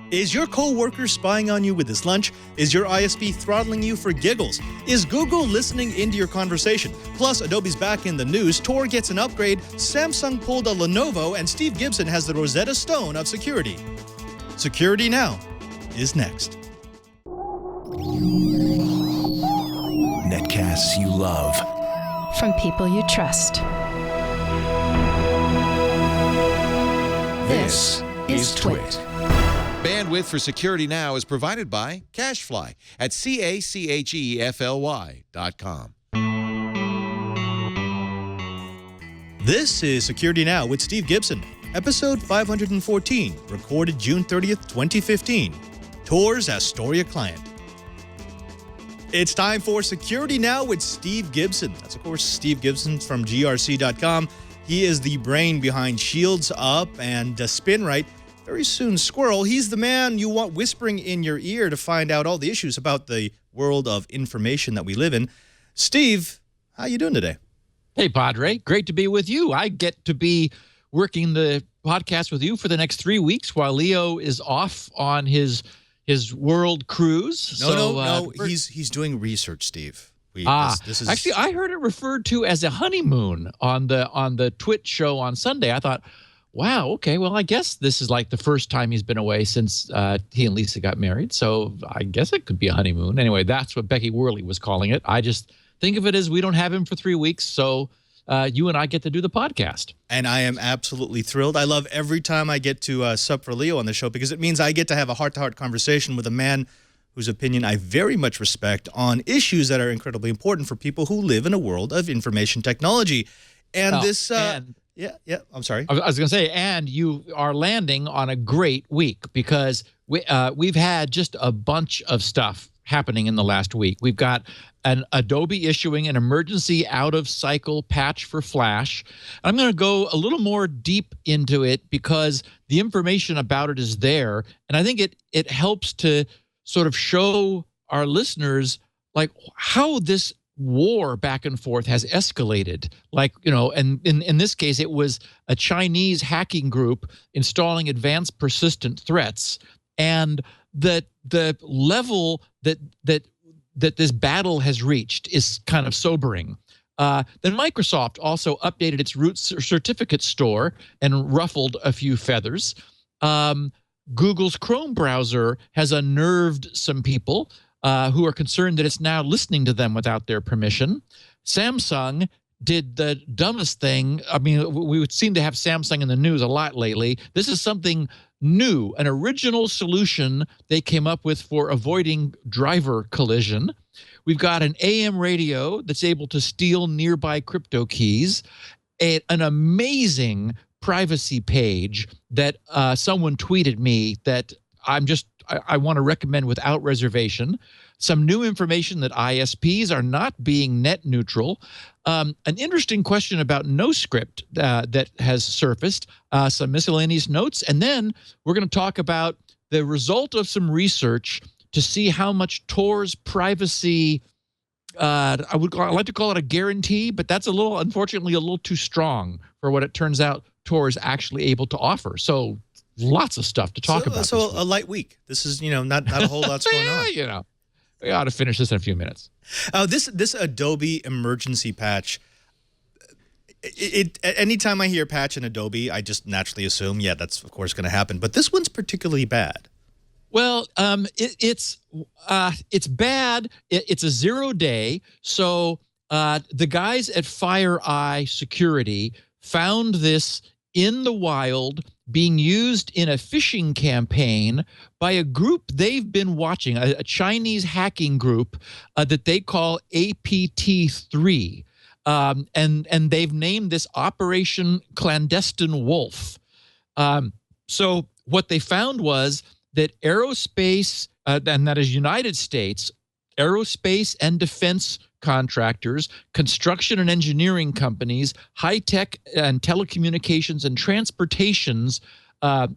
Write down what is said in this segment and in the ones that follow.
Is your coworker spying on you with his lunch? Is your ISP throttling you for giggles? Is Google listening into your conversation? Plus, Adobe's back in the news, Tor gets an upgrade, Samsung pulled a Lenovo, and Steve Gibson has the Rosetta Stone of security. Security Now is next. Netcasts you love. From people you trust. This is Twit. Bandwidth for Security Now is provided by CacheFly at CacheFly.com. This is Security Now with Steve Gibson, episode 514, recorded June 30th, 2015. Tor's Astoria client. It's time for Security Now with Steve Gibson. That's, of course, Steve Gibson from grc.com. He is the brain behind Shields Up and SpinRite. Very soon, Squirrel. He's the man you want whispering in your ear to find out all the issues about the world of information that we live in. Steve, how you doing today? Hey, Padre. Great to be with you. I get to be working the podcast with you for the next 3 weeks while Leo is off on his world cruise. No. He's doing research, Steve. This is actually, I heard it referred to as a honeymoon on the Twitch show on Sunday. I thought, wow, okay, well, I guess this is like the first time he's been away since he and Lisa got married, so I guess it could be a honeymoon. Anyway, that's what Becky Worley was calling it. I just think of it as we don't have him for 3 weeks, so you and I get to do the podcast. And I am absolutely thrilled. I love every time I get to sub for Leo on the show because it means I get to have a heart-to-heart conversation with a man whose opinion I very much respect on issues that are incredibly important for people who live in a world of information technology. And Yeah, I'm sorry. I was going to say, and you are landing on a great week because we've had just a bunch of stuff happening in the last week. We've got an Adobe issuing an emergency out-of-cycle patch for Flash. I'm going to go a little more deep into it because the information about it is there, and I think it helps to sort of show our listeners like how this war back and forth has escalated. Like, you know, and in this case, it was a Chinese hacking group installing advanced persistent threats. And the level that this battle has reached is kind of sobering. Then Microsoft also updated its root certificate store and ruffled a few feathers. Google's Chrome browser has unnerved some people who are concerned that it's now listening to them without their permission. Samsung did the dumbest thing. I mean, we would seem to have Samsung in the news a lot lately. This is something new, an original solution they came up with for avoiding driver collision. We've got an AM radio that's able to steal nearby crypto keys, an amazing privacy page that someone tweeted me that I want to recommend without reservation. Some new information that ISPs are not being net neutral. An interesting question about NoScript that has surfaced, some miscellaneous notes, and then we're going to talk about the result of some research to see how much Tor's privacy, I like to call it a guarantee, but that's unfortunately a little too strong for what it turns out Tor is actually able to offer. So lots of stuff to talk about. So a light week. This is, not a whole lot's going on. We ought to finish this in a few minutes. This Adobe emergency patch, anytime I hear patch in Adobe, I just naturally assume, yeah, that's of course going to happen. But this one's particularly bad. Well, it's bad. It's a 0-day. So the guys at FireEye Security found this in the wild being used in a phishing campaign by a group they've been watching, a Chinese hacking group that they call APT3. And they've named this Operation Clandestine Wolf. So what they found was that aerospace, and that is United States, aerospace and defense contractors, construction and engineering companies, high-tech and telecommunications and transportations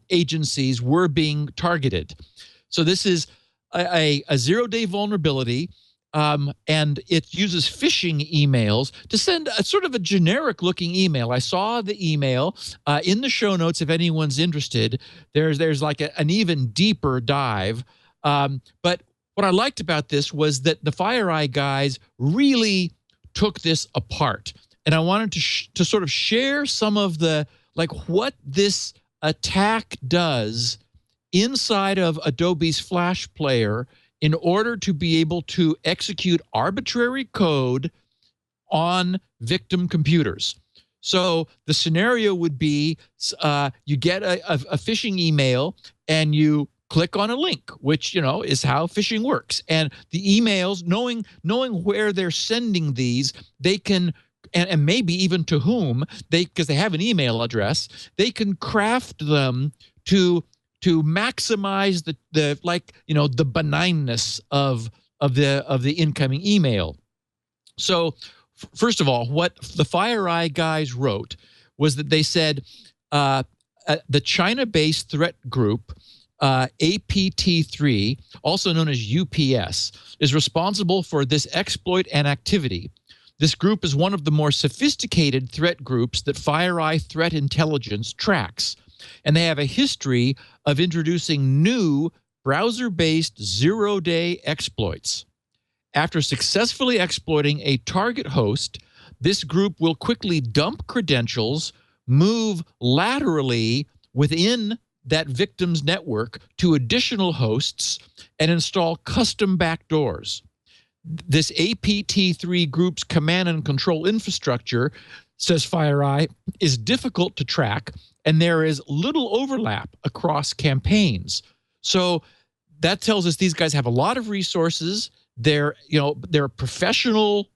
agencies were being targeted. So this is a 0-day vulnerability. and it uses phishing emails to send a sort of a generic looking email. I saw the email in the show notes if anyone's interested. There's like an even deeper dive. But what I liked about this was that the FireEye guys really took this apart. And I wanted to sort of share some of the, like, what this attack does inside of Adobe's Flash Player in order to be able to execute arbitrary code on victim computers. So the scenario would be you get a phishing email and you click on a link, which, you know, is how phishing works. And the emails, knowing where they're sending these, they can, and maybe even to whom, because they have an email address, they can craft them to maximize the like, you know, the benignness of the incoming email. So first of all, what the FireEye guys wrote was that they said the China-based threat group APT3, also known as UPS, is responsible for this exploit and activity. This group is one of the more sophisticated threat groups that FireEye Threat Intelligence tracks, and they have a history of introducing new browser-based zero-day exploits. After successfully exploiting a target host, this group will quickly dump credentials, move laterally within that victim's network to additional hosts, and install custom backdoors. This APT3 group's command and control infrastructure, says FireEye, is difficult to track, and there is little overlap across campaigns. So that tells us these guys have a lot of resources. They're a professional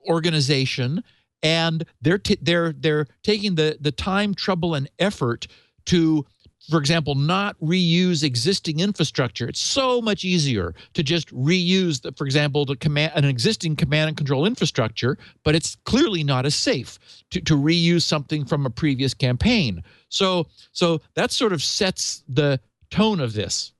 organization, and they're taking the time, trouble, and effort to, for example, not reuse existing infrastructure. It's so much easier to just reuse, for example, an existing command and control infrastructure, but it's clearly not as safe to reuse something from a previous campaign. So that sort of sets the tone of this.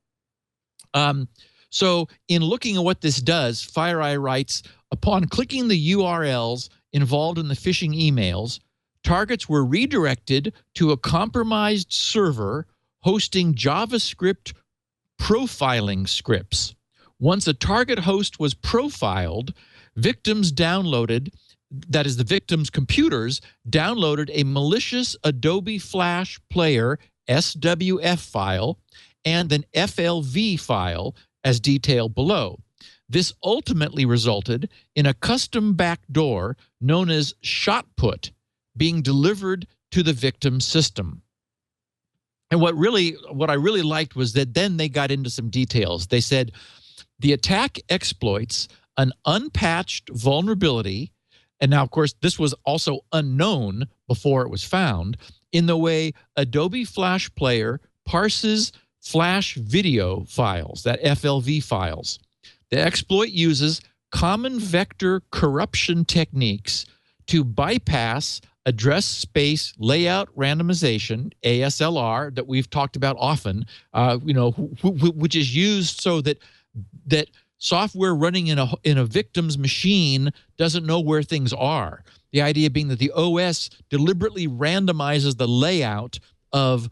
So in looking at what this does, FireEye writes, upon clicking the URLs involved in the phishing emails, targets were redirected to a compromised server hosting JavaScript profiling scripts. Once a target host was profiled, victims downloaded, that is the victim's computers, downloaded a malicious Adobe Flash Player SWF file and an FLV file as detailed below. This ultimately resulted in a custom backdoor known as shotput being delivered to the victim's system. And what I really liked was that then they got into some details. They said the attack exploits an unpatched vulnerability, and now, of course, this was also unknown before it was found, in the way Adobe Flash Player parses Flash video files, that FLV files. The exploit uses common vector corruption techniques to bypass address space layout randomization, ASLR, that we've talked about often, which is used so that software running in a victim's machine doesn't know where things are. The idea being that the OS deliberately randomizes the layout of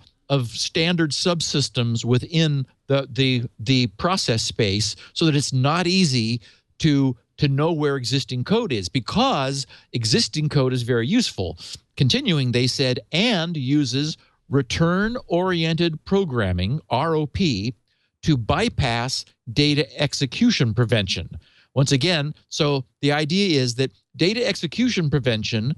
standard subsystems within the process space so that it's not easy to know where existing code is, because existing code is very useful. Continuing, they said, and uses return-oriented programming, ROP, to bypass data execution prevention. Once again, so the idea is that data execution prevention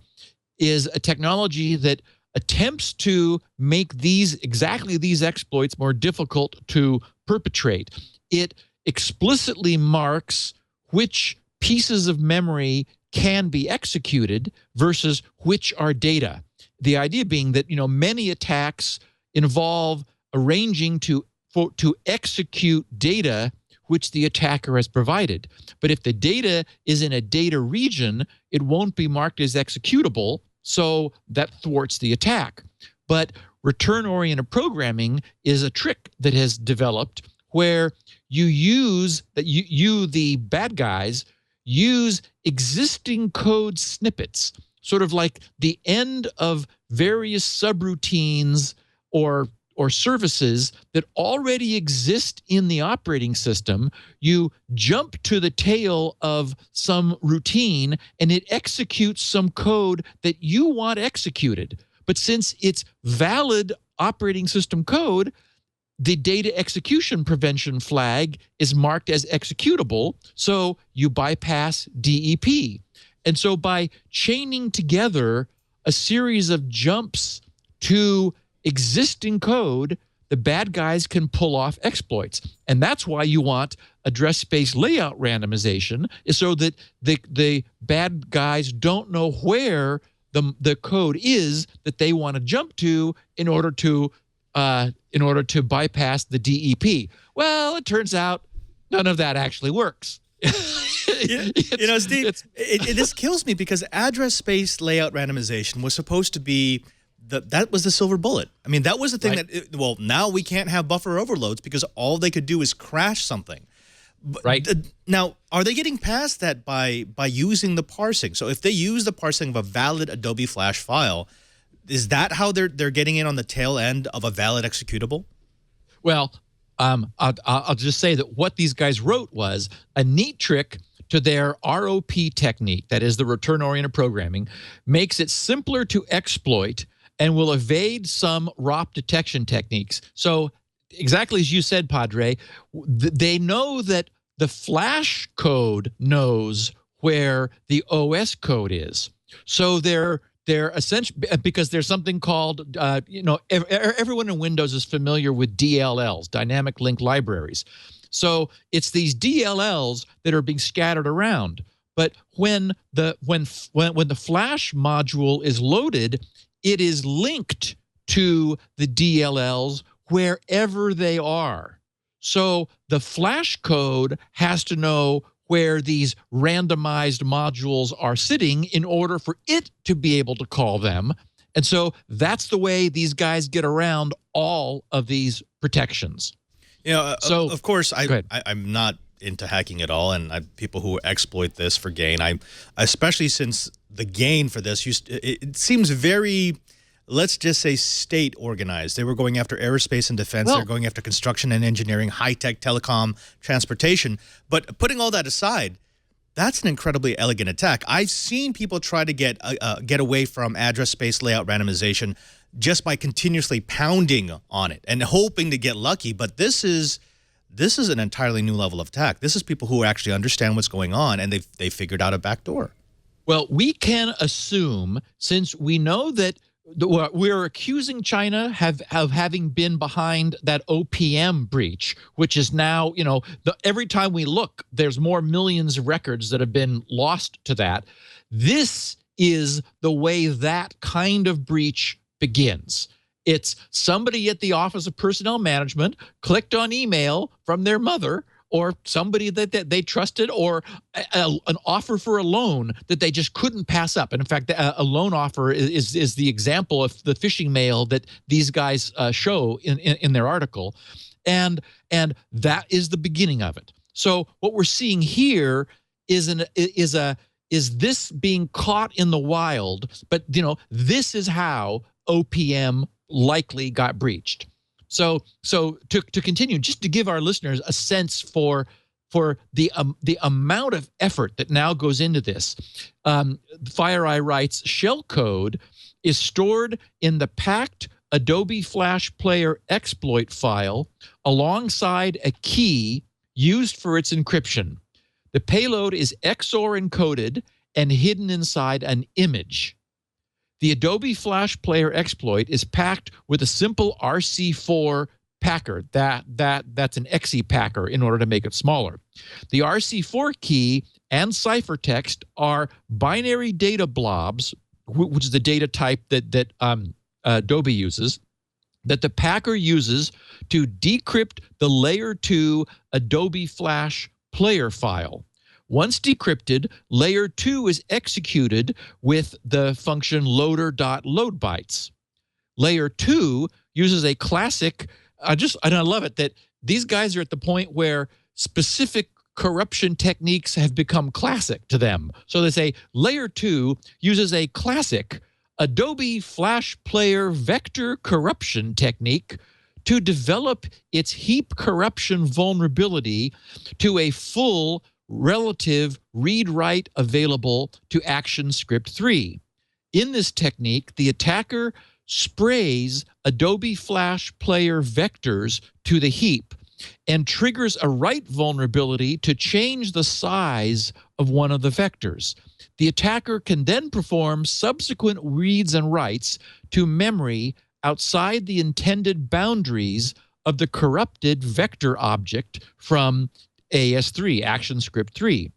is a technology that attempts to make exactly these exploits more difficult to perpetrate. It explicitly marks which pieces of memory can be executed versus which are data. The idea being that, many attacks involve arranging to execute data which the attacker has provided. But if the data is in a data region, it won't be marked as executable, so that thwarts the attack. But return-oriented programming is a trick that has developed where you the bad guys, use existing code snippets, sort of like the end of various subroutines or services that already exist in the operating system. You jump to the tail of some routine and it executes some code that you want executed. But since it's valid operating system code, the data execution prevention flag is marked as executable, so you bypass DEP. And so by chaining together a series of jumps to existing code, the bad guys can pull off exploits. And that's why you want address space layout randomization, is so that the bad guys don't know where the code is that they want to jump to in order to bypass the DEP. Well, it turns out none of that actually works. Steve, this kills me because address space layout randomization was supposed to be that was the silver bullet. I mean, that was the thing that, well, now we can't have buffer overloads because all they could do is crash something. Right. Now, are they getting past that by using the parsing? So if they use the parsing of a valid Adobe Flash file, is that how they're getting in on the tail end of a valid executable? Well, I'll just say that what these guys wrote was a neat trick to their ROP technique, that is the return-oriented programming, makes it simpler to exploit and will evade some ROP detection techniques. So exactly as you said, Padre, they know that the Flash code knows where the OS code is. So they're essentially, because there's something called, everyone in Windows is familiar with DLLs, dynamic link libraries. So it's these DLLs that are being scattered around. But when the Flash module is loaded, it is linked to the DLLs wherever they are. So the Flash code has to know where these randomized modules are sitting in order for it to be able to call them. And so that's the way these guys get around all of these protections. So of course, I'm not into hacking at all, and people who exploit this for gain, especially since the gain for this, it seems very, let's just say, state organized. They were going after aerospace and defense. They're going after construction and engineering, high-tech, telecom, transportation. But putting all that aside, that's an incredibly elegant attack. I've seen people try to get away from address space layout randomization just by continuously pounding on it and hoping to get lucky. But this is an entirely new level of attack. This is people who actually understand what's going on, and they figured out a backdoor. Well, we can assume, since we know that we're accusing China of having been behind that OPM breach, which is now, every time we look, there's more millions of records that have been lost to that. This is the way that kind of breach begins. It's somebody at the Office of Personnel Management clicked on email from their mother or somebody that they trusted, or an offer for a loan that they just couldn't pass up. And in fact, a loan offer is the example of the phishing mail that these guys show in their article. And that is the beginning of it. So what we're seeing here is this being caught in the wild, but this is how OPM likely got breached. So to continue, just to give our listeners a sense for the amount of effort that now goes into this, FireEye writes, shell code is stored in the packed Adobe Flash Player exploit file alongside a key used for its encryption. The payload is XOR encoded and hidden inside an image. The Adobe Flash Player exploit is packed with a simple RC4 packer. That's an XE packer in order to make it smaller. The RC4 key and ciphertext are binary data blobs, which is the data type that Adobe uses, that the packer uses to decrypt the layer 2 Adobe Flash Player file. Once decrypted, layer 2 is executed with the function loader.loadbytes. Layer 2 uses a classic, and I love it that these guys are at the point where specific corruption techniques have become classic to them. So they say layer 2 uses a classic Adobe Flash Player vector corruption technique to develop its heap corruption vulnerability to a full relative read-write available to ActionScript 3. In this technique, the attacker sprays Adobe Flash Player vectors to the heap and triggers a write vulnerability to change the size of one of the vectors. The attacker can then perform subsequent reads and writes to memory outside the intended boundaries of the corrupted vector object from AS3, ActionScript 3.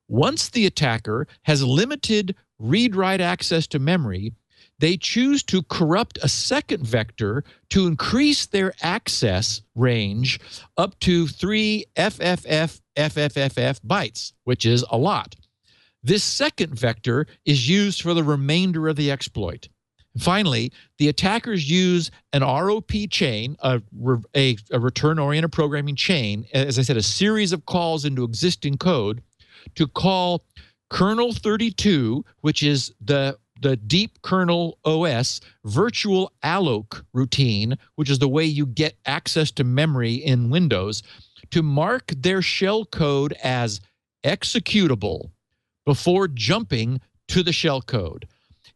Once the attacker has limited read-write access to memory, they choose to corrupt a second vector to increase their access range up to 3 FFF bytes, which is a lot. This second vector is used for the remainder of the exploit. Finally, the attackers use an ROP chain, a return-oriented programming chain, as I said, a series of calls into existing code to call kernel 32, which is the deep kernel OS virtual alloc routine, which is the way you get access to memory in Windows, to mark their shell code as executable before jumping to the shell code.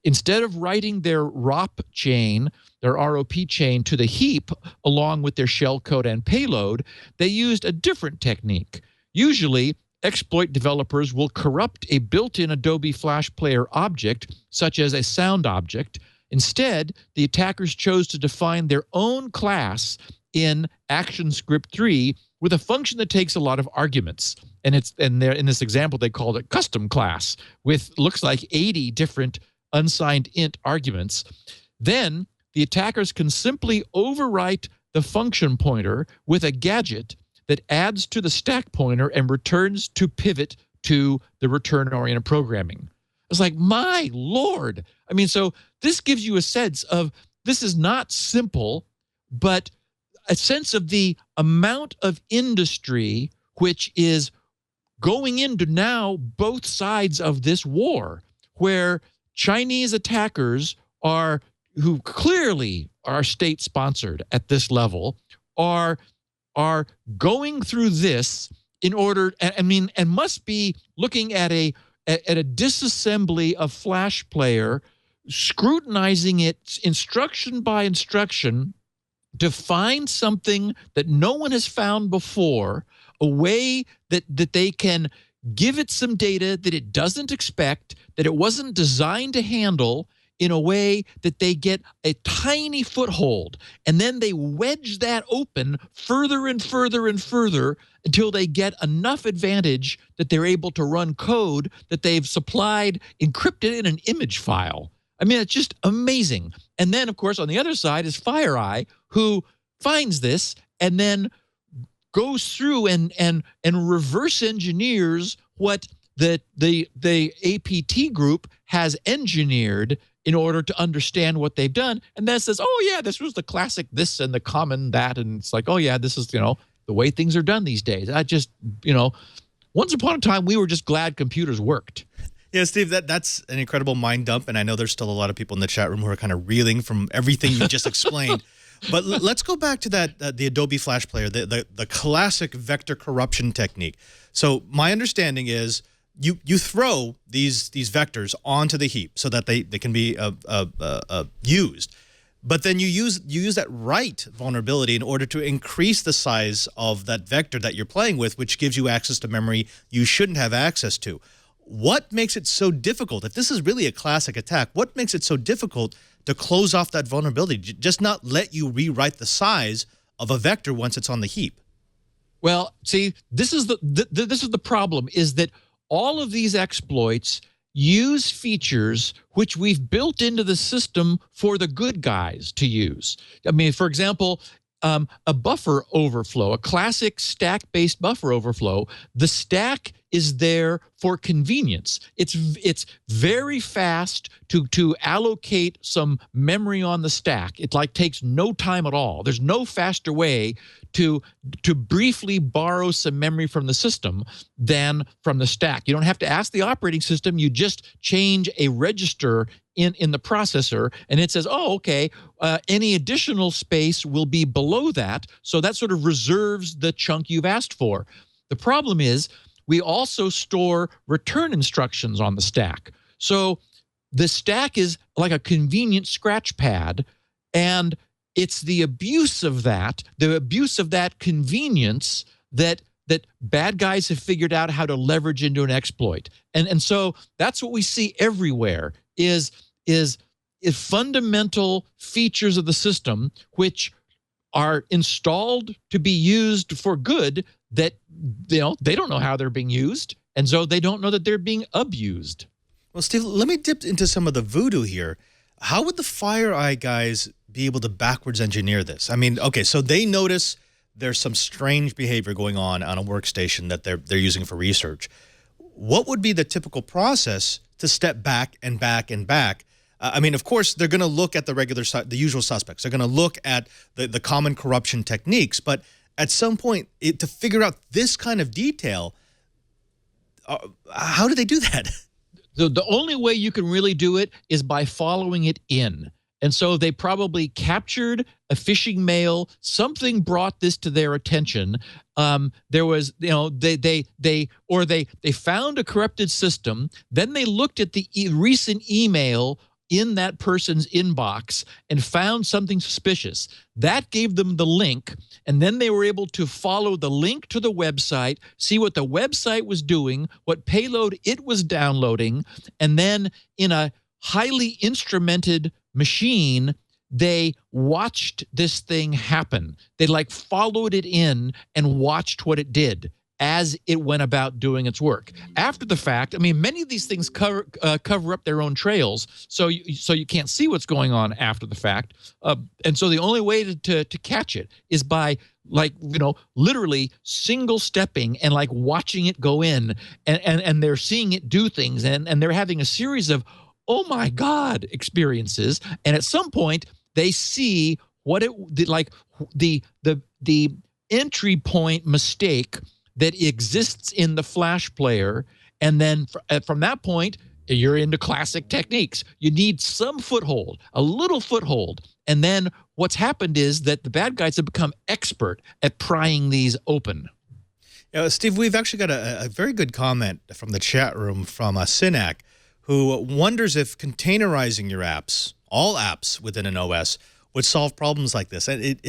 Instead of writing their ROP chain, their ROP chain, to the heap along with their shell code and payload, they used a different technique. Usually, exploit developers will corrupt a built-in Adobe Flash Player object, such as a sound object. Instead, the attackers chose to define their own class in ActionScript 3 with a function that takes a lot of arguments. And in this example, they called it custom class with looks like 80 different unsigned int arguments. Then the attackers can simply overwrite the function pointer with a gadget that adds to the stack pointer and returns to pivot to the return-oriented programming. It's like, my Lord. I mean, so this gives you a sense of this is not simple, but a sense of the amount of industry which is going into now both sides of this war, where Chinese attackers who clearly are state-sponsored at this level, are going through this in order, and must be looking at a disassembly of Flash Player, scrutinizing it instruction by instruction to find something that no one has found before, a way that they can give it some data that it doesn't expect, that it wasn't designed to handle, in a way that they get a tiny foothold, and then they wedge that open further and further and further until they get enough advantage that they're able to run code that they've supplied encrypted in an image file. I mean, it's just amazing. And then, of course, on the other side is FireEye, who finds this and then goes through and reverse engineers what the APT group has engineered in order to understand what they've done, and then says, oh yeah, this was the classic this and the common that, and it's like, oh yeah, this is, the way things are done these days. I just, once upon a time, we were just glad computers worked. Yeah, Steve, that's an incredible mind dump, and I know there's still a lot of people in the chat room who are kind of reeling from everything you just explained. But let's go back to that the Adobe Flash Player, the classic vector corruption technique. So my understanding is you throw these vectors onto the heap so that they can be used, but then you use that write vulnerability in order to increase the size of that vector that you're playing with, which gives you access to memory you shouldn't have access to. What makes it so difficult? If this is really a classic attack, what makes it so difficult to close off that vulnerability? Just not let you rewrite the size of a vector once it's on the heap. Well, see, this is the problem, is that all of these exploits use features which we've built into the system for the good guys to use. I mean, for example, a buffer overflow, a classic stack-based buffer overflow. The stack is there for convenience. It's very fast to allocate some memory on the stack. It like takes no time at all. There's no faster way to briefly borrow some memory from the system than from the stack. You don't have to ask the operating system. You just change a register in the processor, and it says, oh, okay, any additional space will be below that, so that sort of reserves the chunk you've asked for. The problem is we also store return instructions on the stack. So the stack is like a convenient scratch pad, and it's the abuse of that convenience that bad guys have figured out how to leverage into an exploit. And so that's what we see everywhere is fundamental features of the system which are installed to be used for good that they don't know how they're being used, and so they don't know that they're being abused. Well, Steve, let me dip into some of the voodoo here. How would the FireEye guys be able to backwards engineer this? I mean, okay, so they notice there's some strange behavior going on a workstation that they're using for research. What would be the typical process to step back and back and back? I mean, of course, they're going to look at the usual suspects. They're going to look at the common corruption techniques. But at some point, to figure out this kind of detail, how do they do that? The only way you can really do it is by following it in. And so they probably captured a phishing mail. Something brought this to their attention. There was, they found a corrupted system. Then they looked at the recent email in that person's inbox and found something suspicious. That gave them the link, and then they were able to follow the link to the website, see what the website was doing, what payload it was downloading, and then in a highly instrumented machine, they watched this thing happen. They like followed it in and watched what it did as it went about doing its work. After the fact, I mean, many of these things cover up their own trails, so you can't see what's going on after the fact. And so the only way to catch it is by literally single stepping and like watching it go in, and they're seeing it do things, and they're having a series of oh my God experiences, and at some point they see what the entry point mistake that exists in the Flash player, and then from that point you're into classic techniques. You need some foothold, a little foothold, and then what's happened is that the bad guys have become expert at prying these open. Steve, we've actually got a very good comment from the chat room from Sinak, who wonders if containerizing your apps, all apps within an OS, would solve problems like this. And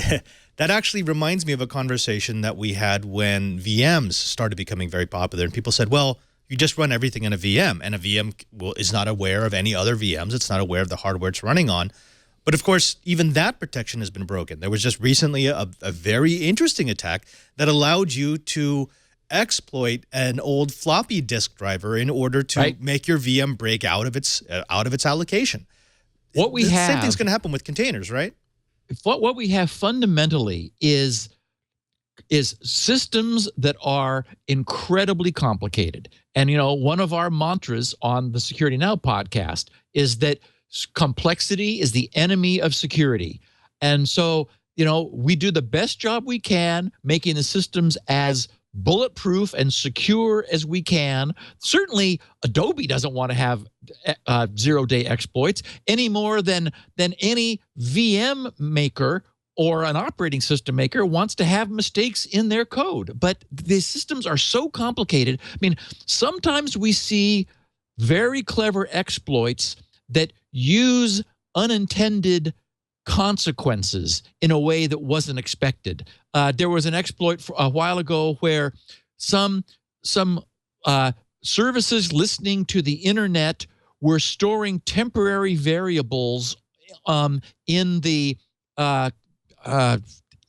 that actually reminds me of a conversation that we had when VMs started becoming very popular. And people said, well, you just run everything in a VM, and a VM is not aware of any other VMs. It's not aware of the hardware it's running on. But of course, even that protection has been broken. There was just recently a very interesting attack that allowed you to exploit an old floppy disk driver in order to make your VM break out of its allocation. What we the have, same thing's going to happen with containers, right? What we have fundamentally is systems that are incredibly complicated. And one of our mantras on the Security Now podcast is that complexity is the enemy of security. And so we do the best job we can making the systems as bulletproof and secure as we can. Certainly, Adobe doesn't want to have zero-day exploits any more than any VM maker or an operating system maker wants to have mistakes in their code. But the systems are so complicated. I mean, sometimes we see very clever exploits that use unintended consequences in a way that wasn't expected. There was an exploit a while ago where some services listening to the internet were storing temporary variables in the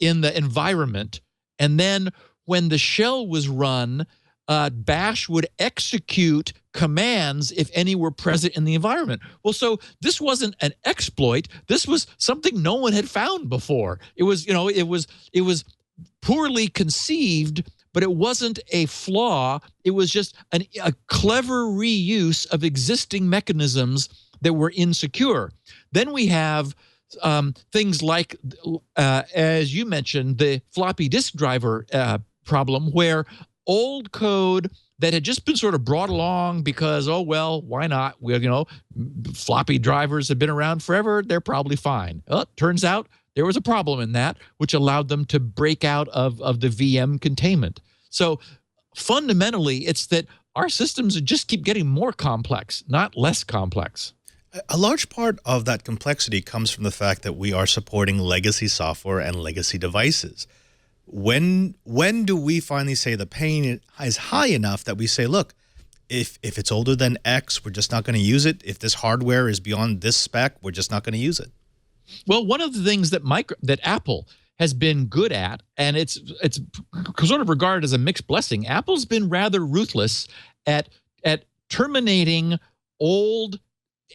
environment, and then when the shell was run, Bash would execute commands if any were present in the environment. Well, so this wasn't an exploit. This was something no one had found before. It was, it was poorly conceived, but it wasn't a flaw. It was just a clever reuse of existing mechanisms that were insecure. Then we have things like, as you mentioned, the floppy disk driver problem, where old code that had just been sort of brought along because, oh, well, why not? Floppy drivers have been around forever. They're probably fine. Well, it turns out there was a problem in that, which allowed them to break out of the VM containment. So fundamentally, it's that our systems just keep getting more complex, not less complex. A large part of that complexity comes from the fact that we are supporting legacy software and legacy devices. When do we finally say the pain is high enough that we say, look, if it's older than X, we're just not going to use it. If this hardware is beyond this spec, we're just not going to use it. Well, one of the things that Apple has been good at, and it's sort of regarded as a mixed blessing, Apple's been rather ruthless at terminating old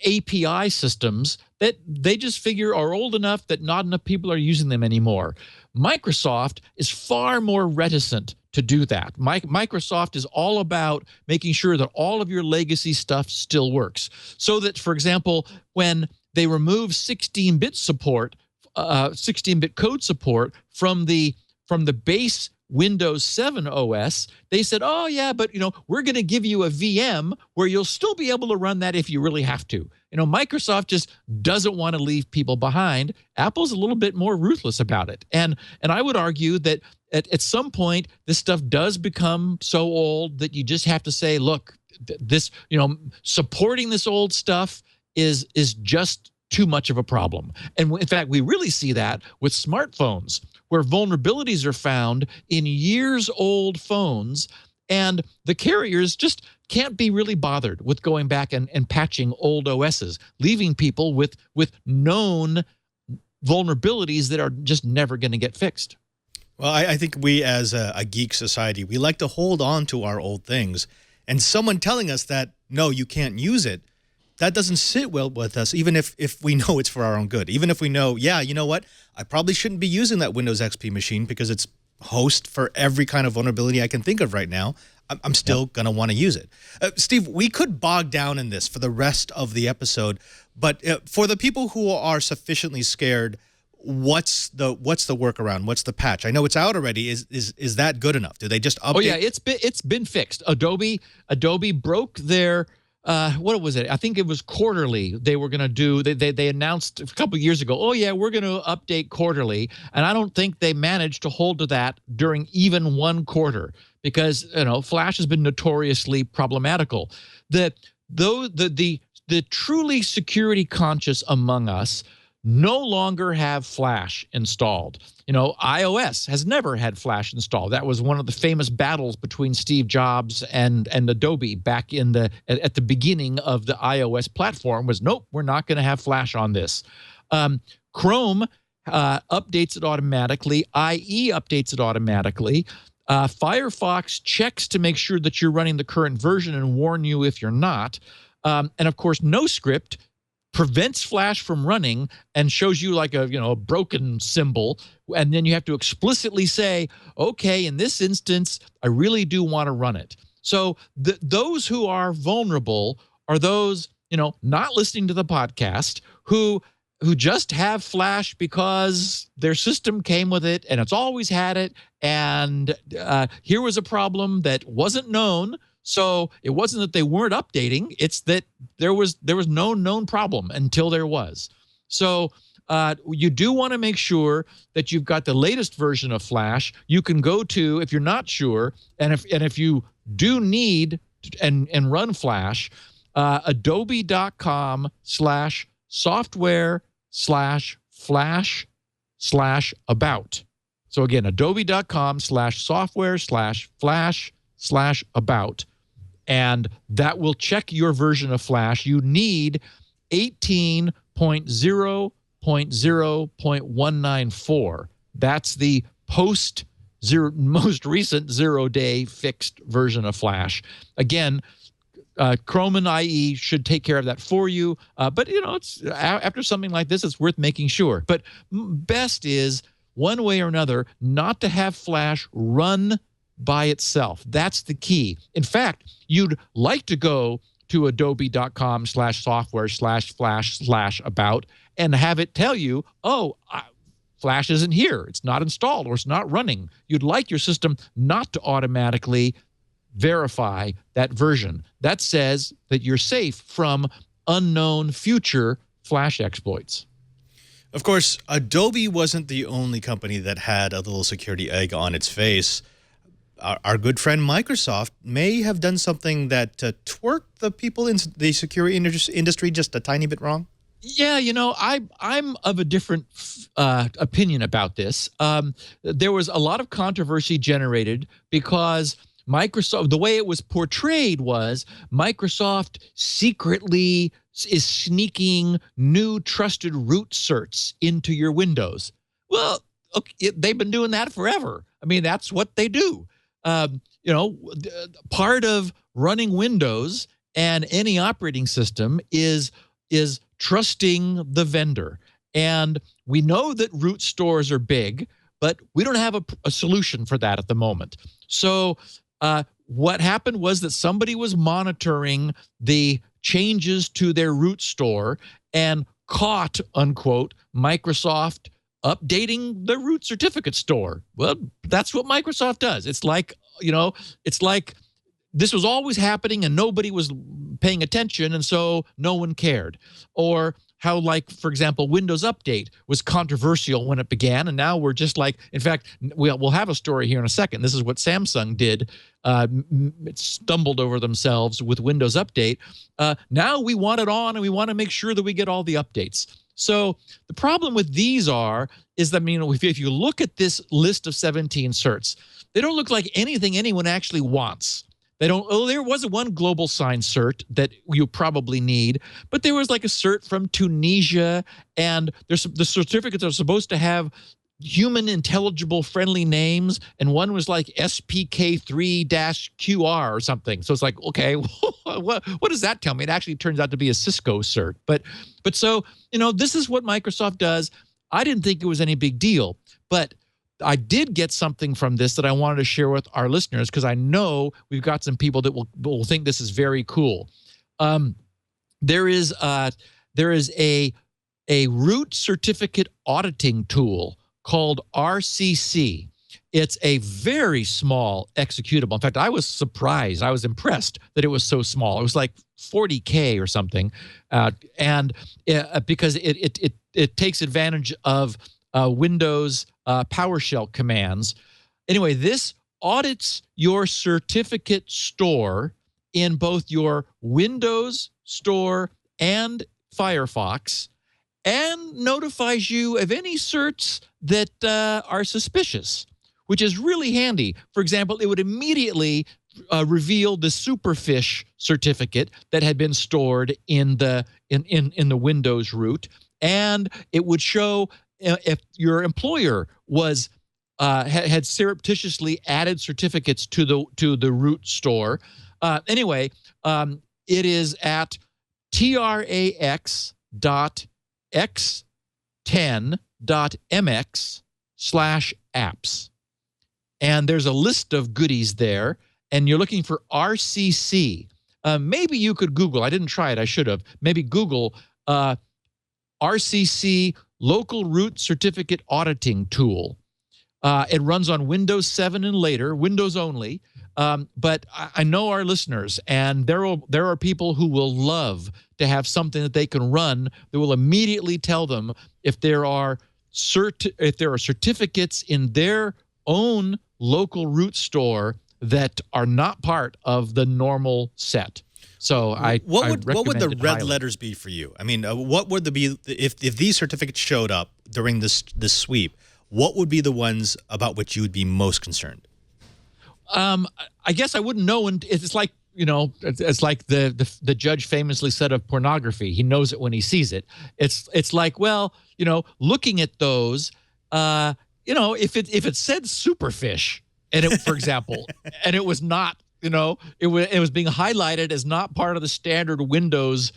API systems that they just figure are old enough that not enough people are using them anymore. Microsoft is far more reticent to do that. Microsoft is all about making sure that all of your legacy stuff still works. So that, for example, when they remove 16-bit support, 16-bit code support from the base Windows 7 OS, they said, oh, yeah, but, we're going to give you a VM where you'll still be able to run that if you really have to. Microsoft just doesn't want to leave people behind. Apple's a little bit more ruthless about it. And I would argue that at some point, this stuff does become so old that you just have to say, look, this, supporting this old stuff is just too much of a problem. And in fact, we really see that with smartphones, where vulnerabilities are found in years-old phones, and the carriers just can't be really bothered with going back and patching old OSs, leaving people with known vulnerabilities that are just never going to get fixed. Well, I think we as a geek society, we like to hold on to our old things. And someone telling us that, no, you can't use it, that doesn't sit well with us, even if we know it's for our own good. Even if we know, yeah, you know what? I probably shouldn't be using that Windows XP machine because it's host for every kind of vulnerability I can think of right now. I'm still going to want to use it. Steve, we could bog down in this for the rest of the episode, but for the people who are sufficiently scared, what's the workaround? What's the patch? I know it's out already. Is that good enough? Do they just update? Oh yeah, it's been fixed. Adobe broke their what was it? I think it was quarterly. They were going to do. They announced a couple of years ago. Oh yeah, we're going to update quarterly, and I don't think they managed to hold to that during even one quarter because Flash has been notoriously problematical. The truly security conscious among us no longer have Flash installed. iOS has never had Flash installed. That was one of the famous battles between Steve Jobs and Adobe back at the beginning of the iOS platform was, nope, we're not going to have Flash on this. Chrome updates it automatically. IE updates it automatically. Firefox checks to make sure that you're running the current version and warn you if you're not. And of course, NoScript prevents Flash from running and shows you like a broken symbol, and then you have to explicitly say, okay, in this instance, I really do want to run it. So those who are vulnerable are those not listening to the podcast who just have Flash because their system came with it and it's always had it, and here was a problem that wasn't known. So it wasn't that they weren't updating, it's that there was no known problem until there was. So you do want to make sure that you've got the latest version of Flash. You can go to, if you're not sure, and if you do need and run Flash, adobe.com/software/flash/about. So again, adobe.com/software/flash/about. And that will check your version of Flash. You need 18.0.0.194. That's the post most recent 0-day fixed version of Flash. Again, Chrome and IE should take care of that for you. But, it's after something like this, it's worth making sure. But best is, one way or another, not to have Flash run by itself. That's the key. In fact, you'd like to go to adobe.com/software/flash/about and have it tell you, oh, Flash isn't here. It's not installed or it's not running. You'd like your system not to automatically verify that version. That says that you're safe from unknown future Flash exploits. Of course, Adobe wasn't the only company that had a little security egg on its face. Our good friend Microsoft may have done something that twerked the people in the security industry just a tiny bit wrong. Yeah, I'm of a different opinion about this. There was a lot of controversy generated because Microsoft, the way it was portrayed was Microsoft secretly is sneaking new trusted root certs into your Windows. Well, okay, they've been doing that forever. I mean, that's what they do. Part of running Windows and any operating system is trusting the vendor. And we know that root stores are big, but we don't have a solution for that at the moment. So what happened was that somebody was monitoring the changes to their root store and caught, unquote, Microsoft updating the root certificate store. Well, that's what Microsoft does. It's like, this was always happening and nobody was paying attention, and so no one cared. Or how, like, for example, Windows Update was controversial when it began, and now we're just like, in fact, we'll have a story here in a second. This is what Samsung did. It stumbled over themselves with Windows Update. Now we want it on, and we want to make sure that we get all the updates. So the problem with these is that, if you look at this list of 17 certs, they don't look like anything anyone actually wants. They don't. Oh, there was one global sign cert that you probably need, but there was like a cert from Tunisia, and the certificates are supposed to have human intelligible friendly names, and one was like SPK3-QR or something. So it's like, okay, what does that tell me? It actually turns out to be a Cisco cert. But so, this is what Microsoft does. I didn't think it was any big deal, but I did get something from this that I wanted to share with our listeners, because I know we've got some people that will think this is very cool. There is a root certificate auditing tool called RCC. It's a very small executable. In fact, I was surprised. I was impressed that it was so small. It was like 40K or something, because it takes advantage of Windows PowerShell commands. Anyway, this audits your certificate store in both your Windows store and Firefox, and notifies you of any certs that are suspicious, which is really handy. For example, it would immediately reveal the Superfish certificate that had been stored in the Windows root, and it would show if your employer was had surreptitiously added certificates to the root store. Anyway, it is at trax.x10.mx/apps. And there's a list of goodies there, and you're looking for RCC. Maybe you could Google. I didn't try it. I should have. Maybe Google RCC Local Root Certificate Auditing Tool. It runs on Windows 7 and later, Windows only. But I know our listeners, and there are people who will love to have something that they can run that will immediately tell them if there are certificates in their own local root store that are not part of the normal set. So what would the red letters be for you? I mean, what would be if these certificates showed up during this sweep? What would be the ones about which you would be most concerned? I guess I wouldn't know, and it's like, it's like the judge famously said of pornography. He knows it when he sees it. It's like, well, looking at those, if it said Superfish, and it, for example, and it was not, it was being highlighted as not part of the standard Windows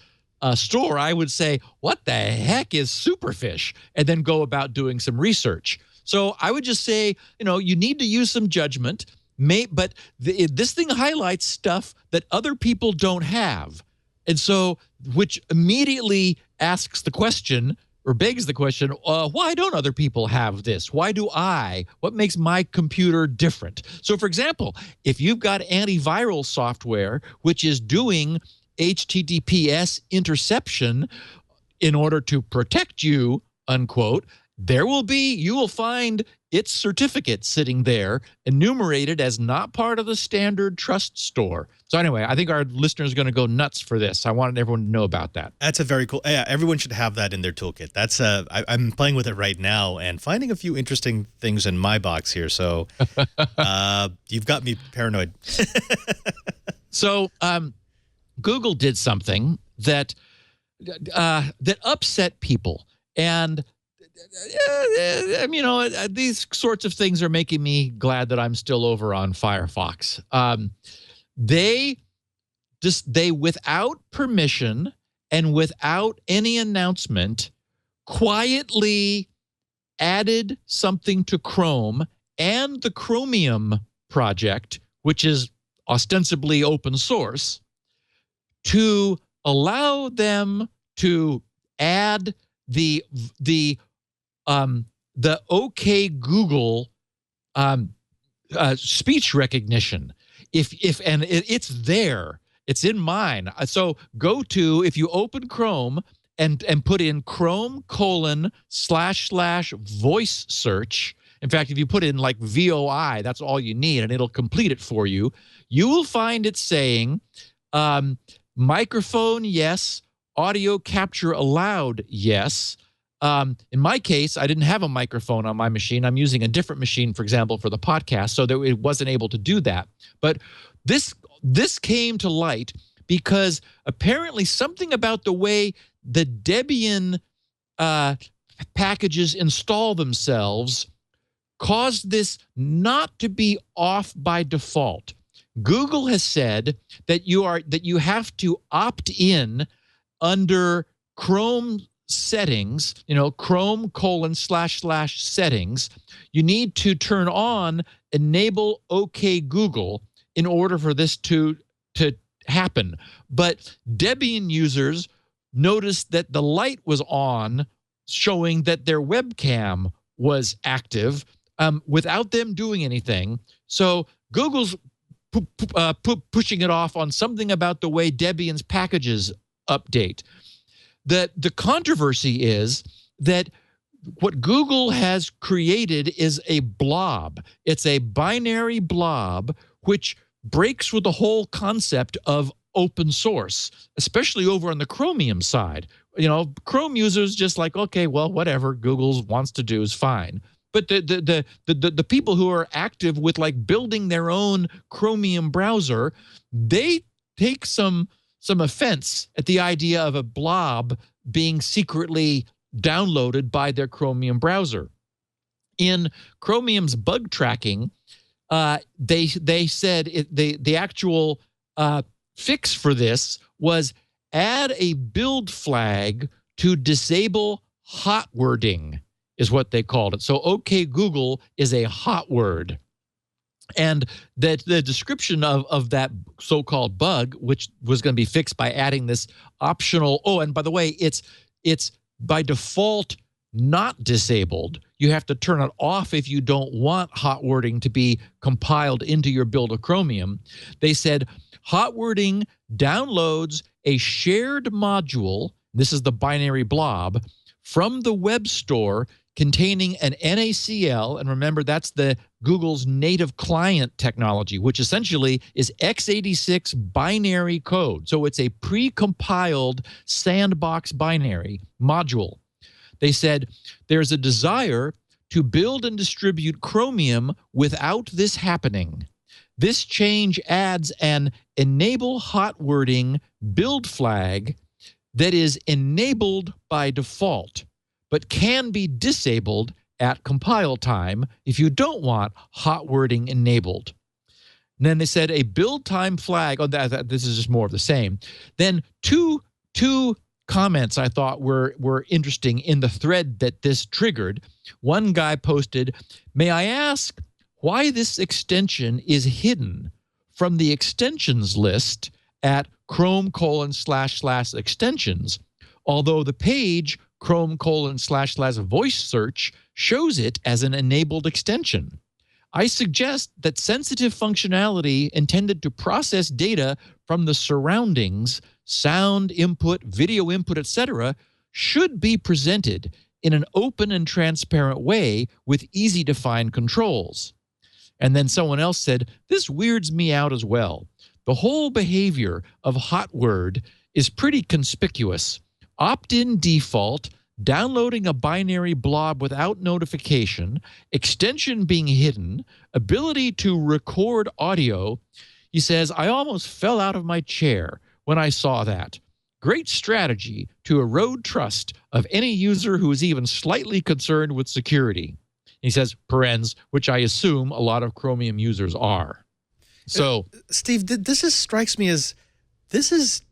store, I would say, what the heck is Superfish? And then go about doing some research. So I would just say, you need to use some judgment, but this thing highlights stuff that other people don't have. And so, which immediately asks the question, or begs the question, why don't other people have this? Why do I? What makes my computer different? So, for example, if you've got antiviral software, which is doing HTTPS interception in order to protect you, unquote, you will find its certificate sitting there enumerated as not part of the standard trust store. So anyway, I think our listeners are going to go nuts for this. I wanted everyone to know about that. That's a very cool. Yeah, everyone should have that in their toolkit. That's I'm playing with it right now and finding a few interesting things in my box here. So you've got me paranoid. So Google did something that upset people, and these sorts of things are making me glad that I'm still over on Firefox. They without permission and without any announcement, quietly added something to Chrome and the Chromium project, which is ostensibly open source, to allow them to add the OK Google speech recognition. It's there. It's in mine. So if you open Chrome and put in Chrome://voice search. In fact, if you put in like VOI, that's all you need, and it'll complete it for you. You will find it saying microphone, yes. Audio capture allowed, yes. In my case, I didn't have a microphone on my machine. I'm using a different machine, for example, for the podcast, so that it wasn't able to do that. But this came to light because apparently something about the way the Debian packages install themselves caused this not to be off by default. Google has said that you have to opt in under Chrome settings, Chrome://settings. You need to turn on enable OK Google in order for this to happen. But Debian users noticed that the light was on, showing that their webcam was active without them doing anything. So Google's pushing it off on something about the way Debian's packages update. The controversy is that what Google has created is a blob. It's a binary blob which breaks with the whole concept of open source, especially over on the Chromium side. Chrome users just like, okay, well, whatever Google wants to do is fine. But the people who are active with like building their own Chromium browser, they take some offense at the idea of a blob being secretly downloaded by their Chromium browser. In Chromium's bug tracking, they said the actual fix for this was add a build flag to disable hot wording, is what they called it. So OK Google is a hot word. And the description of that so-called bug, which was going to be fixed by adding this optional, and by the way, it's by default not disabled. You have to turn it off if you don't want hot wording to be compiled into your build of Chromium. They said hot wording downloads a shared module, this is the binary blob, from the web store containing an NACL, and remember that's the Google's native client technology, which essentially is x86 binary code. So it's a pre-compiled sandbox binary module. They said there's a desire to build and distribute Chromium without this happening. This change adds an enable hot wording build flag that is enabled by default, but can be disabled at compile time if you don't want hot wording enabled. And then they said a build time flag. Oh, this is just more of the same. Then two comments I thought were interesting in the thread that this triggered. One guy posted, "May I ask why this extension is hidden from the extensions list at Chrome://extensions, although the page Chrome://voice search shows it as an enabled extension. I suggest that sensitive functionality intended to process data from the surroundings, sound input, video input, etc., should be presented in an open and transparent way with easy-to-find controls." And then someone else said, "This weirds me out as well. The whole behavior of hot word is pretty conspicuous. Opt-in default, downloading a binary blob without notification, extension being hidden, ability to record audio." He says, "I almost fell out of my chair when I saw that. Great strategy to erode trust of any user who is even slightly concerned with security." He says, parens, which I assume a lot of Chromium users are. So, Steve, strikes me as this is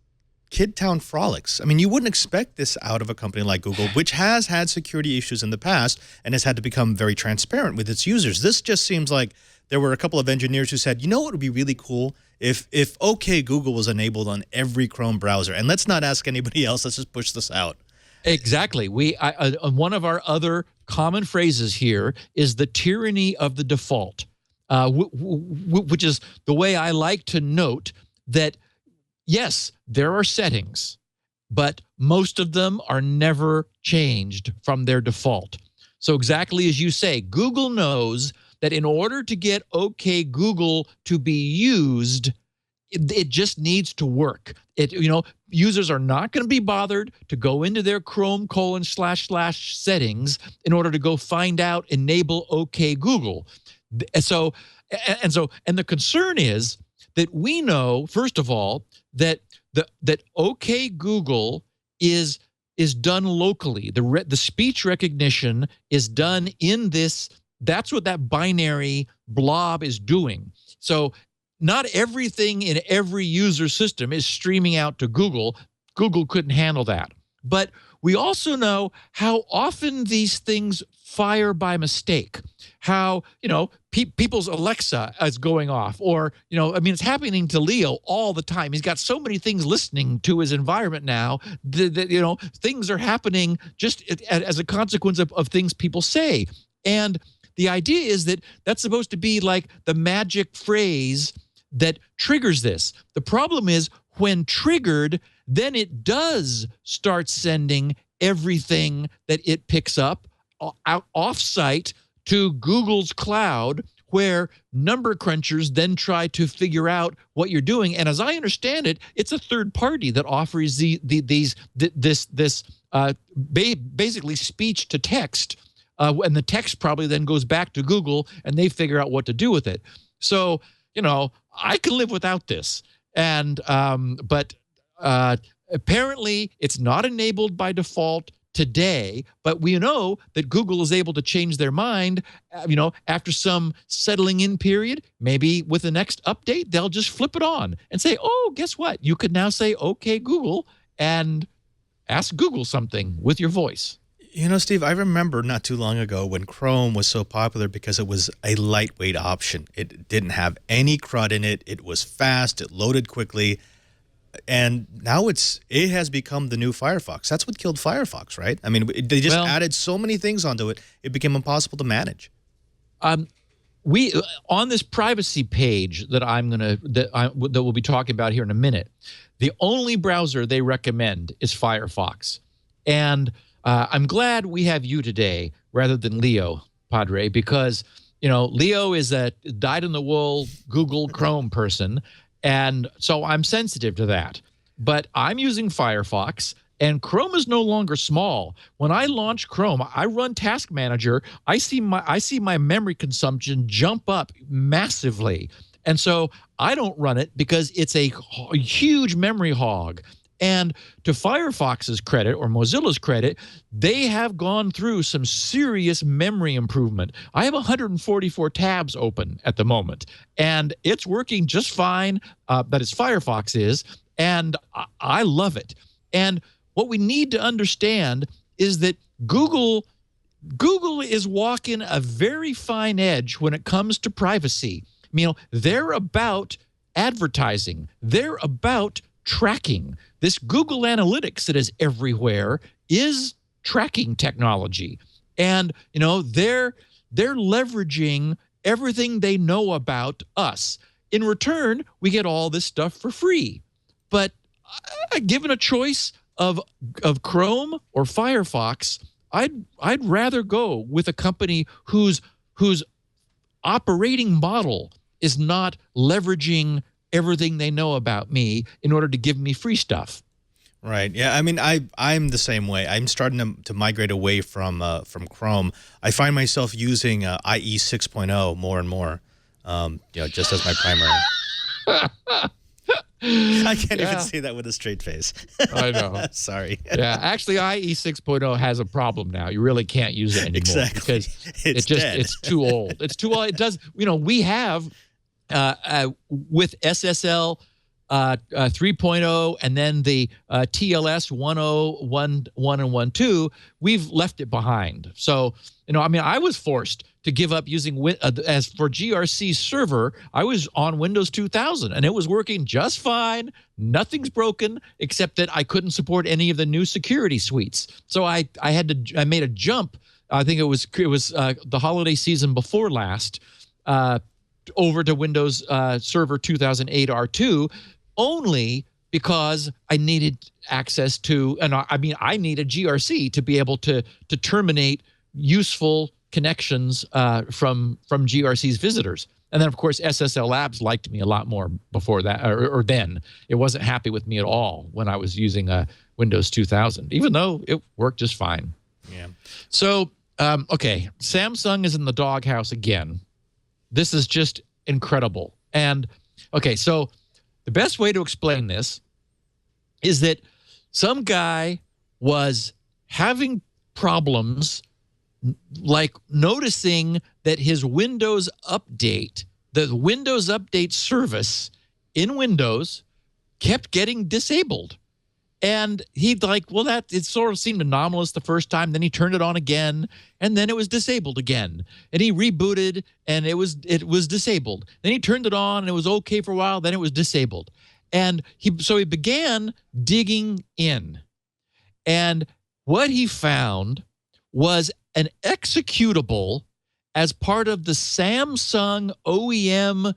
Kidtown frolics. I mean, you wouldn't expect this out of a company like Google, which has had security issues in the past and has had to become very transparent with its users. This just seems like there were a couple of engineers who said, you know what would be really cool if OK Google was enabled on every Chrome browser, and let's not ask anybody else. Let's just push this out. Exactly. One of our other common phrases here is the tyranny of the default, which is the way I like to note that, yes, there are settings, but most of them are never changed from their default. So exactly as you say, Google knows that in order to get OK Google to be used, it just needs to work. Users are not going to be bothered to go into their Chrome:// in order to go find out, enable OK Google. And the concern is that we know, first of all, that OK Google is done locally. The speech recognition is done in this. That's what that binary blob is doing. So not everything in every user system is streaming out to Google. Google couldn't handle that. But we also know how often these things fire by mistake. How, people's Alexa is going off, or, it's happening to Leo all the time. He's got so many things listening to his environment now that things are happening just as a consequence of things people say. And the idea is that that's supposed to be like the magic phrase that triggers this. The problem is when triggered, then it does start sending everything that it picks up out off-site to Google's cloud, where number crunchers then try to figure out what you're doing. And as I understand it, it's a third party that offers basically speech to text, and the text probably then goes back to Google, and they figure out what to do with it. So, I can live without this. And but apparently it's not enabled by default today, but we know that Google is able to change their mind, after some settling in period. Maybe with the next update, they'll just flip it on and say, oh, guess what? You could now say, OK, Google, and ask Google something with your voice. Steve, I remember not too long ago when Chrome was so popular because it was a lightweight option. It didn't have any crud in it. It was fast. It loaded quickly. And now it has become the new Firefox. That's what killed Firefox, right? I mean, they just added so many things onto it, it became impossible to manage. We on this privacy page that we'll be talking about here in a minute, the only browser they recommend is Firefox. And I'm glad we have you today rather than Leo, Padre, because Leo is a dyed-in-the-wool Google Chrome person, and so I'm sensitive to that. But I'm using Firefox, and Chrome is no longer small. When I launch Chrome, I run Task Manager. I see my memory consumption jump up massively, and so I don't run it because it's a huge memory hog. And to Firefox's credit, or Mozilla's credit, they have gone through some serious memory improvement. I have 144 tabs open at the moment, and it's working just fine. That is, Firefox is, and I love it. And what we need to understand is that Google is walking a very fine edge when it comes to privacy. You know, they're about advertising. They're about tracking. This Google Analytics that is everywhere is tracking technology. And, you know, they're leveraging everything they know about us. In return, we get all this stuff for free. But given a choice of Chrome or Firefox, I'd rather go with a company whose operating model is not leveraging everything they know about me in order to give me free stuff. Right. Yeah. I mean, I'm the same way. I'm starting to migrate away from Chrome. I find myself using IE 6.0 more and more, just as my primary. I can't even say that with a straight face. I know. Sorry. Yeah. Actually, IE 6.0 has a problem now. You really can't use it anymore. Exactly. Because dead. It's too old. It's too old. It does, we have with SSL 3.0 and then the TLS 1.0, 1 and 1.2, we've left it behind. So, I was forced to give up using, as for GRC server, I was on Windows 2000 and it was working just fine. Nothing's broken except that I couldn't support any of the new security suites. So I made a jump. I think it was the holiday season before last, over to Windows Server 2008 R2, only because I needed access to, I needed GRC to be able to terminate useful connections from GRC's visitors. And then, of course, SSL Labs liked me a lot more before that, or then. It wasn't happy with me at all when I was using Windows 2000, even though it worked just fine. Yeah. So, okay, Samsung is in the doghouse again. This is just incredible. And, okay, so the best way to explain this is that some guy was having problems, like noticing that his Windows Update, the Windows Update service in Windows, kept getting disabled. And he'd like, well, it sort of seemed anomalous the first time. Then he turned it on again, and then it was disabled again. And he rebooted, and it was disabled. Then he turned it on, and it was okay for a while. Then it was disabled. And he began digging in. And what he found was an executable as part of the Samsung OEM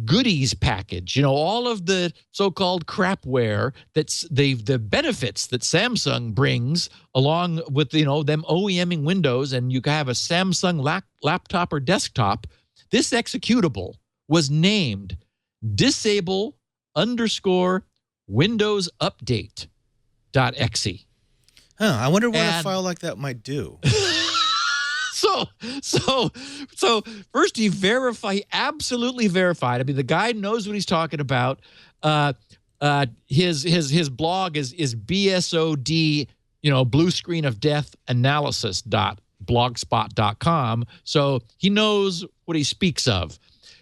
goodies package, all of the so-called crapware, that's the benefits that Samsung brings along with, them OEMing Windows, and you can have a Samsung laptop or desktop. This executable was named disable_Windows Update.exe. I wonder what a file like that might do. So first he absolutely verified. I mean, the guy knows what he's talking about. His blog is BSOD, blue screen of death analysis.blogspot.com. So he knows what he speaks of.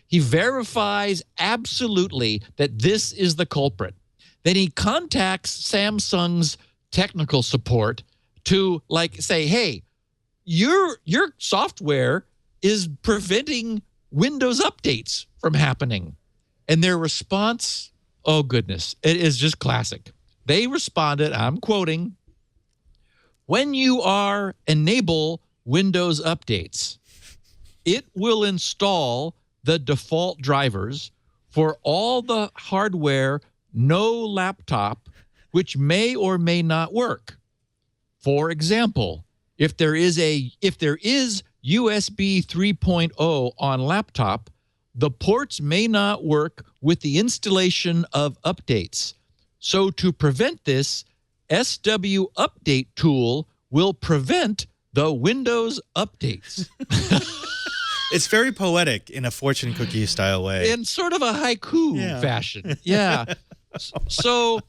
He verifies absolutely that this is the culprit. Then he contacts Samsung's technical support to say, hey, your software is preventing Windows updates from happening. And their response, oh goodness, it is just classic. They responded, I'm quoting, when you enable Windows updates, it will install the default drivers for all the hardware, no laptop, which may or may not work. For example, if there is USB 3.0 on laptop, the ports may not work with the installation of updates. So to prevent this, SW Update tool will prevent the Windows updates. It's very poetic in a fortune cookie style way. In sort of a haiku fashion. Yeah. So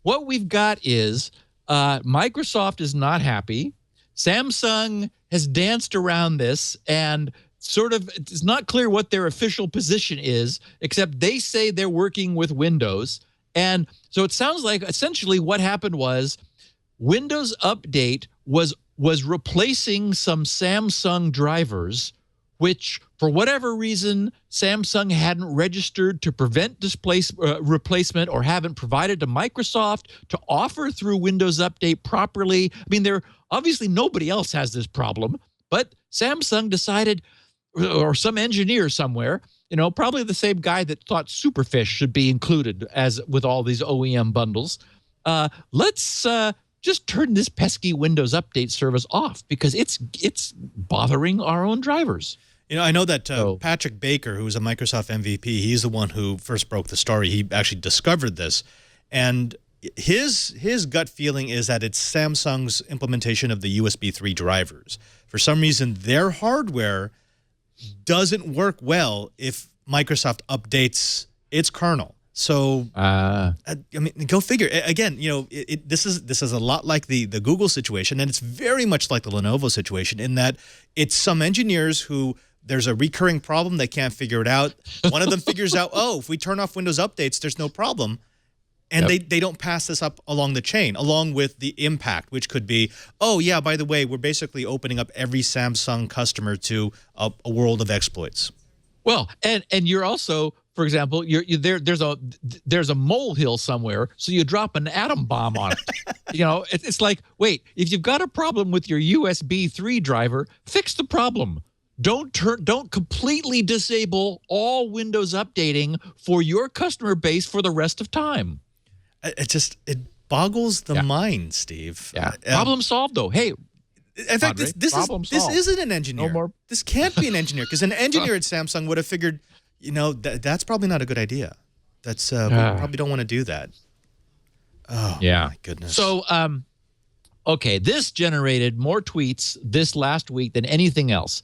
what we've got is Microsoft is not happy. Samsung has danced around this and sort of it's not clear what their official position is, except they say they're working with Windows. And so it sounds like essentially what happened was Windows Update was replacing some Samsung drivers, which for whatever reason Samsung hadn't registered to prevent replacement or haven't provided to Microsoft to offer through Windows Update properly. I mean, obviously nobody else has this problem, but Samsung decided, or some engineer somewhere, probably the same guy that thought Superfish should be included as with all these OEM bundles. Let's just turn this pesky Windows Update service off because it's bothering our own drivers. I know that Patrick Baker, who was a Microsoft MVP, he's the one who first broke the story. He actually discovered this. And his gut feeling is that it's Samsung's implementation of the USB 3 drivers. For some reason, their hardware doesn't work well if Microsoft updates its kernel. So, I mean, go figure. Again, this is a lot like the Google situation, and it's very much like the Lenovo situation in that it's some engineers who there's a recurring problem, they can't figure it out. One of them figures out, oh, if we turn off Windows updates, there's no problem. And they don't pass this up along the chain, along with the impact, which could be, oh, yeah, by the way, we're basically opening up every Samsung customer to a world of exploits. Well, and you're also, for example, there's a molehill somewhere, so you drop an atom bomb on it. It's like, wait, if you've got a problem with your USB 3 driver, fix the problem. Don't completely disable all Windows updating for your customer base for the rest of time. It boggles the mind, Steve. Yeah. Problem solved, though. Hey, in fact, this isn't an engineer. No more. This can't be an engineer because an engineer at Samsung would have figured, that's probably not a good idea. That's we probably don't want to do that. Oh, yeah. My goodness. So, okay, this generated more tweets this last week than anything else.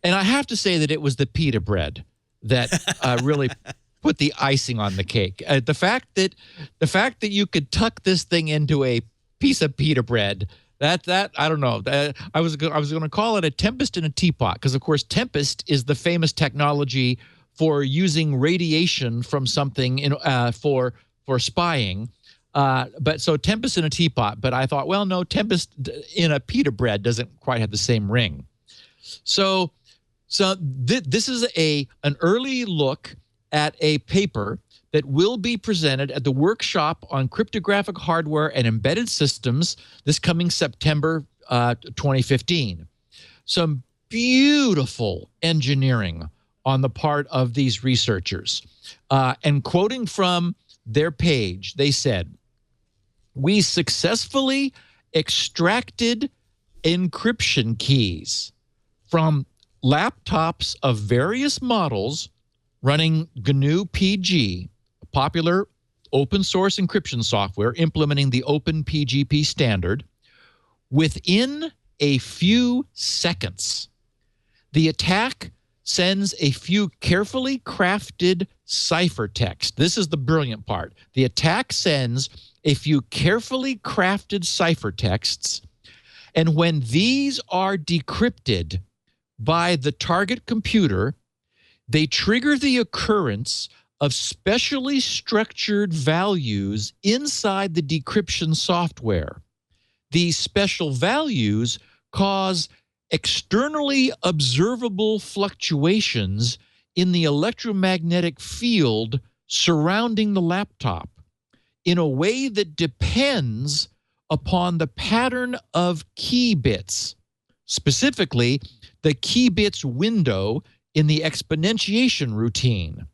And I have to say that it was the pita bread that really put the icing on the cake. The fact that you could tuck this thing into a piece of pita bread, that I don't know. I was going to call it a tempest in a teapot because, of course, Tempest is the famous technology for using radiation from something for spying. But so Tempest in a teapot. But I thought, well, no, Tempest in a pita bread doesn't quite have the same ring. So this is an early look at a paper that will be presented at the workshop on cryptographic hardware and embedded systems this coming September 2015. Some beautiful engineering on the part of these researchers. And quoting from their page, they said, "We successfully extracted encryption keys from laptops of various models running GNU PG, a popular open source encryption software implementing the OpenPGP standard, within a few seconds. The attack sends a few carefully crafted ciphertext." This is the brilliant part. The attack sends a few carefully crafted ciphertexts, and when these are decrypted by the target computer, they trigger the occurrence of specially structured values inside the decryption software. These special values cause externally observable fluctuations in the electromagnetic field surrounding the laptop in a way that depends upon the pattern of key bits, specifically the key bits window in the exponentiation routine.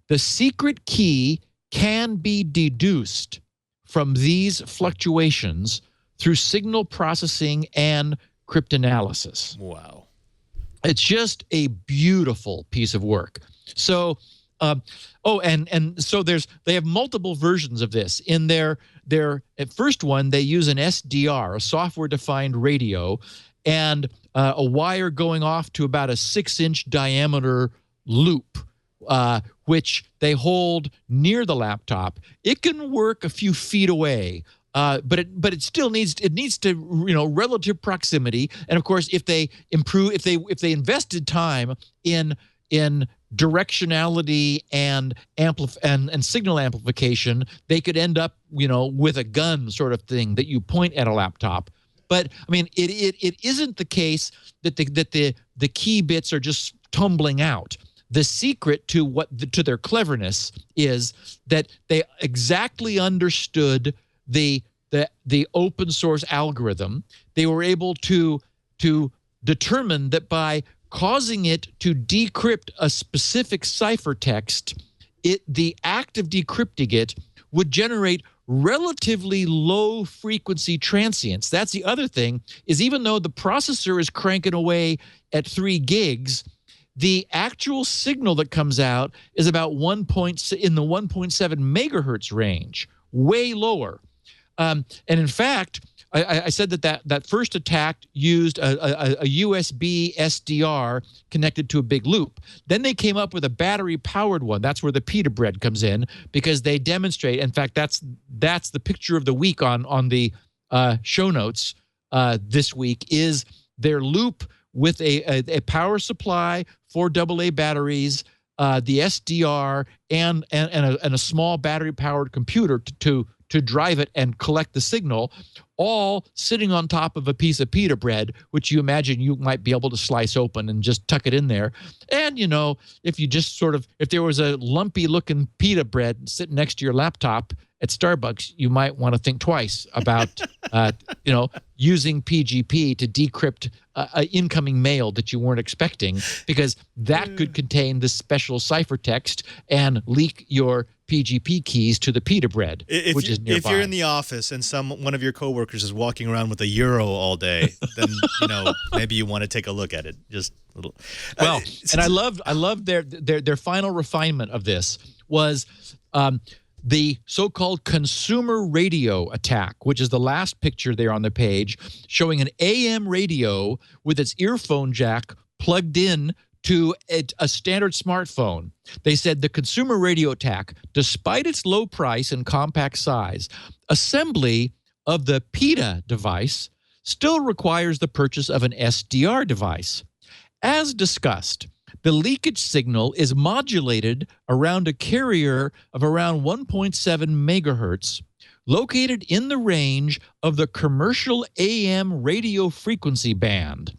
The secret key can be deduced from these fluctuations through signal processing and cryptanalysis. Wow. It's just a beautiful piece of work. So, so they have multiple versions of this. In their first one, they use an SDR, a software-defined radio, and a wire going off to about a 6-inch diameter loop which they hold near the laptop. It can work a few feet away. But it still needs to relative proximity, and of course if they invested time in directionality and signal amplification, they could end up with a gun sort of thing that you point at a laptop. But I mean, it isn't the case that the key bits are just tumbling out. The secret to their cleverness is that they exactly understood the open source algorithm. They were able to determine that by causing it to decrypt a specific ciphertext, the act of decrypting it would generate relatively low frequency transients. That's the other thing, is even though the processor is cranking away at 3 gigs, the actual signal that comes out is about in the 1.7 megahertz range, way lower. And in fact, I said that first attack used a USB SDR connected to a big loop. Then they came up with a battery-powered one. That's where the pita bread comes in, because they demonstrate. In fact, that's the picture of the week on the show notes this week, is their loop with a power supply, 4 AA batteries, the SDR, and a small battery-powered computer to drive it and collect the signal, all sitting on top of a piece of pita bread, which you imagine you might be able to slice open and just tuck it in there. And, if there was a lumpy looking pita bread sitting next to your laptop at Starbucks, you might want to think twice about, using PGP to decrypt incoming mail that you weren't expecting, because that could contain this special ciphertext and leak your PGP keys to the pita bread, which is nearby. If you're in the office and one of your coworkers is walking around with a euro all day, then maybe you want to take a look at it. Just a little. Well, and I love their final refinement of this was the so-called consumer radio attack, which is the last picture there on the page, showing an AM radio with its earphone jack plugged in to a standard smartphone. They said the consumer radio attack, despite its low price and compact size, assembly of the PITA device still requires the purchase of an SDR device. As discussed, the leakage signal is modulated around a carrier of around 1.7 megahertz, located in the range of the commercial AM radio frequency band.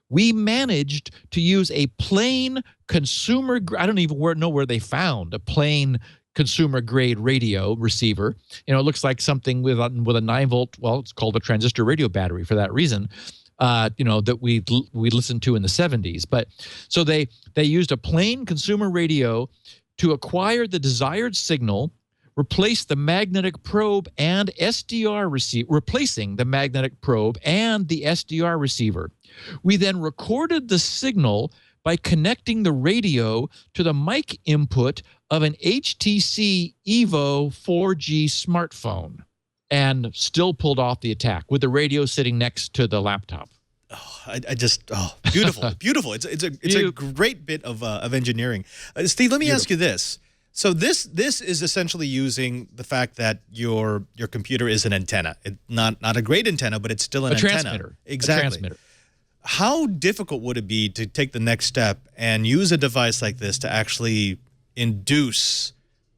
We managed to use a plain consumer, I don't even know where they found a plain consumer grade radio receiver. It looks like something with a 9-volt, well, it's called a transistor radio battery for that reason, that we listened to in the 70s. But so they used a plain consumer radio to acquire the desired signal, replace the magnetic probe and SDR receiver, replacing the magnetic probe and the SDR receiver. We then recorded the signal by connecting the radio to the mic input of an HTC Evo 4G smartphone, and still pulled off the attack with the radio sitting next to the laptop. Beautiful, beautiful. It's a great bit of engineering. Steve, let me ask you this. So this is essentially using the fact that your computer is an antenna. Not a great antenna, but it's still an antenna. Transmitter. Exactly. A transmitter. How difficult would it be to take the next step and use a device like this to actually induce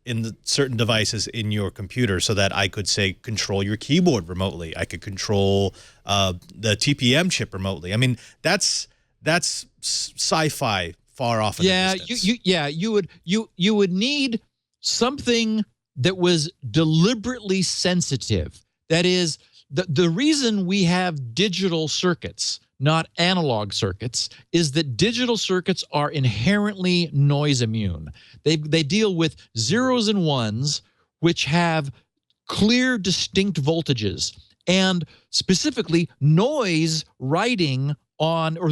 in certain devices in your computer, so that I could, say, control your keyboard remotely? I could control the TPM chip remotely. I mean, that's sci-fi far off in the distance. You would need something that was deliberately sensitive. That is, the reason we have digital circuits, not analog circuits, is that digital circuits are inherently noise immune. They deal with zeros and ones, which have clear, distinct voltages, and specifically noise riding on or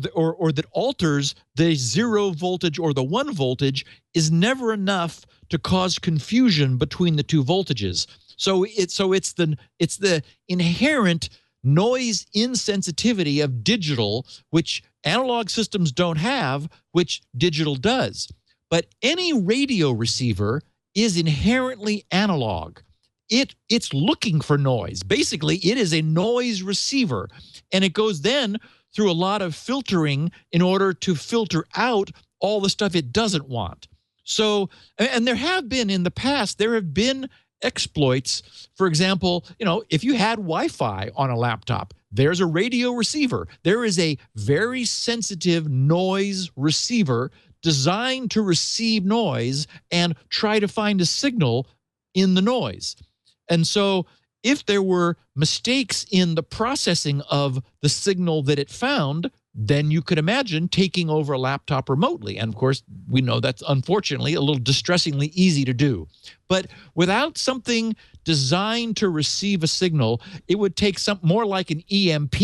that alters the 0 voltage or the 1 voltage is never enough to cause confusion between the two voltages. So it's the inherent noise insensitivity of digital, which analog systems don't have, which digital does. but any radio receiver is inherently analog. It's looking for noise. Basically, it is a noise receiver, and it goes then through a lot of filtering in order to filter out all the stuff it doesn't want. So, and there have been in the past, there have been exploits. For example, if you had Wi-Fi on a laptop, there's a radio receiver. There is a very sensitive noise receiver designed to receive noise and try to find a signal in the noise. And so if there were mistakes in the processing of the signal that it found, then you could imagine taking over a laptop remotely. And of course, we know that's unfortunately a little distressingly easy to do. But without something designed to receive a signal, it would take some more like an EMP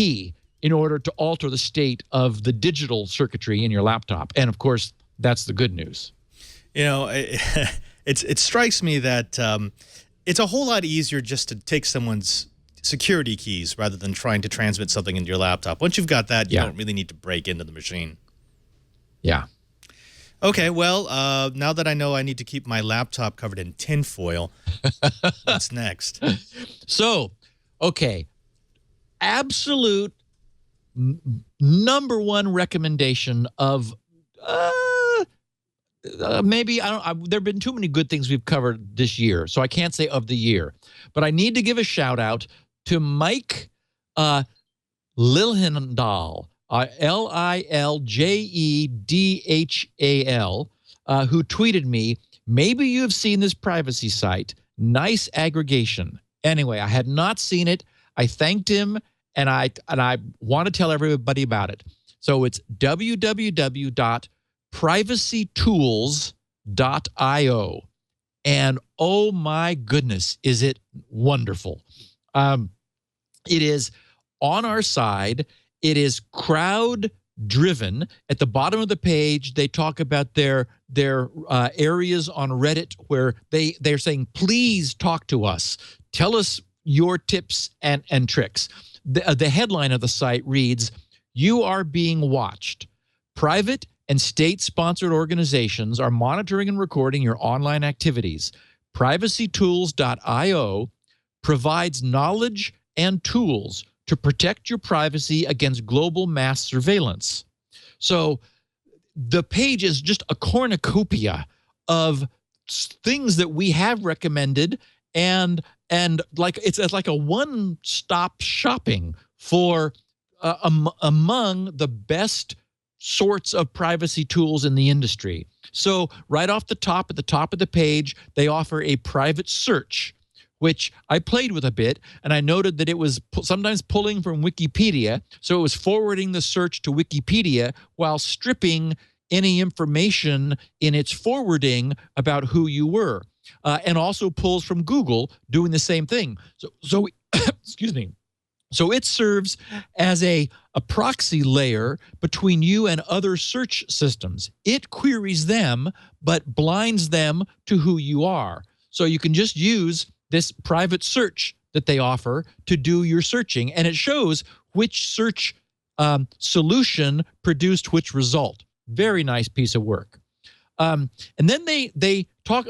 in order to alter the state of the digital circuitry in your laptop. And of course, that's the good news. It strikes me that it's a whole lot easier just to take someone's security keys rather than trying to transmit something into your laptop. Once you've got that, you don't really need to break into the machine. Yeah. Okay, well, now that I know I need to keep my laptop covered in tinfoil, what's next? So, okay, absolute number one recommendation of maybe, there have been too many good things we've covered this year, so I can't say of the year. But I need to give a shout out to Mike Liljendahl, Liljedhal, who tweeted me, maybe you have seen this privacy site, nice aggregation. Anyway, I had not seen it. I thanked him, and I want to tell everybody about it. So it's www.privacytools.io. And oh my goodness, is it wonderful. It is on our side. It is crowd-driven. At the bottom of the page, they talk about their areas on Reddit where they're saying, please talk to us. Tell us your tips and tricks. The headline of the site reads, "You are being watched. Private and state-sponsored organizations are monitoring and recording your online activities. Privacytools.io provides knowledge and tools to protect your privacy against global mass surveillance." So the page is just a cornucopia of things that we have recommended, and like it's like a one-stop shopping for among the best sorts of privacy tools in the industry. So right off the top, at the top of the page, they offer a private search, which I played with a bit, and I noted that it was sometimes pulling from Wikipedia, so it was forwarding the search to Wikipedia while stripping any information in its forwarding about who you were, and also pulls from Google doing the same thing. So excuse me. So it serves as a proxy layer between you and other search systems. It queries them, but blinds them to who you are. So you can just use this private search that they offer to do your searching, and it shows which search solution produced which result. Very nice piece of work. And then they talk,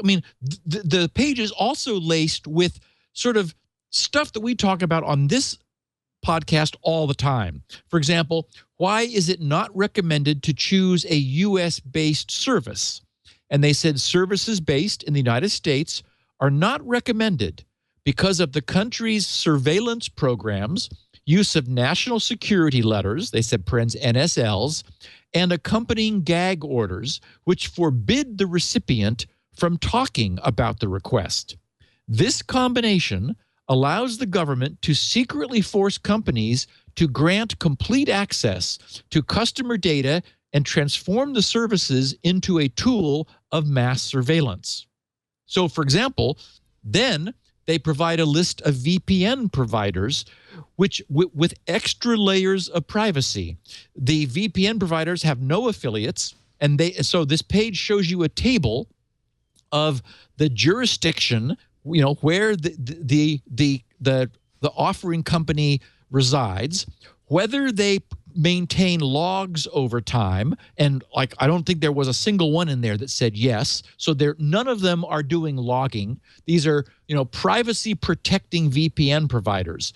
the page is also laced with sort of stuff that we talk about on this podcast all the time. For example, why is it not recommended to choose a US-based service? And they said services based in the United States are not recommended because of the country's surveillance programs, use of national security letters, they said parens NSLs, and accompanying gag orders, which forbid the recipient from talking about the request. This combination allows the government to secretly force companies to grant complete access to customer data and transform the services into a tool of mass surveillance. So, for example, then they provide a list of VPN providers which with extra layers of privacy. The VPN providers have no affiliates, and so this page shows you a table of the jurisdiction, where the offering company resides, whether they maintain logs over time, and like I don't think there was a single one in there that said yes. So none of them are doing logging. These are privacy protecting VPN providers.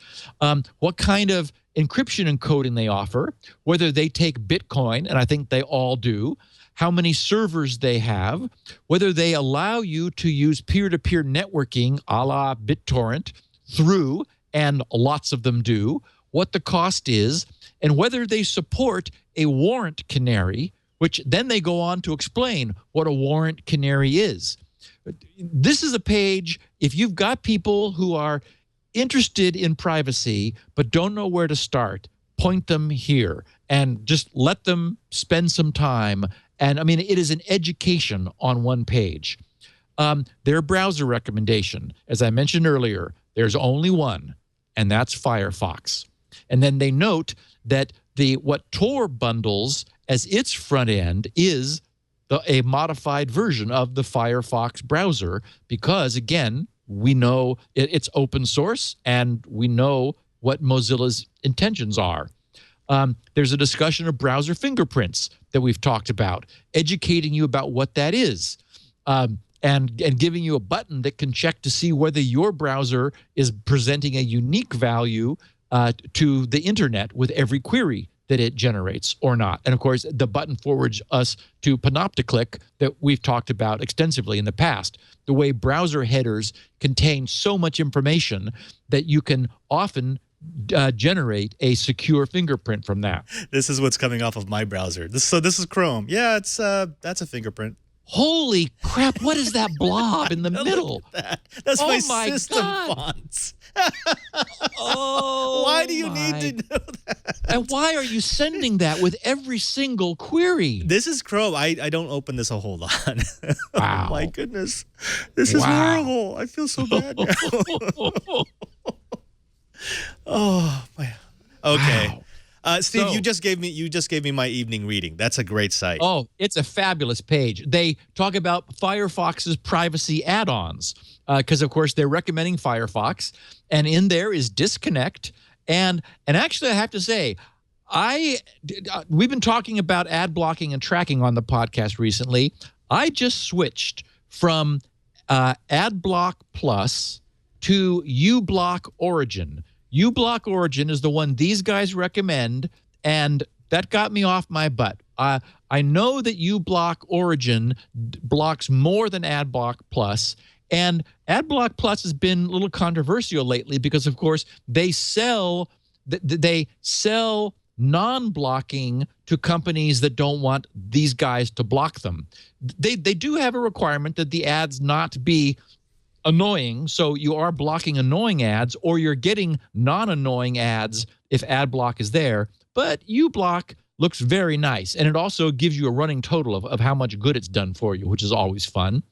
What kind of encryption and coding they offer, whether they take Bitcoin, and I think they all do, how many servers they have, whether they allow you to use peer-to-peer networking a la BitTorrent through, and lots of them do, what the cost is, and whether they support a warrant canary, which then they go on to explain what a warrant canary is. This is a page, if you've got people who are interested in privacy but don't know where to start, point them here and just let them spend some time. And I mean, it is an education on one page. Their browser recommendation, as I mentioned earlier, there's only one, and that's Firefox. And then they note that what Tor bundles as its front end is a modified version of the Firefox browser because, again, we know it's open source and we know what Mozilla's intentions are. There's a discussion of browser fingerprints that we've talked about, educating you about what that is, and giving you a button that can check to see whether your browser is presenting a unique value to the internet with every query that it generates or not. And of course, the button forwards us to Panopticlick that we've talked about extensively in the past. The way browser headers contain so much information that you can often generate a secure fingerprint from that. This is what's coming off of my browser. This is Chrome. Yeah, that's a fingerprint. Holy crap, what is that blob in the middle? That's my system fonts. Oh, why do you need to know that? And why are you sending that with every single query? This is Chrome. I don't open this a whole lot. Wow. Oh, my goodness. This is horrible. I feel so bad now. Oh, man. Okay. Wow. Steve, you just gave me my evening reading. That's a great site. Oh, it's a fabulous page. They talk about Firefox's privacy add-ons because, of course, they're recommending Firefox, and in there is Disconnect. And actually, I have to say, we've been talking about ad blocking and tracking on the podcast recently. I just switched from AdBlock Plus to uBlock Origin. uBlock Origin is the one these guys recommend, and that got me off my butt. I know that uBlock Origin blocks more than AdBlock Plus, and AdBlock Plus has been a little controversial lately because, of course, they sell non-blocking to companies that don't want these guys to block them. They do have a requirement that the ads not be annoying, so you are blocking annoying ads, or you're getting non-annoying ads if ad block is there. But uBlock looks very nice, and it also gives you a running total of how much good it's done for you, which is always fun.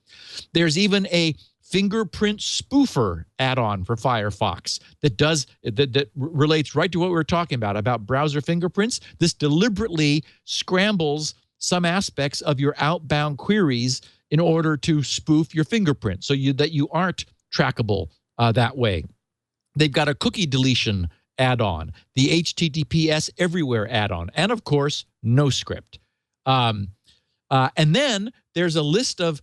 There's even a fingerprint spoofer add-on for Firefox that relates right to what we were talking about browser fingerprints. This deliberately scrambles some aspects of your outbound queries in order to spoof your fingerprint so that you aren't trackable that way. They've got a cookie deletion add-on, the HTTPS Everywhere add-on, and of course, NoScript. And then there's a list of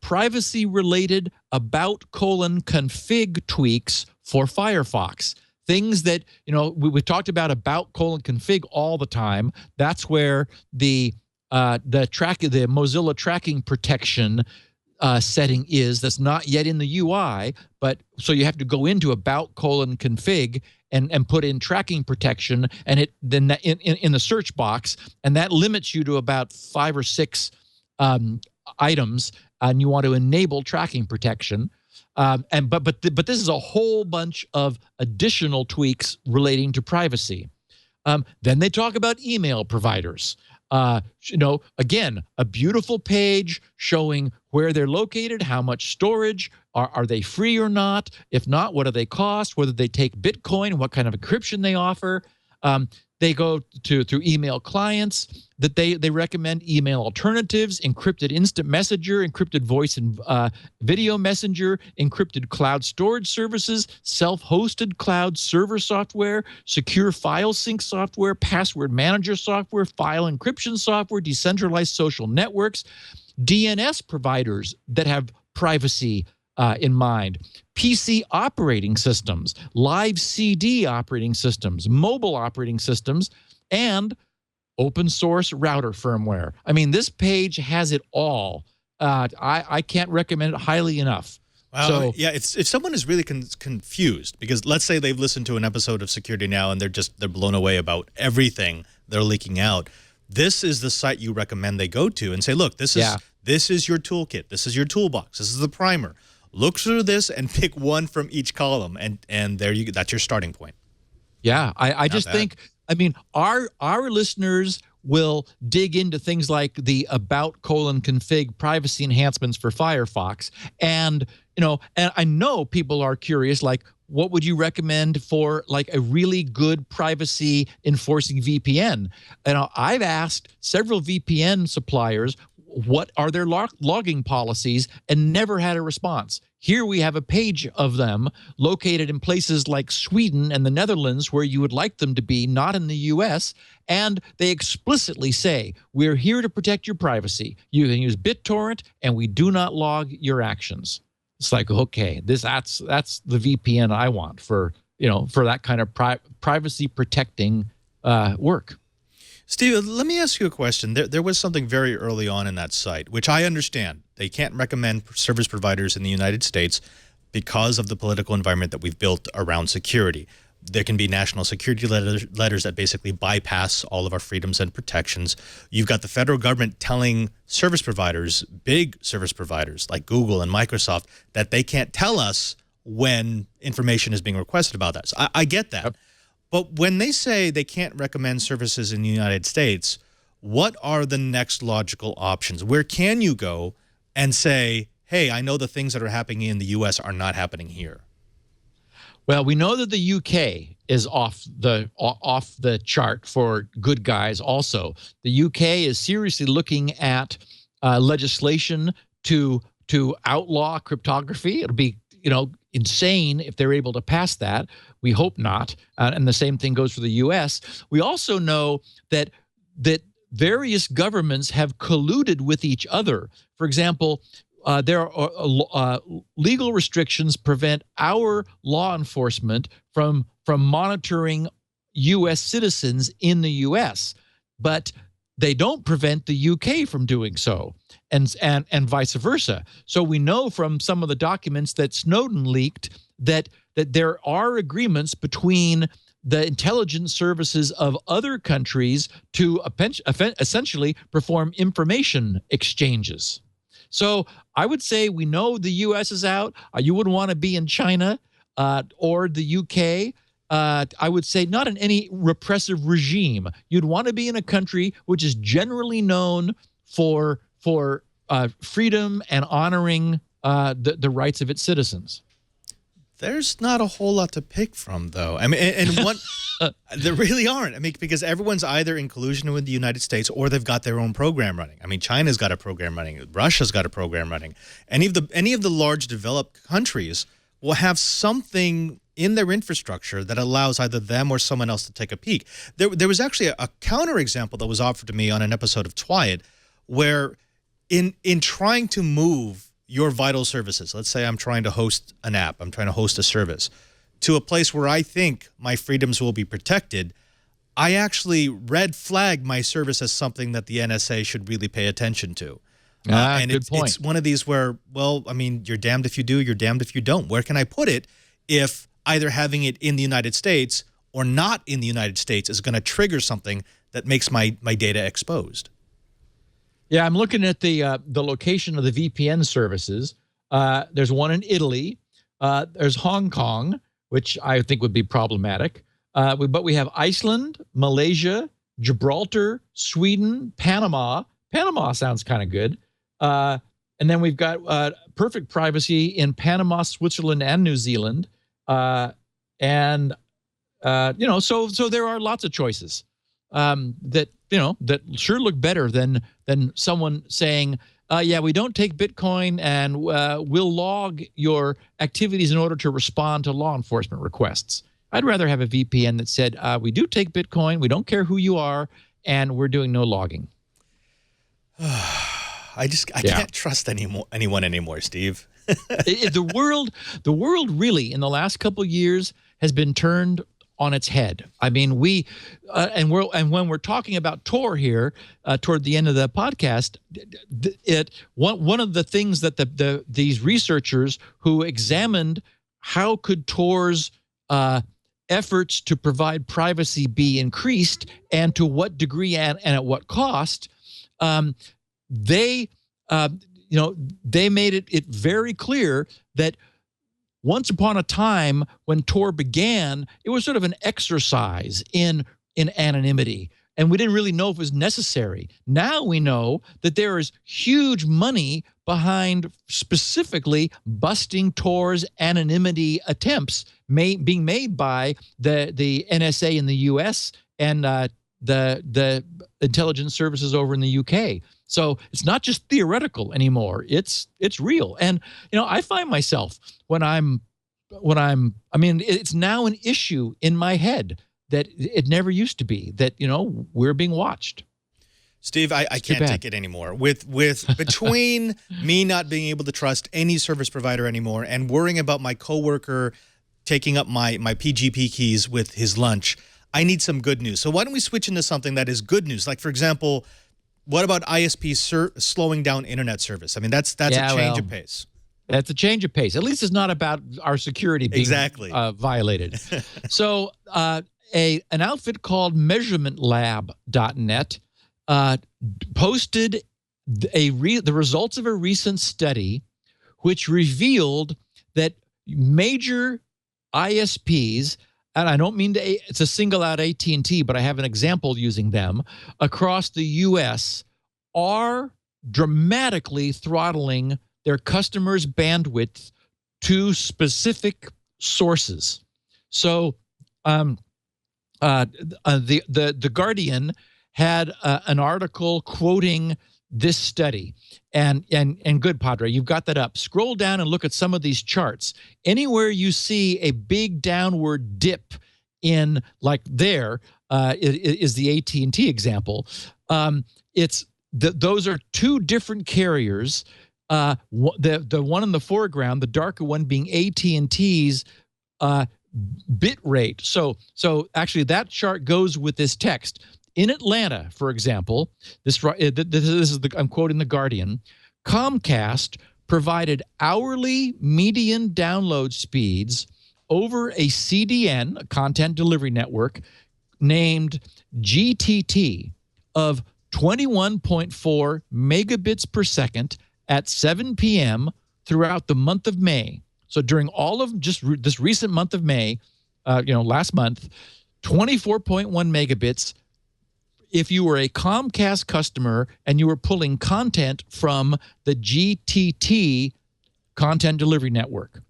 privacy-related about::config tweaks for Firefox. Things that, we talked about about::config all the time. That's where the Mozilla tracking protection setting is. That's not yet in the UI, but so you have to go into about::config and put in tracking protection, and it then in the search box, and that limits you to about 5 or 6 items, and you want to enable tracking protection. But this is a whole bunch of additional tweaks relating to privacy. Then they talk about email providers. Again, a beautiful page showing where they're located, how much storage, are they free or not? If not, what do they cost? Whether they take Bitcoin, what kind of encryption they offer. They go through email clients that they recommend email alternatives, encrypted instant messenger, encrypted voice and video messenger, encrypted cloud storage services, self-hosted cloud server software, secure file sync software, password manager software, file encryption software, decentralized social networks, DNS providers that have privacy in mind, PC operating systems, live CD operating systems, mobile operating systems, and open source router firmware. I mean, this page has it all. I can't recommend it highly enough. Wow. So, yeah, if someone is really confused, because let's say they've listened to an episode of Security Now and they're blown away about everything they're leaking out, this is the site you recommend they go to and say, look, this is your toolkit, this is your toolbox, this is the primer. Look through this and pick one from each column, and there you go. That's your starting point. Yeah, I just think, I mean, our listeners will dig into things like the about:config privacy enhancements for Firefox, and and I know people are curious, like, what would you recommend for like a really good privacy enforcing VPN? And I've asked several VPN suppliers what are their logging policies and never had a response. Here we have a page of them located in places like Sweden and the Netherlands where you would like them to be, not in the US, and they explicitly say, we're here to protect your privacy. You can use BitTorrent and we do not log your actions. It's like, okay, that's the VPN I want for that kind of privacy protecting work. Steve, let me ask you a question. There was something very early on in that site, which I understand. They can't recommend service providers in the United States because of the political environment that we've built around security. There can be national security letters that basically bypass all of our freedoms and protections. You've got the federal government telling service providers, big service providers like Google and Microsoft, that they can't tell us when information is being requested about that. So I get that. Yep. But when they say they can't recommend services in the United States, what are the next logical options? Where can you go and say, hey, I know the things that are happening in the U.S. are not happening here? Well, we know that the UK is off the chart for good guys also. The UK is seriously looking at legislation to outlaw cryptography. It'll be insane if they're able to pass that. We hope not. And the same thing goes for the U.S. We also know that various governments have colluded with each other. For example, there are legal restrictions prevent our law enforcement from monitoring U.S. citizens in the U.S., but they don't prevent the UK from doing so, and vice versa. So we know from some of the documents that Snowden leaked that there are agreements between the intelligence services of other countries to essentially perform information exchanges. So I would say we know the U.S. is out. You wouldn't want to be in China or the U.K., I would say not in any repressive regime. You'd want to be in a country which is generally known for freedom and honoring the rights of its citizens. There's not a whole lot to pick from, though. I mean, and what there really aren't. I mean, because everyone's either in collusion with the United States or they've got their own program running. I mean, China's got a program running. Russia's got a program running. Any of the large developed countries will have something in their infrastructure that allows either them or someone else to take a peek. There was actually a counterexample that was offered to me on an episode of Twiat, where in trying to move your vital services, let's say I'm trying to host an app, I'm trying to host a service, to a place where I think my freedoms will be protected, I actually red flag my service as something that the NSA should really pay attention to. And good point. It's one of these where, well, I mean, you're damned if you do, you're damned if you don't. Where can I put it if either having it in the United States or not in the United States is going to trigger something that makes my data exposed? Yeah, I'm looking at the location of the VPN services. There's one in Italy. There's Hong Kong, which I think would be problematic. But we have Iceland, Malaysia, Gibraltar, Sweden, Panama. Panama sounds kind of good. And then we've got perfect privacy in Panama, Switzerland, and New Zealand. And So there are lots of choices that sure look better than someone saying, yeah, we don't take Bitcoin, and we'll log your activities in order to respond to law enforcement requests. I'd rather have a VPN that said, we do take Bitcoin, we don't care who you are, and we're doing no logging. I can't trust anyone anymore, Steve. The world really in the last couple of years has been turned on its head. I mean, and when we're talking about Tor here toward the end of the podcast, one of the things that these researchers who examined how could Tor's efforts to provide privacy be increased, and to what degree and at what cost, they made it very clear that once upon a time when Tor began, it was sort of an exercise in anonymity, and we didn't really know if it was necessary. Now we know that there is huge money behind specifically busting Tor's anonymity attempts being made by the NSA in the U.S. and the intelligence services over in the UK. So it's not just theoretical anymore. It's real. And I find myself it's now an issue in my head that it never used to be, that we're being watched. Steve, I can't take it anymore. With between me not being able to trust any service provider anymore and worrying about my coworker taking up my PGP keys with his lunch, I need some good news. So why don't we switch into something that is good news? Like, for example, what about ISPs slowing down internet service? I mean, that's a change of pace. That's a change of pace. At least it's not about our security being violated. So an outfit called measurementlab.net posted the results of a recent study which revealed that major ISPs, and I don't mean to single out AT&T, but I have an example using them, across the U.S. are dramatically throttling their customers' bandwidth to specific sources. So the Guardian had an article quoting this study. And good, Padre, you've got that up. Scroll down and look at some of these charts. Anywhere you see a big downward dip in, like there is the AT&T example. Those are two different carriers. The one in the foreground, the darker one, being AT&T's bit rate. So actually that chart goes with this text. In Atlanta, for example, I'm quoting the Guardian, Comcast provided hourly median download speeds over a CDN, a content delivery network, named GTT of 21.4 megabits per second at 7 p.m. throughout the month of May. So during all of just this recent month of May, last month, 24.1 megabits. If you were a Comcast customer and you were pulling content from the GTT content delivery network,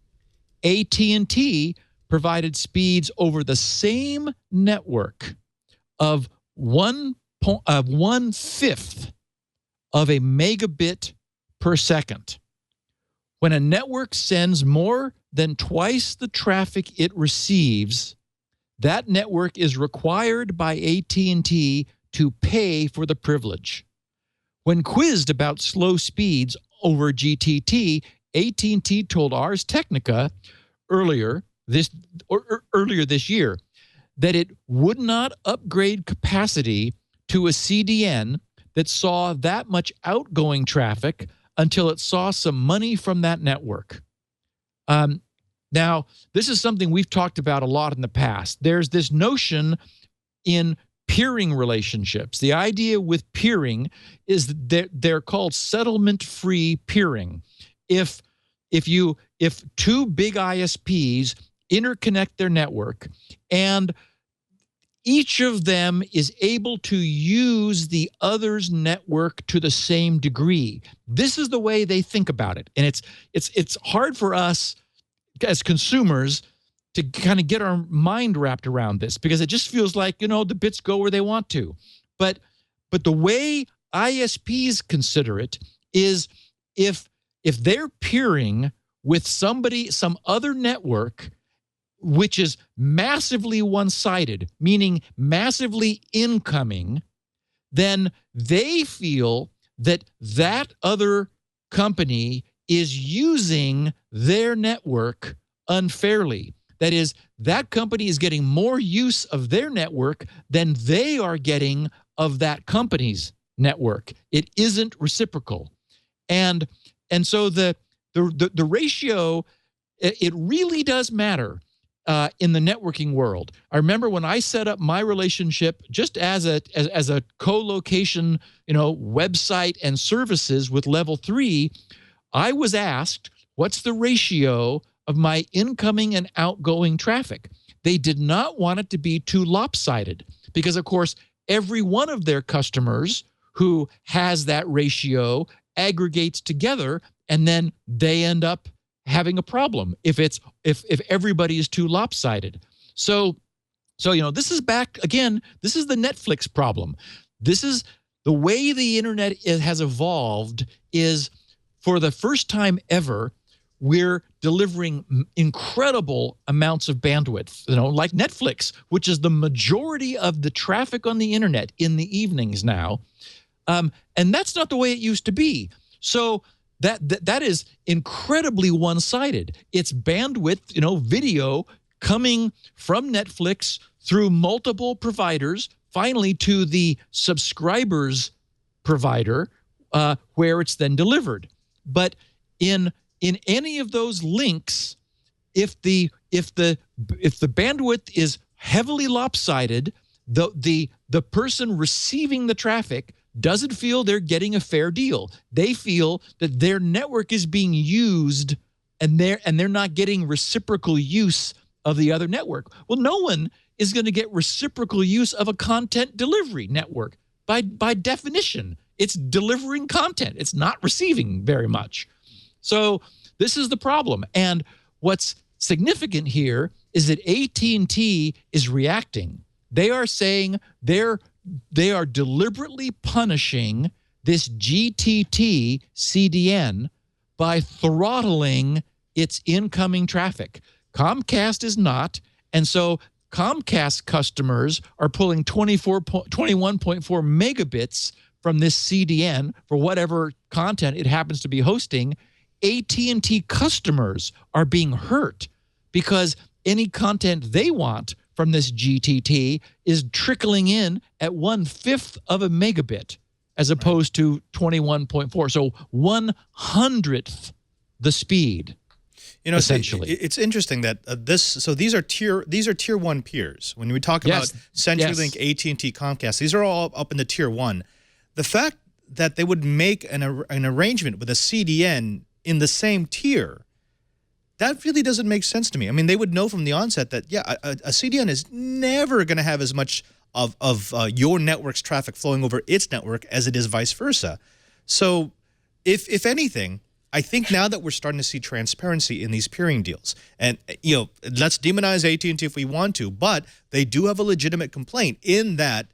AT&T provided speeds over the same network of 1/5 of a megabit per second. When a network sends more than twice the traffic it receives, that network is required by AT&T to pay for the privilege. When quizzed about slow speeds over GTT, AT&T told Ars Technica earlier this year that it would not upgrade capacity to a CDN that saw that much outgoing traffic until it saw some money from that network. Now, this is something we've talked about a lot in the past. There's this notion in peering relationships. The idea with peering is that they're called settlement-free peering. If two big ISPs interconnect their network and each of them is able to use the other's network to the same degree. This is the way they think about it. And it's hard for us as consumers to kind of get our mind wrapped around this, because it just feels like, the bits go where they want to. But the way ISPs consider it is if they're peering with some other network which is massively one-sided, meaning massively incoming, then they feel that other company is using their network unfairly. That is, that company is getting more use of their network than they are getting of that company's network. It isn't reciprocal. And so the ratio, it really does matter in the networking world. I remember when I set up my relationship just as a co-location, website and services with Level 3, I was asked, what's the ratio of my incoming and outgoing traffic? They did not want it to be too lopsided because, of course, every one of their customers who has that ratio aggregates together, and then they end up having a problem if everybody is too lopsided. So this is back again. This is the Netflix problem. This is the way the internet has evolved. Is for the first time ever, we're delivering incredible amounts of bandwidth, like Netflix, which is the majority of the traffic on the internet in the evenings now. And that's not the way it used to be. So that is incredibly one-sided. It's bandwidth, video coming from Netflix through multiple providers, finally to the subscriber's provider, where it's then delivered. But in any of those links, if the bandwidth is heavily lopsided, the person receiving the traffic doesn't feel they're getting a fair deal. They feel that their network is being used and they're not getting reciprocal use of the other network. Well, no one is going to get reciprocal use of a content delivery network. By definition, it's delivering content. It's not receiving very much. So this is the problem. And what's significant here is that AT&T is reacting. They are saying they are deliberately punishing this GTT CDN by throttling its incoming traffic. Comcast is not, and so Comcast customers are pulling 21.4 megabits from this CDN for whatever content it happens to be hosting. AT&T customers are being hurt because any content they want from this GTT is trickling in at 1/5 of a megabit as opposed to 21.4. So 1/100th the speed. Essentially, it's interesting that these are tier 1 peers. When we talk about CenturyLink, AT&T, Comcast, these are all up in the tier 1. The fact that they would make an arrangement with a CDN in the same tier, that really doesn't make sense to me. I mean, they would know from the onset that, a CDN is never going to have as much of your network's traffic flowing over its network as it is vice versa. So if anything, I think now that we're starting to see transparency in these peering deals, and let's demonize AT&T if we want to, but they do have a legitimate complaint in that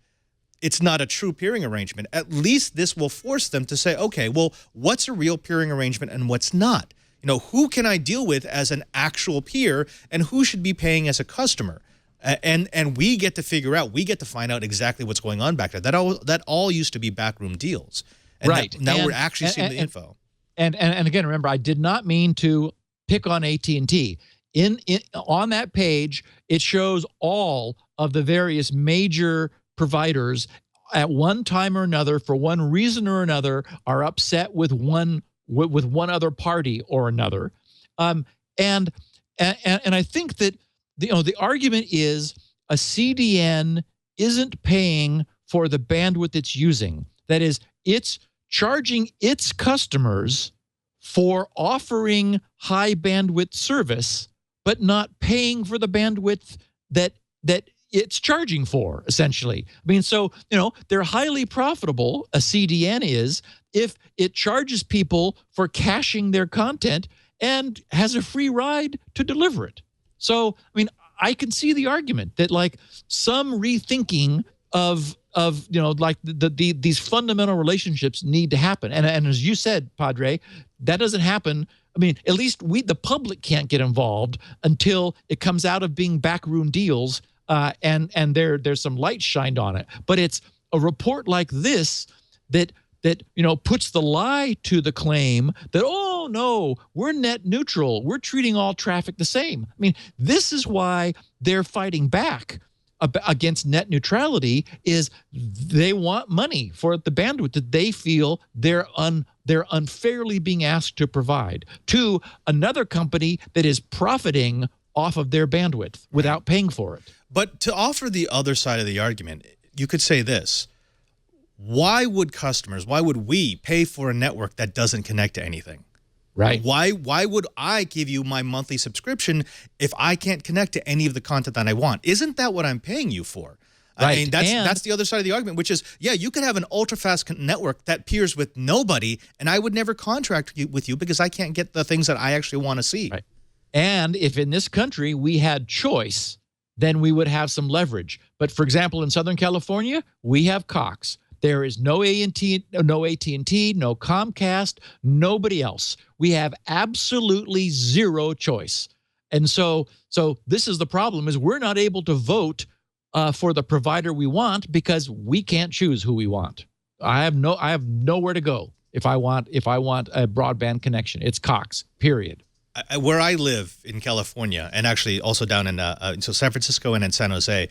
it's not a true peering arrangement. At least this will force them to say, okay, well, what's a real peering arrangement and what's not? Who can I deal with as an actual peer and who should be paying as a customer? And we get to figure out, we get to find out exactly what's going on back there. That all used to be backroom deals. And right. Now we're actually seeing the info. And again, remember, I did not mean to pick on AT&T. On that page, it shows all of the various major providers at one time or another, for one reason or another, are upset with one other party or another. And I think that the argument is a CDN isn't paying for the bandwidth it's using. That is, it's charging its customers for offering high bandwidth service, but not paying for the bandwidth that it's charging for, essentially. I mean, so, they're highly profitable, a CDN is, if it charges people for caching their content and has a free ride to deliver it. So, I mean, I can see the argument that like some rethinking of like these fundamental relationships need to happen. And as you said, Padre, that doesn't happen. I mean, at least the public can't get involved until it comes out of being backroom deals, and there's some light shined on it. But it's a report like this that puts the lie to the claim that, oh no, we're net neutral, we're treating all traffic the same. I mean, this is why they're fighting back against net neutrality, is they want money for the bandwidth that they feel they're unfairly being asked to provide to another company that is profiting off of their bandwidth without paying for it. But to offer the other side of the argument, you could say this: why would we pay for a network that doesn't connect to anything? Right. Why would I give you my monthly subscription if I can't connect to any of the content that I want? Isn't that what I'm paying you for? Right. I mean, that's the other side of the argument, which is, yeah, you could have an ultra-fast network that peers with nobody, and I would never contract with you because I can't get the things that I actually want to see. Right. And if in this country we had choice, then we would have some leverage. But for example, in Southern California, we have Cox. There is no AT&T, no Comcast, nobody else. We have absolutely zero choice. And so this is the problem: is we're not able to vote for the provider we want because we can't choose who we want. I have nowhere to go if I want a broadband connection. It's Cox, period. Where I live in California, and actually also down in so San Francisco and in San Jose,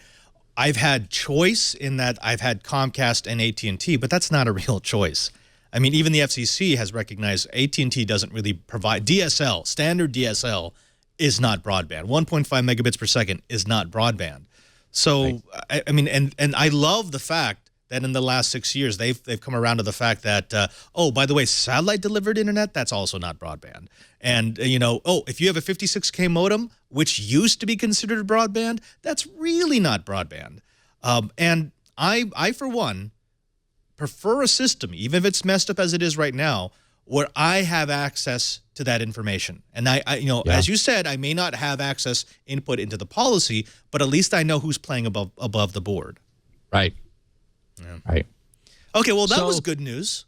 I've had choice in that I've had Comcast and AT&T, but that's not a real choice. I mean, even the FCC has recognized AT&T doesn't really provide DSL. Standard DSL is not broadband. 1.5 megabits per second is not broadband. So, right. I mean, and I love the fact that in the last 6 years, they've come around to the fact that, oh, by the way, satellite delivered internet, that's also not broadband. And, if you have a 56K modem, which used to be considered broadband, that's really not broadband. And I, for one, prefer a system, even if it's messed up as it is right now, where I have access to that information. And as you said, I may not have access input into the policy, but at least I know who's playing above the board. Right. Yeah. Right. Okay, well, that was good news.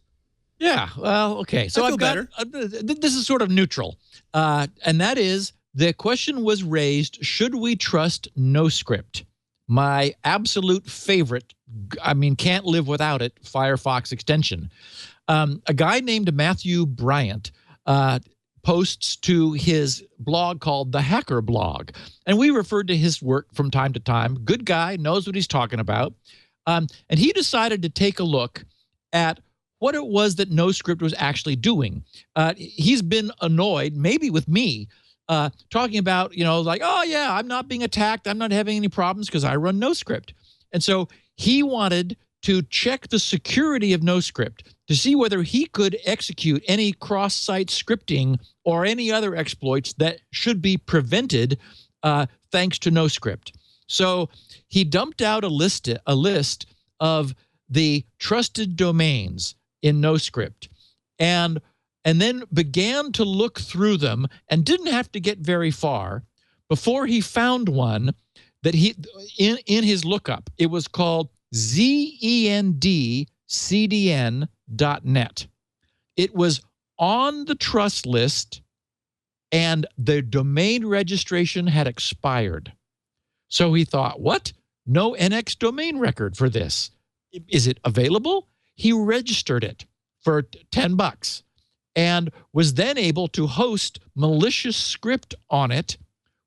Yeah, well, okay. So I feel better. This is sort of neutral. And that is, the question was raised, should we trust NoScript? My absolute favorite, I mean, can't live without it, Firefox extension. A guy named Matthew Bryant posts to his blog called The Hacker Blog. And we referred to his work from time to time. Good guy, knows what he's talking about. And he decided to take a look at what it was that NoScript was actually doing. He's been annoyed, maybe with me, talking about, like, oh, yeah, I'm not being attacked. I'm not having any problems because I run NoScript. And so he wanted to check the security of NoScript to see whether he could execute any cross-site scripting or any other exploits that should be prevented thanks to NoScript. So he dumped out a list of the trusted domains in NoScript, and then began to look through them and didn't have to get very far before he found one that he in his lookup. It was called zendcdn.net. It was on the trust list, and the domain registration had expired. So he thought, what? No NX domain record for this. Is it available? He registered it for $10 and was then able to host malicious script on it,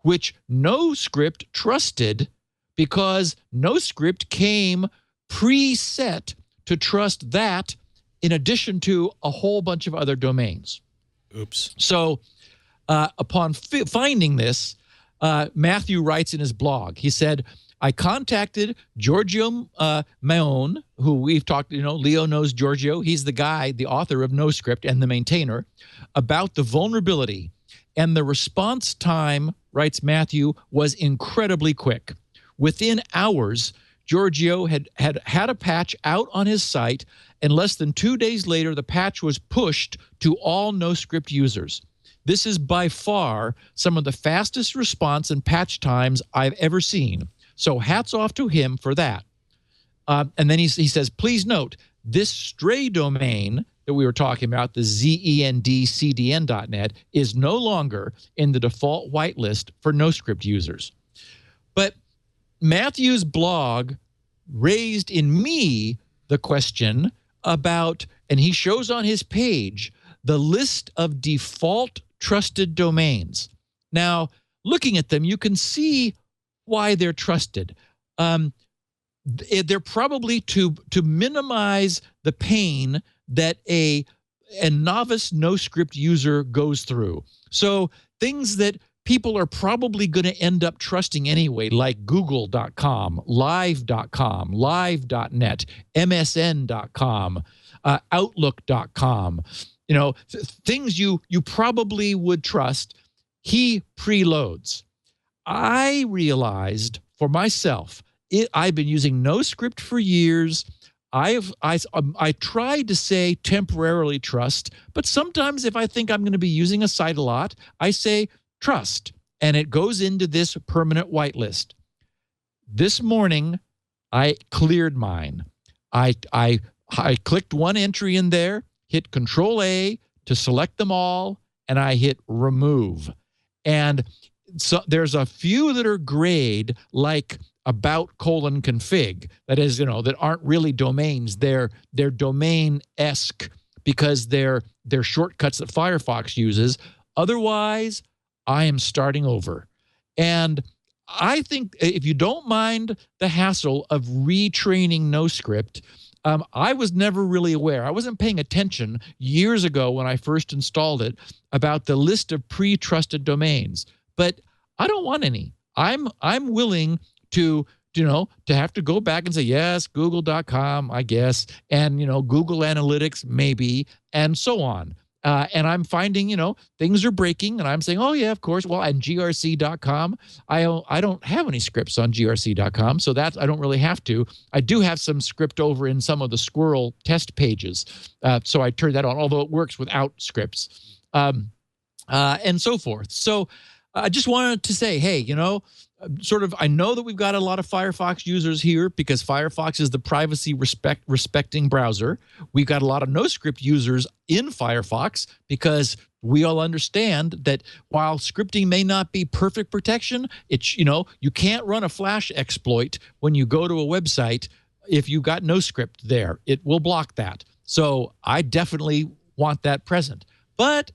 which NoScript trusted because NoScript came preset to trust that in addition to a whole bunch of other domains. Oops. So upon finding this, Matthew writes in his blog, he said, I contacted Giorgio Maone, who we've talked, Leo knows Giorgio. He's the guy, the author of NoScript and the maintainer, about the vulnerability. And the response time, writes Matthew, was incredibly quick. Within hours, Giorgio had a patch out on his site, and less than 2 days later, the patch was pushed to all NoScript users. This is by far some of the fastest response and patch times I've ever seen. So hats off to him for that. And then he says, please note, this stray domain that we were talking about, the zendcdn.net, is no longer in the default whitelist for NoScript users. But Matthew's blog raised in me the question about, and he shows on his page, the list of default trusted domains. Now, looking at them, you can see why they're trusted. They're probably to minimize the pain that a novice NoScript user goes through. So things that people are probably going to end up trusting anyway, like google.com, live.com, live.net, msn.com, outlook.com, things you probably would trust, he preloads. I realized for myself, I've been using NoScript for years. I tried to say temporarily trust, but sometimes if I think I'm going to be using a site a lot, I say trust, and it goes into this permanent whitelist. This morning, I cleared mine. I clicked one entry in there, hit Control-A to select them all, and I hit remove. And so there's a few that are grayed, like about:config, that is, that aren't really domains. They're domain-esque because they're shortcuts that Firefox uses. Otherwise, I am starting over. And I think if you don't mind the hassle of retraining NoScript, I was never really aware. I wasn't paying attention years ago when I first installed it about the list of pre-trusted domains. But I don't want any. I'm willing to have to go back and say, yes, google.com, I guess, and, Google Analytics, maybe, and so on. And I'm finding, things are breaking, and I'm saying, oh, yeah, of course. Well, and grc.com, I don't have any scripts on grc.com, so that I don't really have to. I do have some script over in some of the Squirrel test pages, so I turned that on, although it works without scripts, and so forth. So I just wanted to say, hey, I know that we've got a lot of Firefox users here because Firefox is the privacy respecting browser. We've got a lot of NoScript users in Firefox because we all understand that while scripting may not be perfect protection, it's, you can't run a Flash exploit when you go to a website if you got NoScript there. It will block that. So I definitely want that present. But,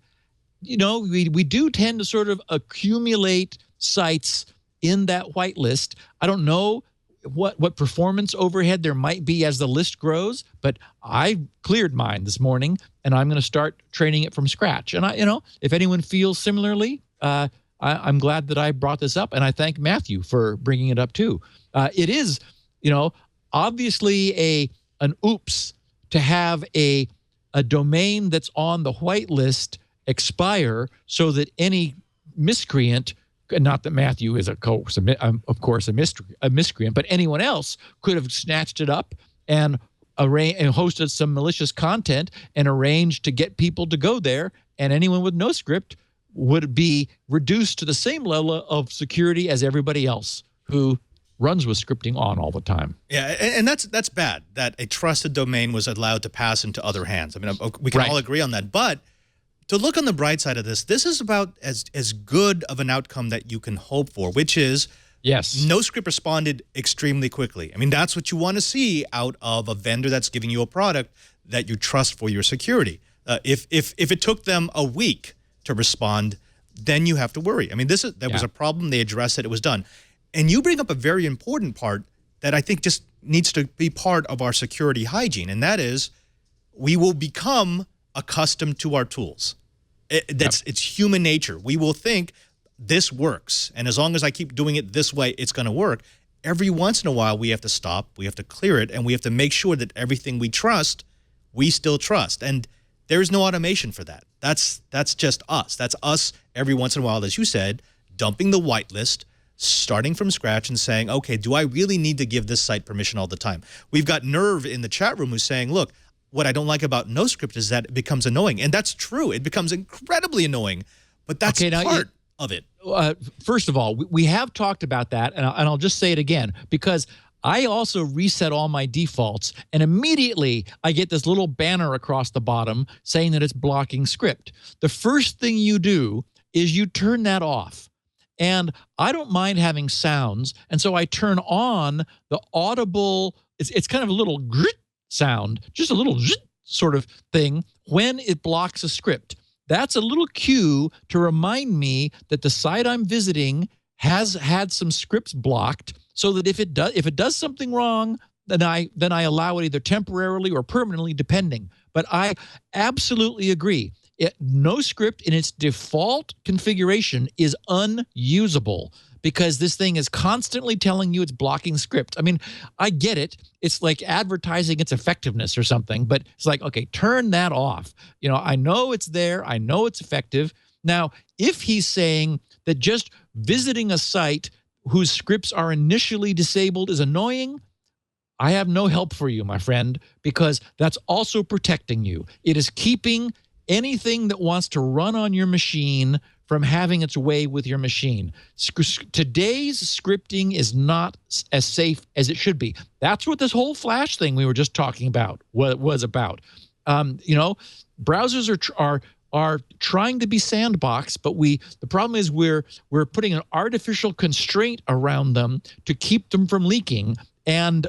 we do tend to sort of accumulate sites in that whitelist. I don't know what performance overhead there might be as the list grows, but I cleared mine this morning, and I'm going to start training it from scratch. And if anyone feels similarly, I'm glad that I brought this up, and I thank Matthew for bringing it up too. It is, obviously an oops to have a domain that's on the whitelist expire so that any miscreant, not that Matthew is of course a miscreant, but anyone else could have snatched it up and hosted some malicious content and arranged to get people to go there, and anyone with NoScript would be reduced to the same level of security as everybody else who runs with scripting on all the time. Yeah, and that's bad that a trusted domain was allowed to pass into other hands. I mean, we can all agree on that, but to look on the bright side of this is about as good of an outcome that you can hope for, which is NoScript responded extremely quickly. I mean, that's what you want to see out of a vendor that's giving you a product that you trust for your security. If it took them a week to respond, then you have to worry. I mean, there was a problem. They addressed it. It was done. And you bring up a very important part that I think just needs to be part of our security hygiene, and that is we will become accustomed to our tools. It's human nature. We will think this works, and as long as I keep doing it this way, it's going to work. Every once in a while, we have to stop, we have to clear it, and we have to make sure that everything we trust, we still trust. And there's no automation for that. That's just us. That's us every once in a while, as you said, dumping the whitelist, starting from scratch and saying, okay, do I really need to give this site permission all the time? We've got Nerve in the chat room who's saying, look, what I don't like about NoScript is that it becomes annoying. And that's true. It becomes incredibly annoying. But that's Okay, now part of it. First of all, we have talked about that, and I'll just say it again, because I also reset all my defaults, and immediately I get this little banner across the bottom saying that it's blocking script. The first thing you do is you turn that off. And I don't mind having sounds, and so I turn on the audible, it's kind of a little grit sound, just a little sort of thing when it blocks a script. That's a little cue to remind me that the site I'm visiting has had some scripts blocked, so that if it does something wrong, then I allow it either temporarily or permanently, depending. But I absolutely agree. NoScript in its default configuration is unusable because this thing is constantly telling you it's blocking script. I mean, I get it. It's like advertising its effectiveness or something, but it's like, okay, turn that off. You know, I know it's there. I know it's effective. Now, if he's saying that just visiting a site whose scripts are initially disabled is annoying, I have no help for you, my friend, because that's also protecting you. It is keeping anything that wants to run on your machine from having its way with your machine. Today's scripting is not as safe as it should be. That's what this whole Flash thing we were just talking about was about. You know, browsers are trying to be sandbox, but the problem is we're putting an artificial constraint around them to keep them from leaking. And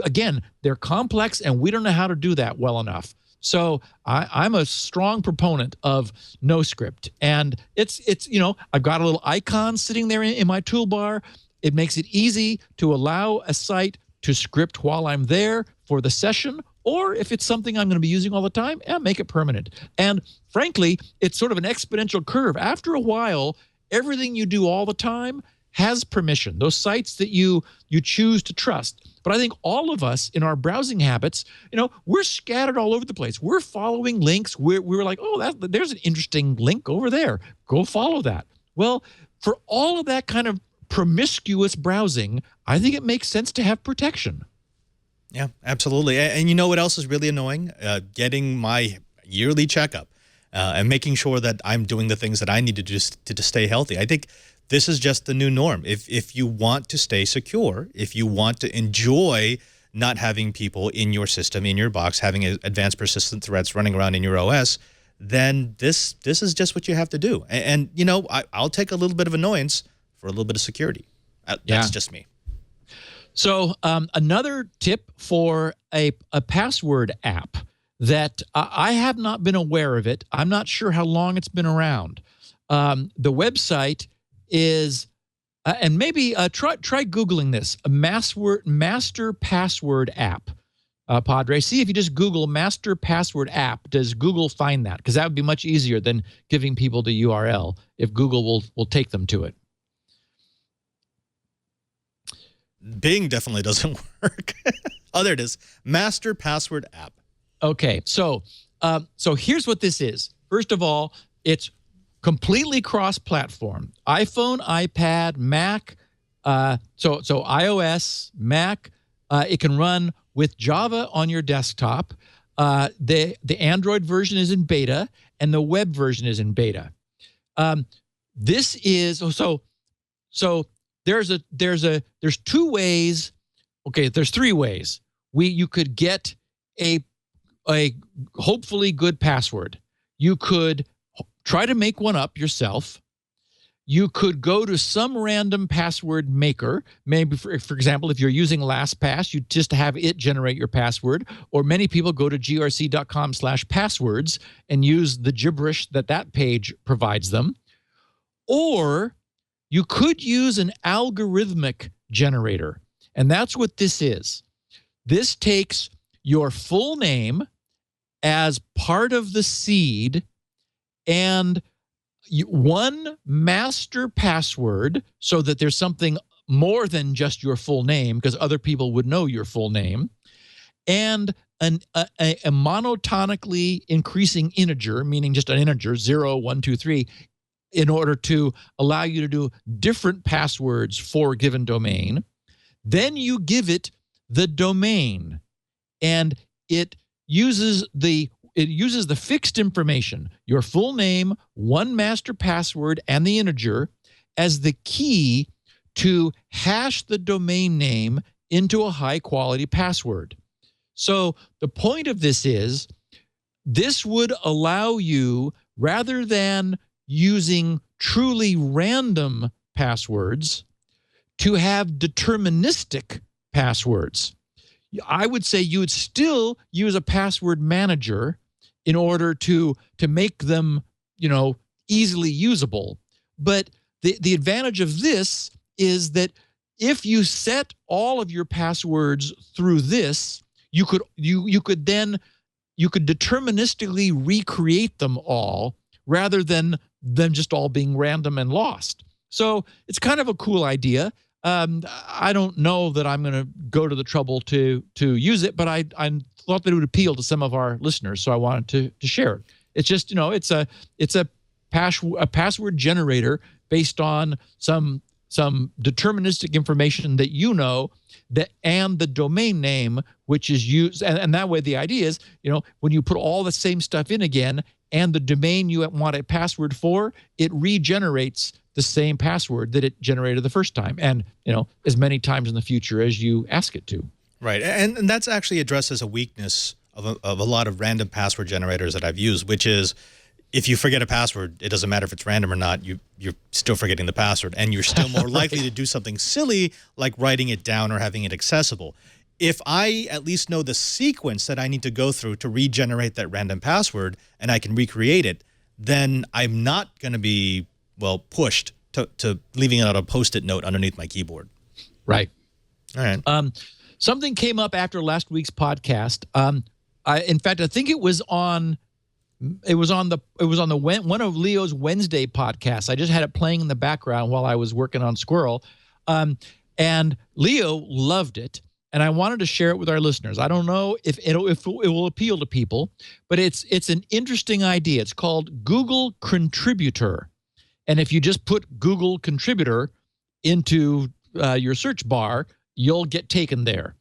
again, they're complex, and we don't know how to do that well enough. So I'm a strong proponent of NoScript, and it's you know, I've got a little icon sitting there in my toolbar. It makes it easy to allow a site to script while I'm there for the session, or if it's something I'm going to be using all the time, make it permanent. And frankly, it's sort of an exponential curve. After a while, everything you do all the time has permission. Those sites that you choose to trust. But I think all of us in our browsing habits, you know, we're scattered all over the place. We're following links. We're like, oh, there's an interesting link over there. Go follow that. Well, for all of that kind of promiscuous browsing, I think it makes sense to have protection. Yeah, absolutely. And you know what else is really annoying? Getting my yearly checkup and making sure that I'm doing the things that I need to do to stay healthy. I think this is just the new norm. If you want to stay secure, if you want to enjoy not having people in your system, in your box, having advanced persistent threats running around in your OS, then this is just what you have to do. And you know, I'll take a little bit of annoyance for a little bit of security. That's just me. So another tip for a password app that I have not been aware of it. I'm not sure how long it's been around. The website is, and maybe try Googling this, a master password app. Padre, see if you just Google master password app, does Google find that? Because that would be much easier than giving people the URL if Google will take them to it. Bing definitely doesn't work. Oh, there it is. Master password app. Okay, so here's what this is. First of all, it's completely cross-platform. iPhone, iPad, Mac, so iOS, Mac. It can run with Java on your desktop. The Android version is in beta, and the web version is in beta. This is so. There's two ways. Okay, there's three ways you could get a hopefully good password. You could try to make one up yourself. You could go to some random password maker. Maybe, for example, if you're using LastPass, you just have it generate your password. Or many people go to grc.com/passwords and use the gibberish that page provides them. Or you could use an algorithmic generator, and that's what this is. This takes your full name as part of the seed and one master password, so that there's something more than just your full name, because other people would know your full name, and a monotonically increasing integer, meaning just an integer, 0, 1, 2, 3, in order to allow you to do different passwords for a given domain. Then you give it the domain, and it uses the it uses the fixed information, your full name, one master password, and the integer as the key to hash the domain name into a high-quality password. So the point of this is, this would allow you, rather than using truly random passwords, to have deterministic passwords. I would say you would still use a password manager in order to make them, easily usable. But the advantage of this is that if you set all of your passwords through this, you could deterministically recreate them all rather than them just all being random and lost. So it's kind of a cool idea. I don't know that I'm going to go to the trouble to use it, but I thought that it would appeal to some of our listeners, so I wanted to share it. It's just, it's a password generator based on some deterministic information that and the domain name, which is used, and that way the idea is, when you put all the same stuff in again and the domain you want a password for, it regenerates the same password that it generated the first time, and as many times in the future as you ask it to. Right, and that's actually addressed as a weakness of a lot of random password generators that I've used, which is, if you forget a password, it doesn't matter if it's random or not, you're still forgetting the password, and you're still more likely to do something silly like writing it down or having it accessible. If I at least know the sequence that I need to go through to regenerate that random password and I can recreate it, then I'm not going to be, pushed to leaving it on a Post-it note underneath my keyboard. Right. All right. Something came up after last week's podcast. In fact, I think it was on one of Leo's Wednesday podcasts. I just had it playing in the background while I was working on Squirrel. And Leo loved it, and I wanted to share it with our listeners. I don't know if it will appeal to people, but it's an interesting idea. It's called Google Contributor. And if you just put Google Contributor into your search bar, you'll get taken there.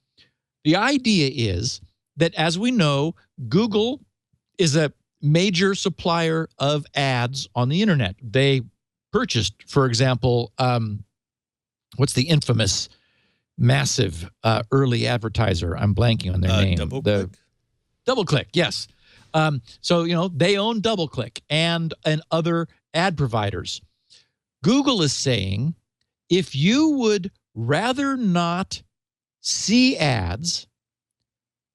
The idea is that, as we know, Google is a major supplier of ads on the internet. They purchased, for example, what's the infamous massive early advertiser? I'm blanking on their name. DoubleClick, yes. So, they own DoubleClick and other ad providers. Google is saying, if you would rather not see ads,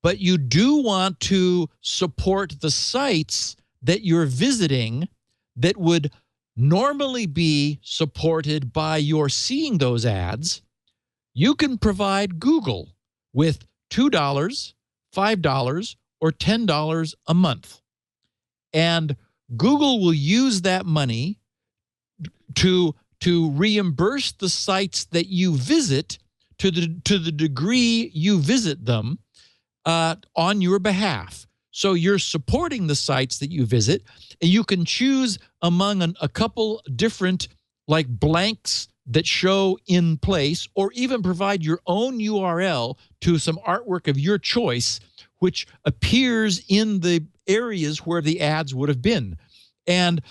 but you do want to support the sites that you're visiting that would normally be supported by your seeing those ads, you can provide Google with $2, $5, or $10 a month. And Google will use that money to reimburse the sites that you visit to the degree you visit them on your behalf. So you're supporting the sites that you visit, and you can choose among a couple different blanks that show in place, or even provide your own URL to some artwork of your choice, which appears in the areas where the ads would have been. And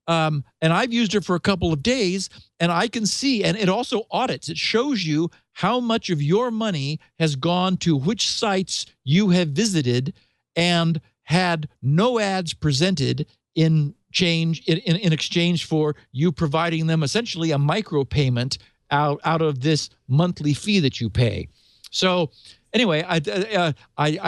I've used it for a couple of days, and I can see, and it also audits. It shows you how much of your money has gone to which sites you have visited and had no ads presented in exchange for you providing them essentially a micropayment out of this monthly fee that you pay. So anyway, I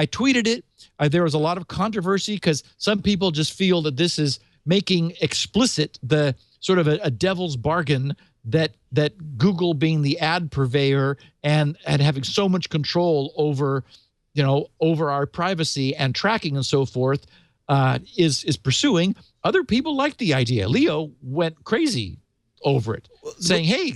tweeted it. There was a lot of controversy because some people just feel that this is making explicit the sort of a devil's bargain that Google, being the ad purveyor and having so much control over our privacy and tracking and so forth, is pursuing. Other people like the idea. Leo went crazy over it, saying, "Hey,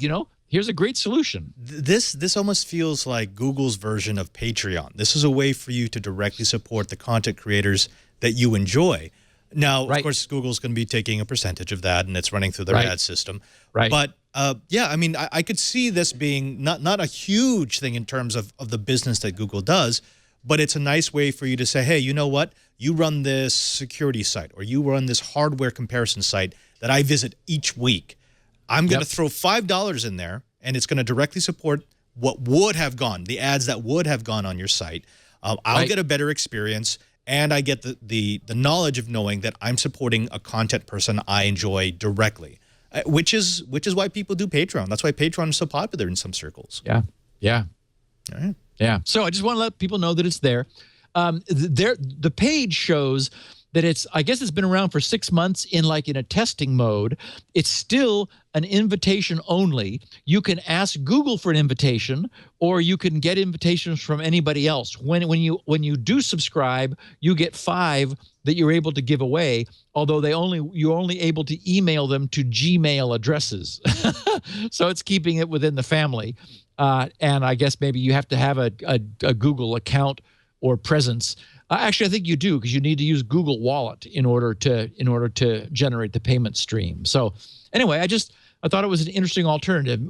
here's a great solution." This almost feels like Google's version of Patreon. This is a way for you to directly support the content creators that you enjoy. Now, of course, Google's going to be taking a percentage of that, and it's running through their ad system. Right. But yeah, I mean, I could see this being not a huge thing in terms of the business that Google does, but it's a nice way for you to say, hey, you know what? You run this security site or you run this hardware comparison site that I visit each week. I'm going to throw $5 in there, and it's going to directly support what would have gone, the ads that would have gone on your site. I'll get a better experience, and I get the knowledge of knowing that I'm supporting a content person I enjoy directly, which is why people do Patreon. That's why Patreon is so popular in some circles. Yeah. Yeah. All right. Yeah. So I just want to let people know that it's there. The page shows that I guess it's been around for 6 months in a testing mode. It's still an invitation only. You can ask Google for an invitation, or you can get invitations from anybody else. When you do subscribe, you get 5 that you're able to give away, although you're only able to email them to Gmail addresses. So it's keeping it within the family. And I guess maybe you have to have a Google account or presence. Actually, I think you do, because you need to use Google Wallet in order to generate the payment stream. So anyway, I thought it was an interesting alternative.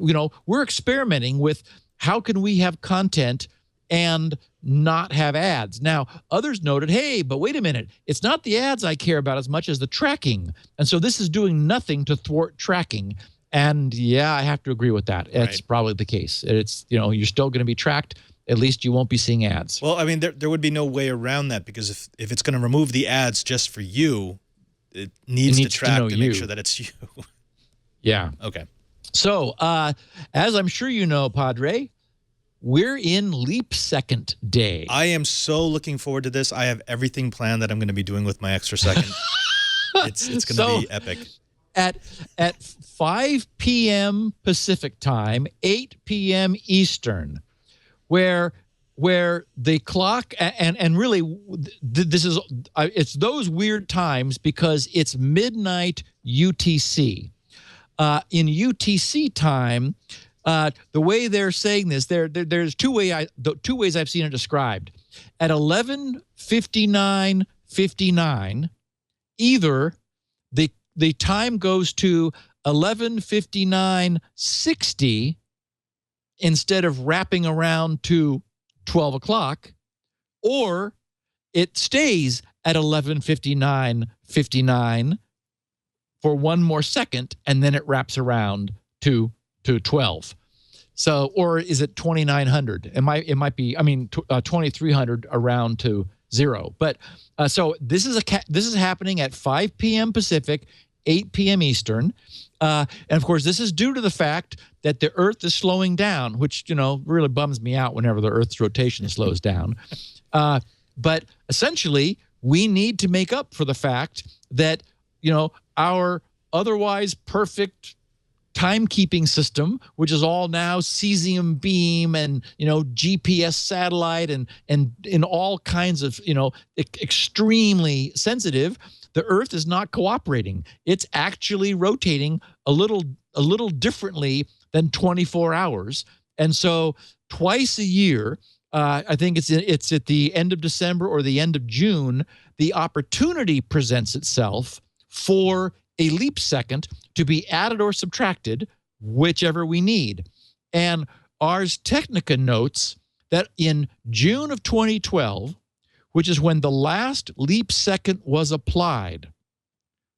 We're experimenting with how can we have content and not have ads. Now, others noted, hey, but wait a minute, it's not the ads I care about as much as the tracking. And so this is doing nothing to thwart tracking. And yeah, I have to agree with that. It's probably the case. It's, you're still going to be tracked. At least you won't be seeing ads. Well, I mean, there would be no way around that, because if it's going to remove the ads just for you, it needs to track to make sure that it's you. Yeah. Okay. So, as I'm sure you know, Padre, we're in Leap Second Day. I am so looking forward to this. I have everything planned that I'm going to be doing with my extra second. It's going to be epic. At 5 p.m. Pacific time, 8 p.m. Eastern, where the clock and really this is it's those weird times because it's midnight UTC. In UTC time, the way they're saying this, there's two ways I've seen it described. At 11:59:59, either the time goes to 11:59:60 instead of wrapping around to 12 o'clock, or it stays at 11:59:59 for one more second, and then it wraps around to 12. So, or is it 2900? It might be, 2300 around to 0. But so this is happening at 5 p.m. Pacific, 8 p.m. Eastern. And of course, this is due to the fact that the Earth is slowing down, which, really bums me out whenever the Earth's rotation slows down. But essentially, we need to make up for the fact that, our otherwise perfect timekeeping system, which is all now cesium beam and, GPS satellite and in all kinds of, extremely sensitive, the Earth is not cooperating. It's actually rotating a little differently than 24 hours. And so twice a year, I think it's at the end of December or the end of June, the opportunity presents itself for a leap second to be added or subtracted, whichever we need. And Ars Technica notes that in June of 2012, which is when the last leap second was applied,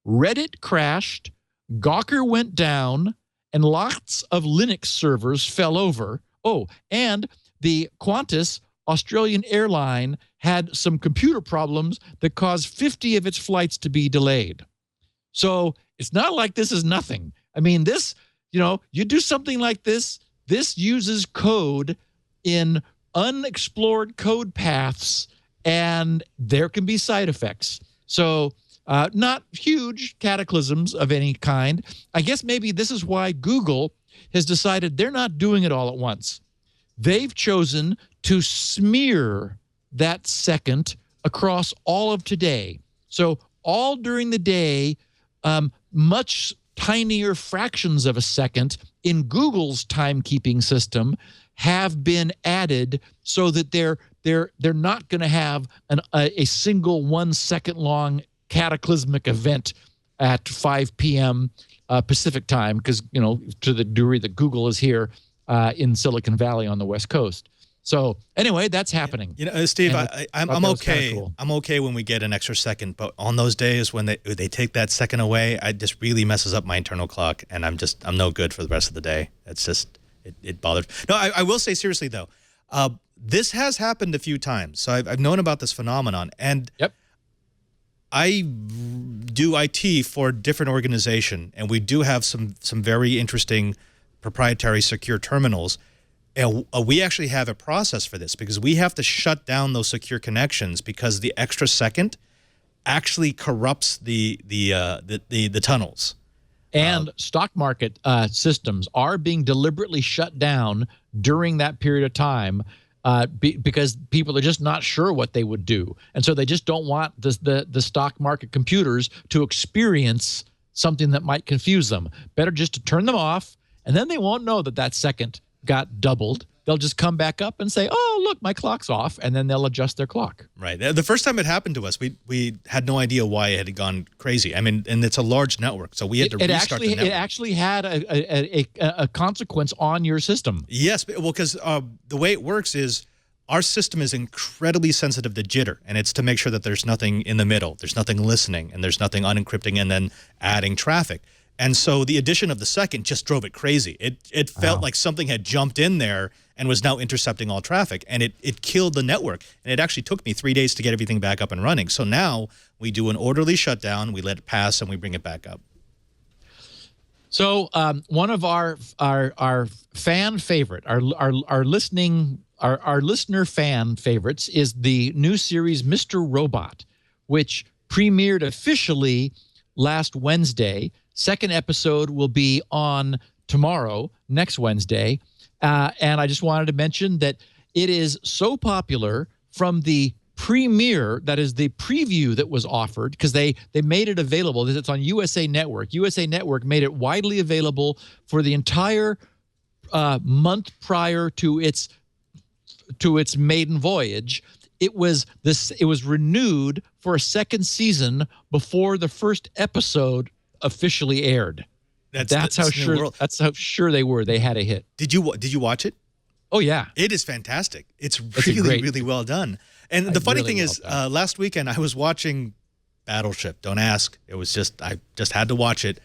Reddit crashed, Gawker went down, and lots of Linux servers fell over. Oh, and the Qantas Australian airline had some computer problems that caused 50 of its flights to be delayed. So it's not like this is nothing. I mean, this, you do something like this uses code in unexplored code paths, and there can be side effects. So not huge cataclysms of any kind. I guess maybe this is why Google has decided they're not doing it all at once. They've chosen to smear that second across all of today. So all during the day, much tinier fractions of a second in Google's timekeeping system have been added so that they're not going to have a single 1 second long cataclysmic event at 5 p.m. Pacific time, because to the degree that Google is here in Silicon Valley on the West Coast. So anyway, that's happening. Steve, And I'm okay. Cool. I'm okay when we get an extra second, but on those days when they take that second away, it just really messes up my internal clock, and I'm no good for the rest of the day. It's just it bothers. No, I will say seriously though, this has happened a few times. So I've known about this phenomenon, and Yep. I do IT for a different organization, and we do have some very interesting proprietary secure terminals. And we actually have a process for this because we have to shut down those secure connections because the extra second actually corrupts the tunnels. And stock market systems are being deliberately shut down during that period of time because people are just not sure what they would do. And so they just don't want the stock market computers to experience something that might confuse them. Better just to turn them off, and then they won't know that second got doubled. They'll just come back up and say, oh, look, my clock's off, and then they'll adjust their clock. Right. The first time it happened to us, we had no idea why it had gone crazy. I mean, and it's a large network, so we had to restart the network. It actually had a consequence on your system. Yes, well, because the way it works is our system is incredibly sensitive to jitter, and it's to make sure that there's nothing in the middle, there's nothing listening, and there's nothing unencrypting and then adding traffic. And so the addition of the second just drove it crazy. It felt like something had jumped in there and was now intercepting all traffic, and it killed the network. And it actually took me 3 days to get everything back up and running. So now we do an orderly shutdown, we let it pass, and we bring it back up. So one of our fan favorite, our listener fan favorites is the new series Mr. Robot, which premiered officially last Wednesday. Second episode will be on tomorrow, next Wednesday. And I just wanted to mention that it is so popular from the premiere, that is the preview that was offered, because they made it available. It's on USA Network. USA Network made it widely available for the entire month prior to its maiden voyage. It was renewed for a second season before the first episode officially aired. That's how sure they were. They had a hit. Did you watch it? Oh yeah, it is fantastic. It's really well done. And the funny thing is, last weekend I was watching Battleship. Don't ask. It was I just had to watch it.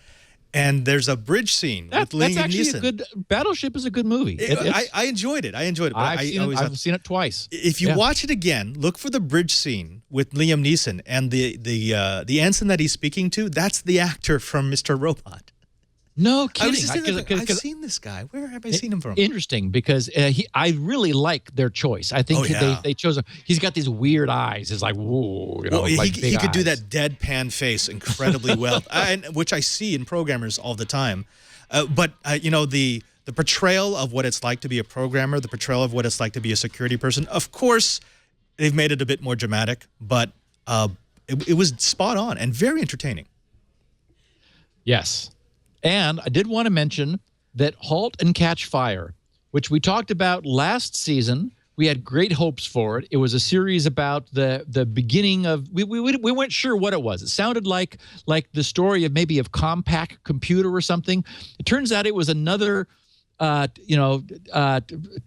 And there's a bridge scene with Liam Neeson. That's actually a good. Battleship is a good movie. I enjoyed it. But I've seen it twice. If you watch it again, look for the bridge scene with Liam Neeson and the ensign that he's speaking to. That's the actor from Mr. Robot. No kidding. I was just thinking, I've seen this guy. Where have I seen him from? Interesting, because I really like their choice. I think they chose him. He's got these weird eyes. It's like, whoa. He could do that deadpan face incredibly well, which I see in programmers all the time. But the portrayal of what it's like to be a programmer, the portrayal of what it's like to be a security person, of course, they've made it a bit more dramatic, but it was spot on and very entertaining. Yes. And I did want to mention that Halt and Catch Fire, which we talked about last season, we had great hopes for it. It was a series about the beginning of we weren't sure what it was. It sounded like the story of Compaq Computer or something. It turns out it was another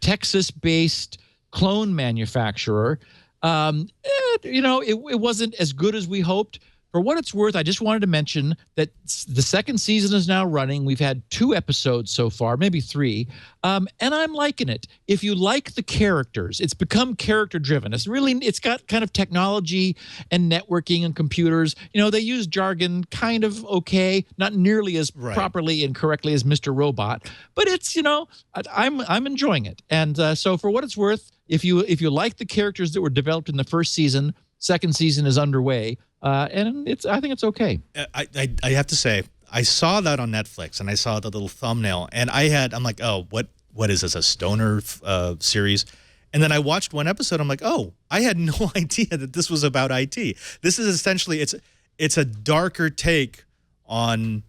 Texas-based clone manufacturer. It wasn't as good as we hoped. For what it's worth, I just wanted to mention that the second season is now running. We've had 2 episodes so far, maybe 3, and I'm liking it. If you like the characters, it's become character-driven. It's got kind of technology and networking and computers. They use jargon kind of okay, not nearly as properly and correctly as Mr. Robot, but it's I'm enjoying it. And so for what it's worth, if you like the characters that were developed in the first season, second season is underway. And I think it's okay. I have to say, I saw that on Netflix, and I saw the little thumbnail, and I'm like, oh, what is this, a stoner series? And then I watched one episode. I'm like, oh, I had no idea that this was about IT. This is essentially it's a darker take on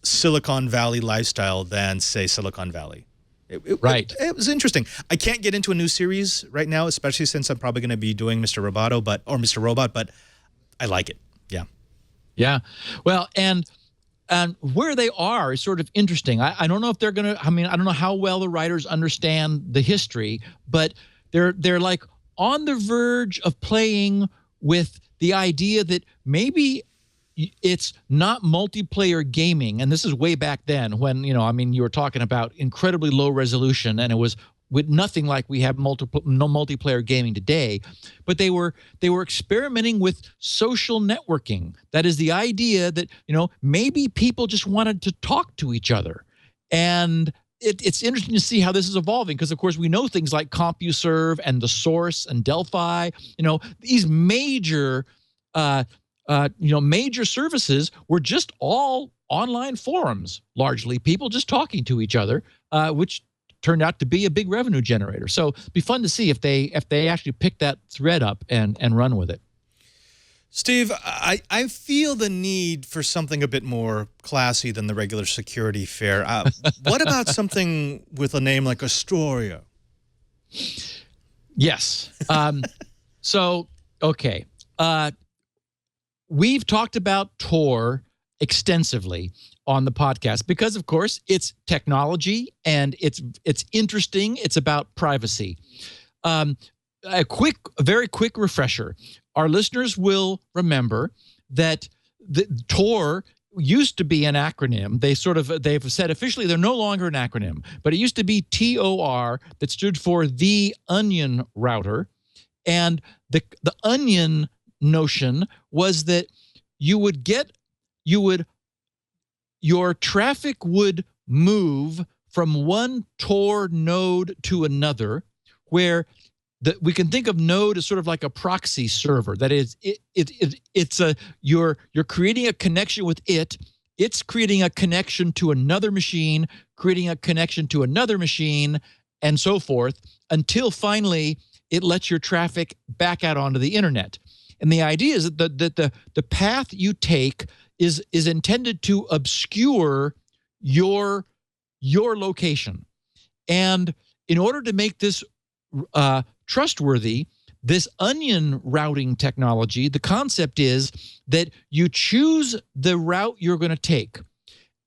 Silicon Valley lifestyle than, say, Silicon Valley. It was interesting. I can't get into a new series right now, especially since I'm probably going to be doing Mr. Robot, but I like it. Yeah. Yeah. Well, and where they are is sort of interesting. I don't know if they're going to, I don't know how well the writers understand the history, but they're like on the verge of playing with the idea that maybe it's not multiplayer gaming. And this is way back then when, you were talking about incredibly low resolution, and it was with nothing like we have multiplayer gaming today. But they were experimenting with social networking. That is the idea that, maybe people just wanted to talk to each other. And it's interesting to see how this is evolving, because of course we know things like CompuServe and The Source and Delphi, these major major services were just all online forums, largely people just talking to each other, which turned out to be a big revenue generator. So it'd be fun to see if they actually pick that thread up and run with it. Steve, I feel the need for something a bit more classy than the regular security fare. What about something with a name like Astoria? Yes. Okay. We've talked about Tor extensively on the podcast because, of course, it's technology and it's interesting. It's about privacy. A very quick refresher. Our listeners will remember that the Tor used to be an acronym. They've said officially they're no longer an acronym, but it used to be TOR, that stood for the Onion Router. And the onion notion was that your traffic would move from one Tor node to another, where we can think of node as sort of like a proxy server. That is, you're creating a connection with it. It's creating a connection to another machine, creating a connection to another machine, and so forth, until finally it lets your traffic back out onto the internet. And the idea is that the path you take is intended to obscure your location. And in order to make this trustworthy, this onion routing technology, the concept is that you choose the route you're going to take,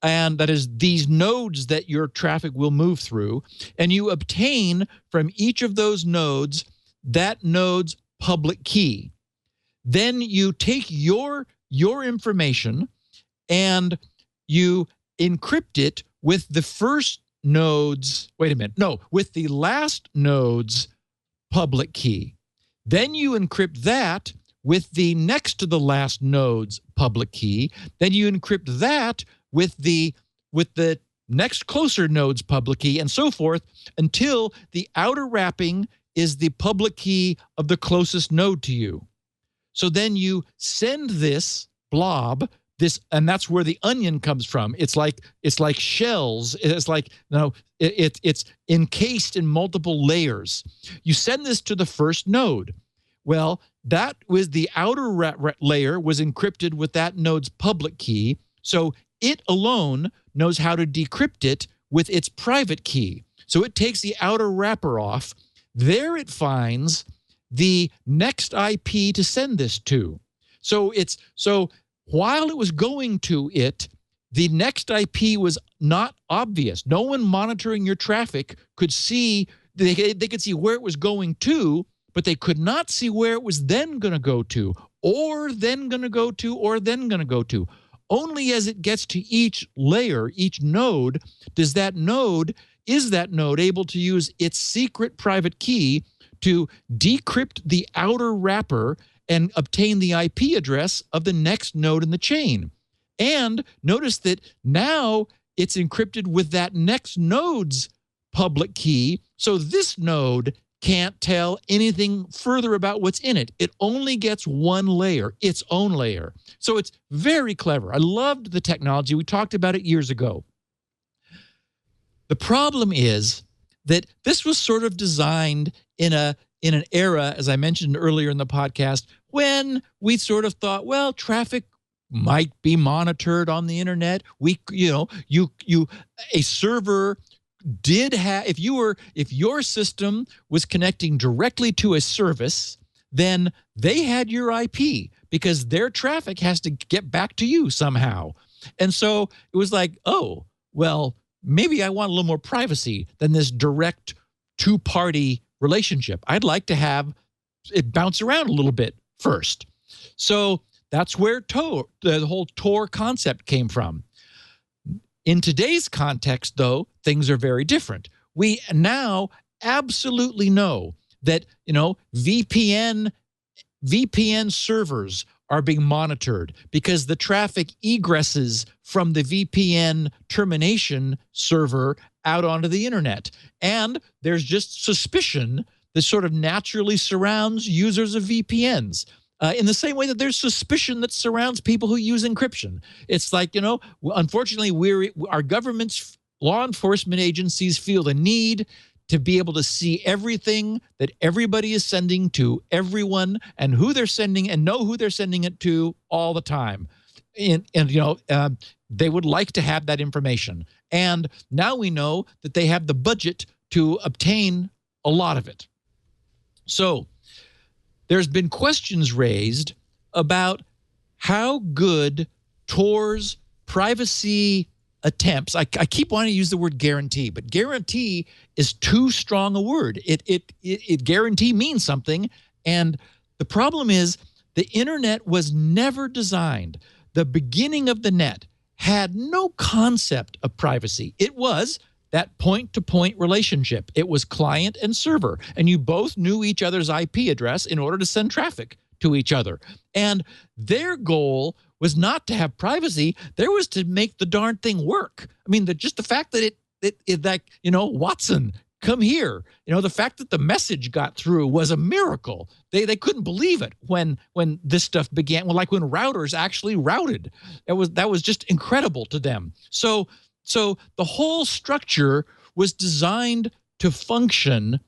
and that is these nodes that your traffic will move through, and you obtain from each of those nodes that node's public key. Then you take your information and you encrypt it with the first node's, with the last node's public key. Then you encrypt that with the next to the last node's public key. Then you encrypt that with the next closer node's public key, and so forth, until the outer wrapping is the public key of the closest node to you. So then you send this blob, and that's where the onion comes from. It's like shells. It's like, it's encased in multiple layers. You send this to the first node. Well, that was the outer layer was encrypted with that node's public key. So it alone knows how to decrypt it with its private key. So it takes the outer wrapper off. There it finds the next IP to send this to. So while it was going to it, the next IP was not obvious. No one monitoring your traffic could see, they could see where it was going to, but they could not see where it was then going to go to, or then going to go to, or then going to go to. Only as it gets to each layer, each node, is that node able to use its secret private key to decrypt the outer wrapper and obtain the IP address of the next node in the chain. And notice that now it's encrypted with that next node's public key, so this node can't tell anything further about what's in it. It only gets one layer, its own layer. So it's very clever. I loved the technology. We talked about it years ago. The problem is that this was sort of designed in an era, as I mentioned earlier in the podcast, when we sort of thought, well, traffic might be monitored on the internet. A server did have, if your system was connecting directly to a service, then they had your IP because their traffic has to get back to you somehow. And so it was like, oh, well, maybe I want a little more privacy than this direct two-party relationship. I'd like to have it bounce around a little bit first. So that's where the whole Tor concept came from. In today's context, though, things are very different. We now absolutely know that, VPN servers are being monitored because the traffic egresses from the VPN termination server out onto the internet. And there's just suspicion that sort of naturally surrounds users of VPNs. In the same way that there's suspicion that surrounds people who use encryption. It's like, unfortunately, our government's law enforcement agencies feel the need to be able to see everything that everybody is sending to everyone and who they're sending and know who they're sending it to all the time. And they would like to have that information. And now we know that they have the budget to obtain a lot of it. So there's been questions raised about how good Tor's privacy attempts. I keep wanting to use the word guarantee, but guarantee is too strong a word. It guarantee means something, and the problem is the internet was never designed. The beginning of the net had no concept of privacy. It was that point-to-point relationship. It was client and server, and you both knew each other's IP address in order to send traffic to each other. And their goal was not to have privacy. There was to make the darn thing work. I mean, just the fact that it like, Watson, come here. The fact that the message got through was a miracle. They couldn't believe it when this stuff began. Well, like when routers actually routed. That was just incredible to them. So the whole structure was designed to function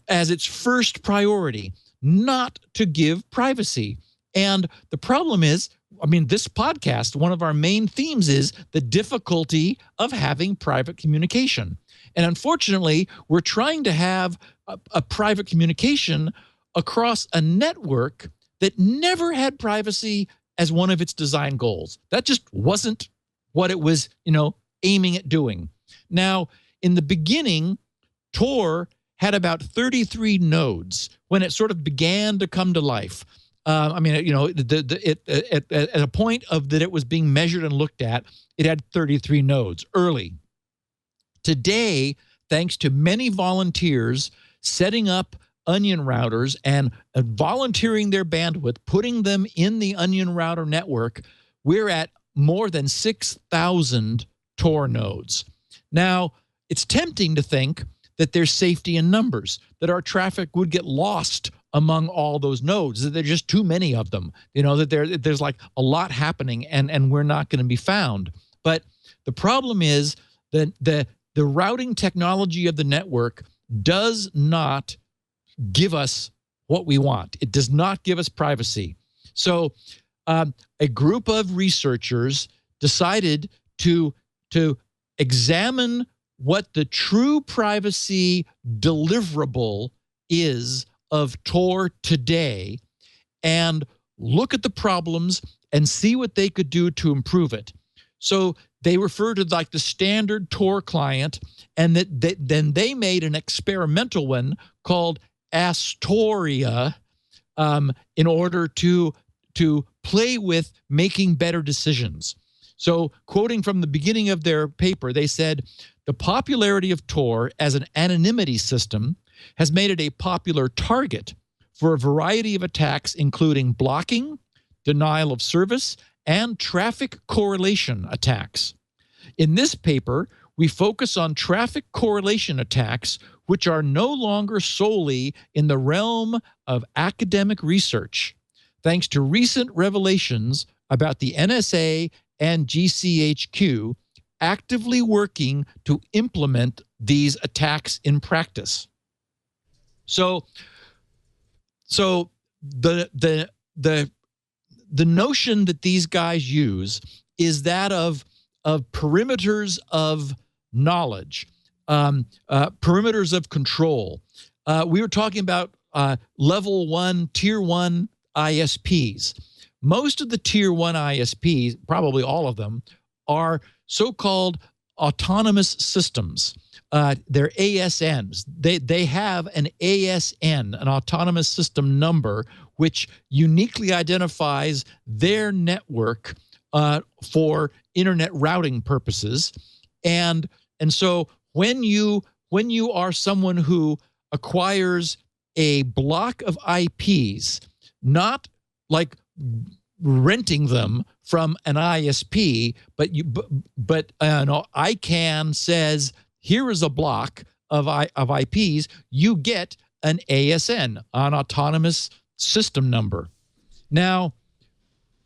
as its first priority, not to give privacy. And the problem is, this podcast, one of our main themes is the difficulty of having private communication. And unfortunately, we're trying to have a private communication across a network that never had privacy as one of its design goals. That just wasn't what it was, aiming at doing. Now, in the beginning, Tor had about 33 nodes when it sort of began to come to life. At a point of that it was being measured and looked at, it had 33 nodes early. Today, thanks to many volunteers setting up Onion routers and volunteering their bandwidth, putting them in the Onion router network, we're at more than 6,000 Tor nodes. Now, it's tempting to think that there's safety in numbers, that our traffic would get lost among all those nodes, that there's just too many of them, that there's like a lot happening and we're not going to be found. But the problem is that the routing technology of the network does not give us what we want. It does not give us privacy. So a group of researchers decided to examine what the true privacy deliverable is of Tor today and look at the problems and see what they could do to improve it. So they refer to like the standard Tor client, and then they made an experimental one called Astoria in order to play with making better decisions. So quoting from the beginning of their paper, they said, the popularity of Tor as an anonymity system has made it a popular target for a variety of attacks, including blocking, denial of service, and traffic correlation attacks. In this paper, we focus on traffic correlation attacks, which are no longer solely in the realm of academic research, thanks to recent revelations about the NSA and GCHQ actively working to implement these attacks in practice. So the notion that these guys use is that of perimeters of knowledge, perimeters of control. We were talking about level 1, tier 1 ISPs. Most of the tier 1 ISPs, probably all of them, are so-called autonomous systems, they're ASNs. They have an ASN, an autonomous system number, which uniquely identifies their network for internet routing purposes. And so when you are someone who acquires a block of IPs, not like renting them from an ISP, but ICANN says, here is a block of IPs, you get an ASN, an autonomous system number. Now,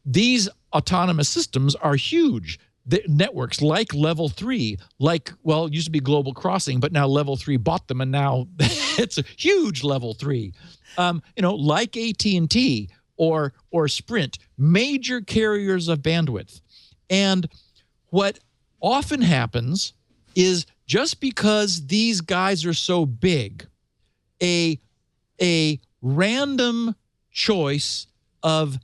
these autonomous systems are huge. The networks like Level 3, it used to be Global Crossing, but now Level 3 bought them, and now it's a huge Level 3. Like AT&T or Sprint, major carriers of bandwidth. And what often happens is, just because these guys are so big, a random choice of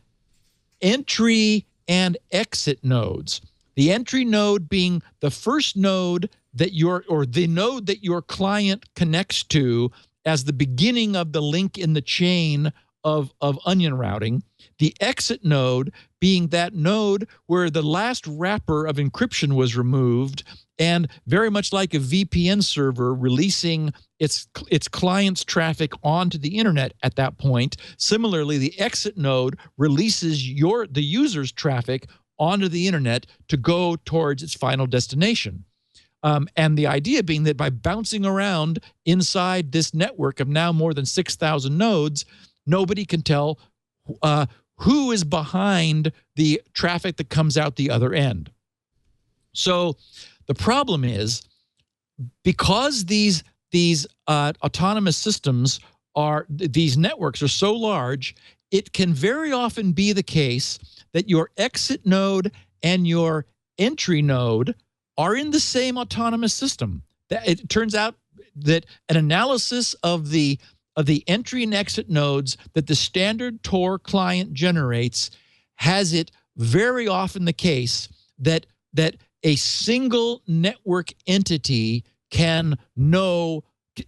entry and exit nodes. The entry node being the first node that the node that your client connects to as the beginning of the link in the chain of onion routing. The exit node being that node where the last wrapper of encryption was removed, and very much like a VPN server releasing its client's traffic onto the internet at that point. Similarly, the exit node releases the user's traffic onto the internet to go towards its final destination. And the idea being that by bouncing around inside this network of now more than 6,000 nodes, nobody can tell who is behind the traffic that comes out the other end. So the problem is, because these autonomous systems these networks are so large, it can very often be the case that your exit node and your entry node are in the same autonomous system. It turns out that an analysis of the entry and exit nodes that the standard Tor client generates has it very often the case that a single network entity can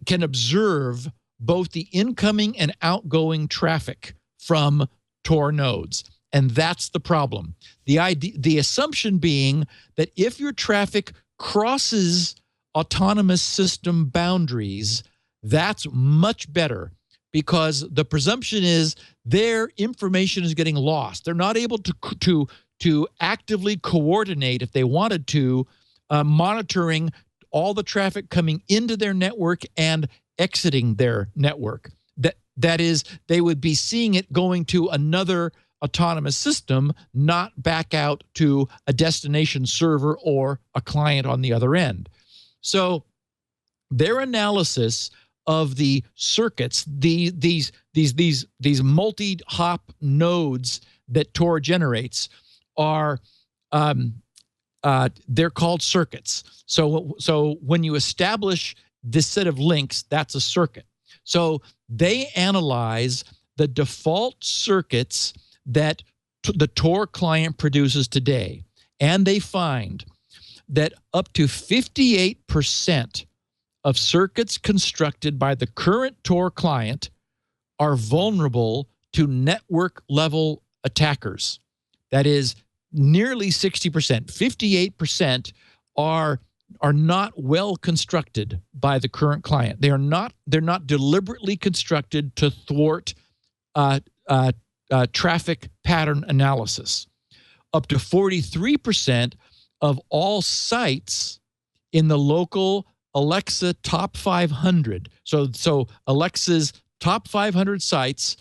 observe both the incoming and outgoing traffic from Tor nodes. And that's the problem. The assumption being that if your traffic crosses autonomous system boundaries, that's much better, because the presumption is their information is getting lost. They're not able to actively coordinate, if they wanted to, monitoring all the traffic coming into their network and exiting their network. That is, they would be seeing it going to another autonomous system, not back out to a destination server or a client on the other end. So their analysis of the circuits, these multi-hop nodes that Tor generates are they're called circuits. So when you establish this set of links, that's a circuit. So they analyze the default circuits that the Tor client produces today, and they find that up to 58% of circuits constructed by the current Tor client are vulnerable to network-level attackers. That is, nearly 60%. 58% are not well constructed by the current client. They're not deliberately constructed to thwart traffic pattern analysis. Up to 43% of all sites in the local Alexa top 500. So Alexa's top 500 sites,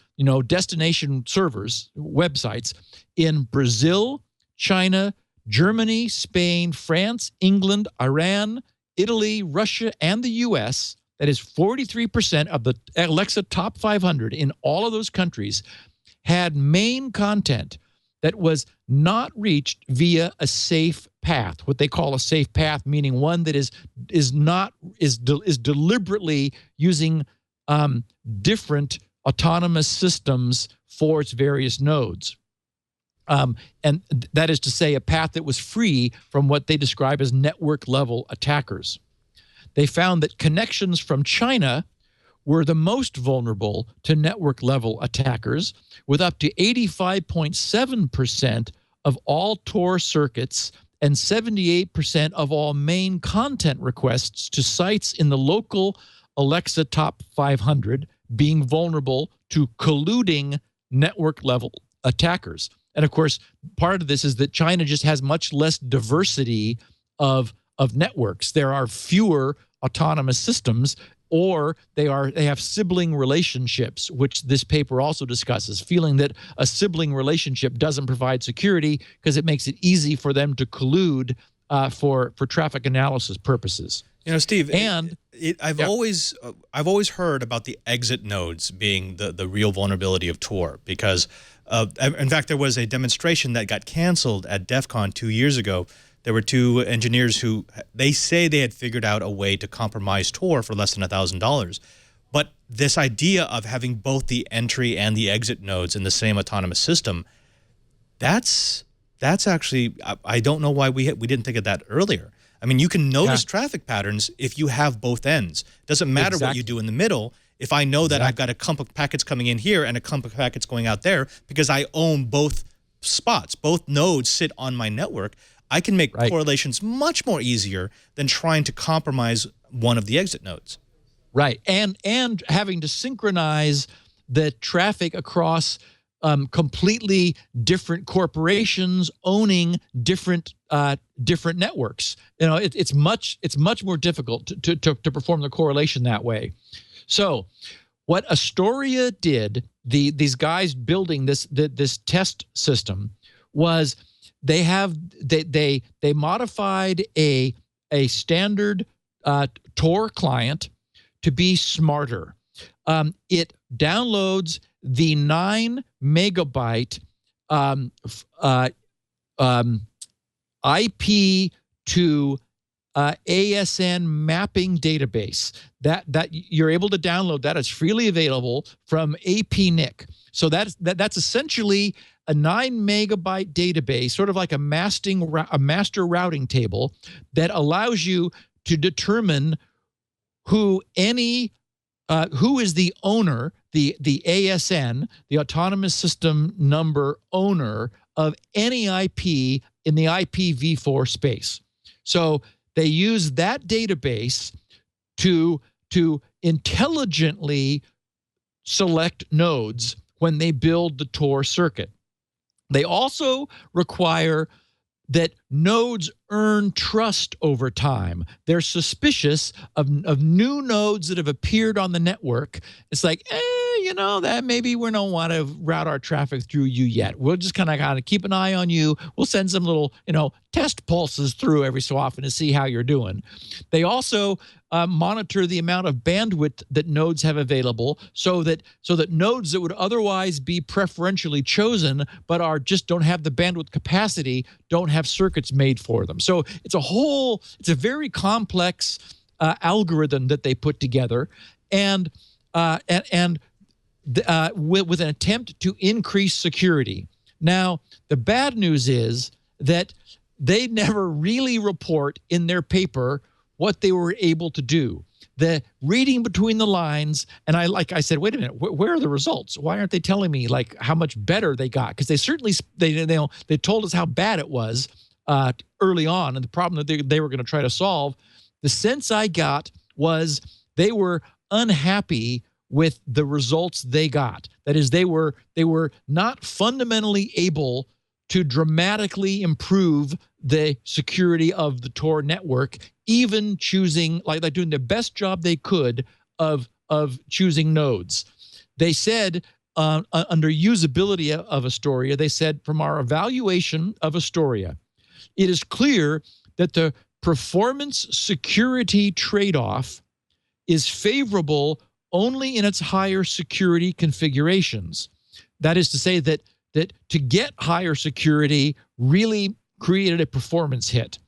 destination servers, websites in Brazil, China, Germany, Spain, France, England, Iran, Italy, Russia, and the US. That is 43% of the Alexa top 500 in all of those countries had main content that was not reached via a safe path. What they call a safe path, meaning one that is deliberately using different autonomous systems for its various nodes. And that is to say, a path that was free from what they describe as network-level attackers. They found that connections from China were the most vulnerable to network-level attackers, with up to 85.7% of all Tor circuits and 78% of all main content requests to sites in the local Alexa Top 500 being vulnerable to colluding network-level attackers. And of course, part of this is that China just has much less diversity of networks. There are fewer autonomous systems, or they have sibling relationships, which this paper also discusses, feeling that a sibling relationship doesn't provide security because it makes it easy for them to collude for traffic analysis purposes. You know, Steve, and I've always heard about the exit nodes being the real vulnerability of Tor, because in fact, there was a demonstration that got canceled at DEF CON 2 years ago. There were two engineers who, they say they had figured out a way to compromise Tor for less than $1,000. But this idea of having both the entry and the exit nodes in the same autonomous system, that's actually, I don't know why we didn't think of that earlier. I mean, you can notice traffic patterns if you have both ends. It doesn't matter what you do in the middle. If I know that I've got a clump of packets coming in here and a clump of packets going out there, because I own both spots, both nodes sit on my network, I can make correlations much more easier than trying to compromise one of the exit nodes. Right, and having to synchronize the traffic across completely different corporations owning different networks. You know, it's much more difficult to perform the correlation that way. So, what Astoria did, these guys building this test system, was they modified a standard Tor client to be smarter. It downloads the 9 megabyte IP to ASN mapping database that you're able to download. That is freely available from APNIC. So that's essentially a 9 megabyte database, sort of like a master routing table that allows you to determine who is the owner, the ASN, the autonomous system number owner of any IP in the IPv4 space. So they use that database to intelligently select nodes when they build the Tor circuit. They also require that nodes earn trust over time. They're suspicious of new nodes that have appeared on the network. It's like, you know, that maybe we don't want to route our traffic through you yet. We'll just kind of keep an eye on you. We'll send some little, test pulses through every so often to see how you're doing. They also monitor the amount of bandwidth that nodes have available, so that nodes that would otherwise be preferentially chosen but just don't have the bandwidth capacity, don't have circuits made for them. So it's a very complex algorithm that they put together, and with an attempt to increase security. Now, the bad news is that they never really report in their paper what they were able to do. The reading between the lines, and I said, wait a minute, where are the results? Why aren't they telling me like how much better they got? Because they certainly they told us how bad it was early on, and the problem that they were going to try to solve. The sense I got was they were unhappy with the results they got. That is, they were not fundamentally able to dramatically improve the security of the Tor network, even choosing, like doing the best job they could of choosing nodes. They said, under usability of Astoria, they said, from our evaluation of Astoria, it is clear that the performance security trade-off is favorable only in its higher security configurations. That is to say that to get higher security really created a performance hit.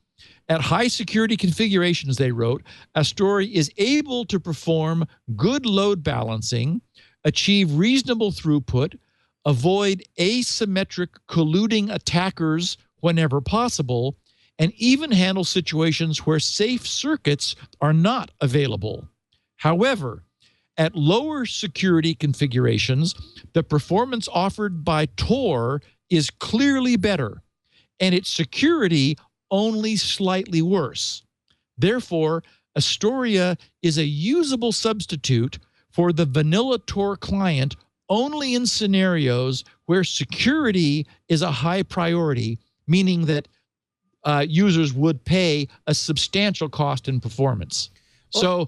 At high security configurations, they wrote, Astoria is able to perform good load balancing, achieve reasonable throughput, avoid asymmetric colluding attackers whenever possible, and even handle situations where safe circuits are not available. However, at lower security configurations, the performance offered by Tor is clearly better, and its security only slightly worse. Therefore, Astoria is a usable substitute for the vanilla Tor client only in scenarios where security is a high priority, meaning that users would pay a substantial cost in performance. So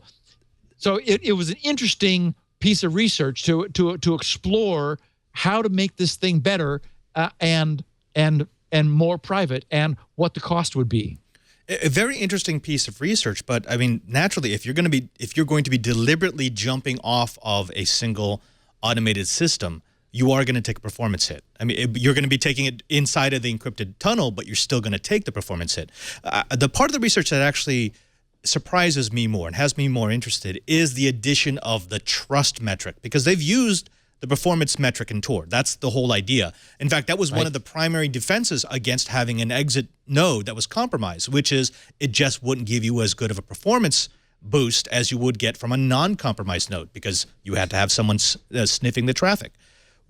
it was an interesting piece of research to explore how to make this thing better and more private, and what the cost would be. A very interesting piece of research, but I mean, naturally, if you're going to be deliberately jumping off of a single automated system, you are going to take a performance hit. I mean, you're going to be taking it inside of the encrypted tunnel, but you're still going to take the performance hit. The part of the research that actually surprises me more and has me more interested is the addition of the trust metric, because they've used the performance metric in Tor. That's the whole idea. In fact, that was one of the primary defenses against having an exit node that was compromised, which is it just wouldn't give you as good of a performance boost as you would get from a non-compromised node, because you had to have someone sniffing the traffic.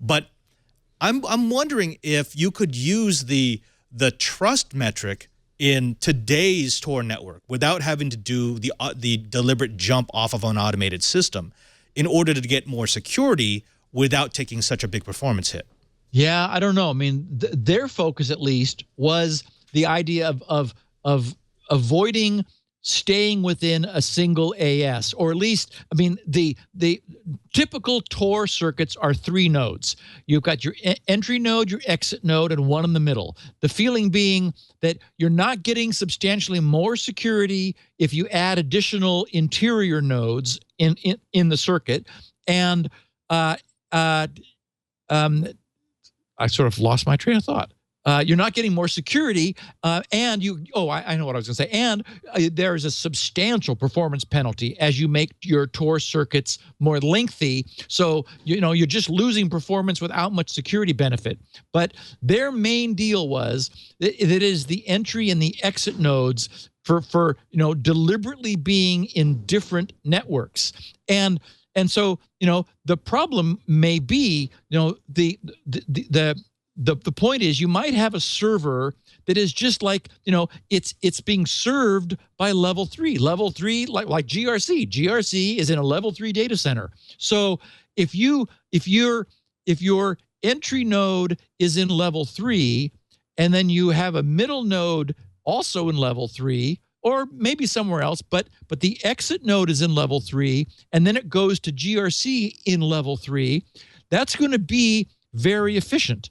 But I'm wondering if you could use the trust metric in today's Tor network without having to do the deliberate jump off of an automated system in order to get more security without taking such a big performance hit. Yeah, I don't know. I mean, their focus at least was the idea of avoiding staying within a single AS, or at least, I mean, the typical Tor circuits are 3 nodes. You've got your entry node, your exit node, and one in the middle. The feeling being that you're not getting substantially more security if you add additional interior nodes in the circuit. And I sort of lost my train of thought. You're not getting more security, and you. Oh, I know what I was going to say. And there is a substantial performance penalty as you make your Tor circuits more lengthy. So you're just losing performance without much security benefit. But their main deal was that it is the entry and the exit nodes for deliberately being in different networks. And so the problem may be the point is, you might have a server that is just like, it's being served by level 3. Level 3, like GRC. GRC is in a level 3 data center. So if your entry node is in level 3, and then you have a middle node also in level 3, or maybe somewhere else, but the exit node is in level 3, and then it goes to GRC in level 3, that's going to be very efficient.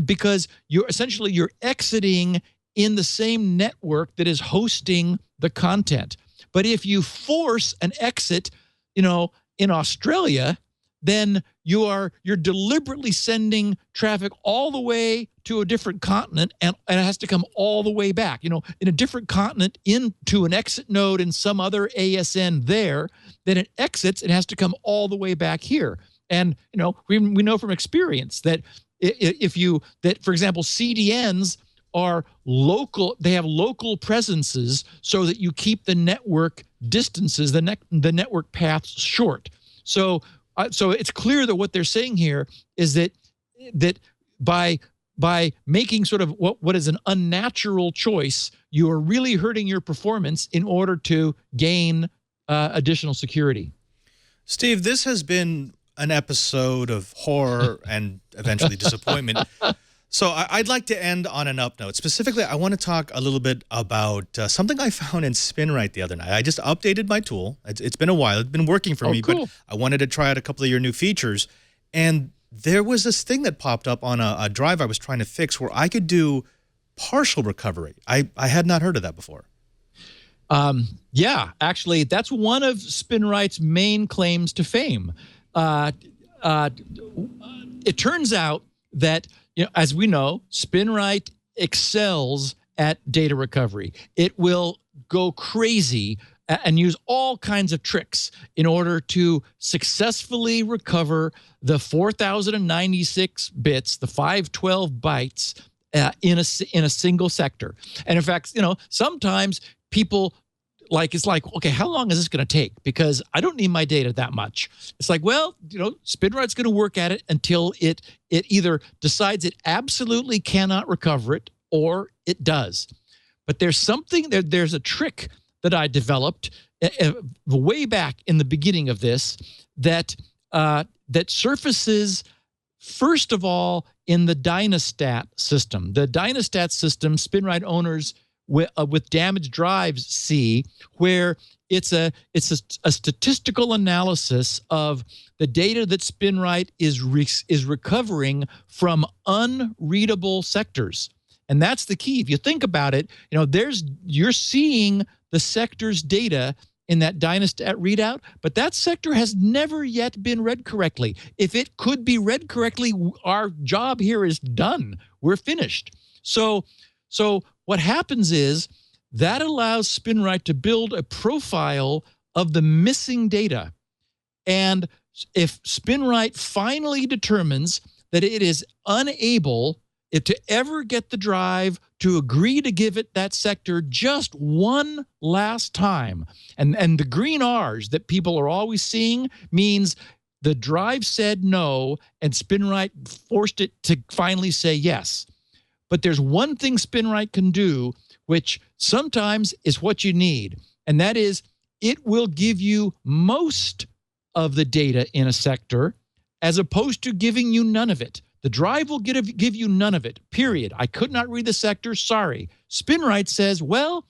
Because you're exiting in the same network that is hosting the content. But if you force an exit, in Australia, then you're deliberately sending traffic all the way to a different continent, and it has to come all the way back, in a different continent into an exit node in some other ASN there. Then it exits, it has to come all the way back here. And we know from experience that for example, CDNs are local, they have local presences so that you keep the network distances, the network paths short. So it's clear that what they're saying here is that by making sort of what is an unnatural choice, you are really hurting your performance in order to gain additional security. Steve, this has been an episode of horror and eventually disappointment. So I'd like to end on an up note. Specifically, I want to talk a little bit about something I found in SpinRite the other night. I just updated my tool. It's been a while. It's been working for me, cool. But I wanted to try out a couple of your new features. And there was this thing that popped up on a drive I was trying to fix where I could do partial recovery. I had not heard of that before. Yeah, actually, that's one of SpinRite's main claims to fame. It turns out that, as we know, SpinRite excels at data recovery. It will go crazy and use all kinds of tricks in order to successfully recover the 4,096 bits, the 512 bytes in a single sector. And in fact, sometimes people it's like, okay, how long is this going to take? Because I don't need my data that much. It's like, well, SpinRite's going to work at it until it either decides it absolutely cannot recover it or it does. But there's a trick that I developed way back in the beginning of this that surfaces, first of all, in the Dynastat system. The Dynastat system, SpinRite owners with damaged drives see, where it's a statistical analysis of the data that SpinRite is recovering from unreadable sectors. And that's the key. If you think about it, you're seeing the sector's data in that Dynastat readout, but that sector has never yet been read correctly. If it could be read correctly, our job here is done. We're finished. So what happens is that allows SpinRite to build a profile of the missing data. And if SpinRite finally determines that it is unable to ever get the drive to agree to give it that sector just one last time, and the green R's that people are always seeing means the drive said no and SpinRite forced it to finally say yes. But there's one thing SpinRite can do, which sometimes is what you need, and that is it will give you most of the data in a sector as opposed to giving you none of it. The drive will give you none of it, period. I could not read the sector, sorry. SpinRite says, well,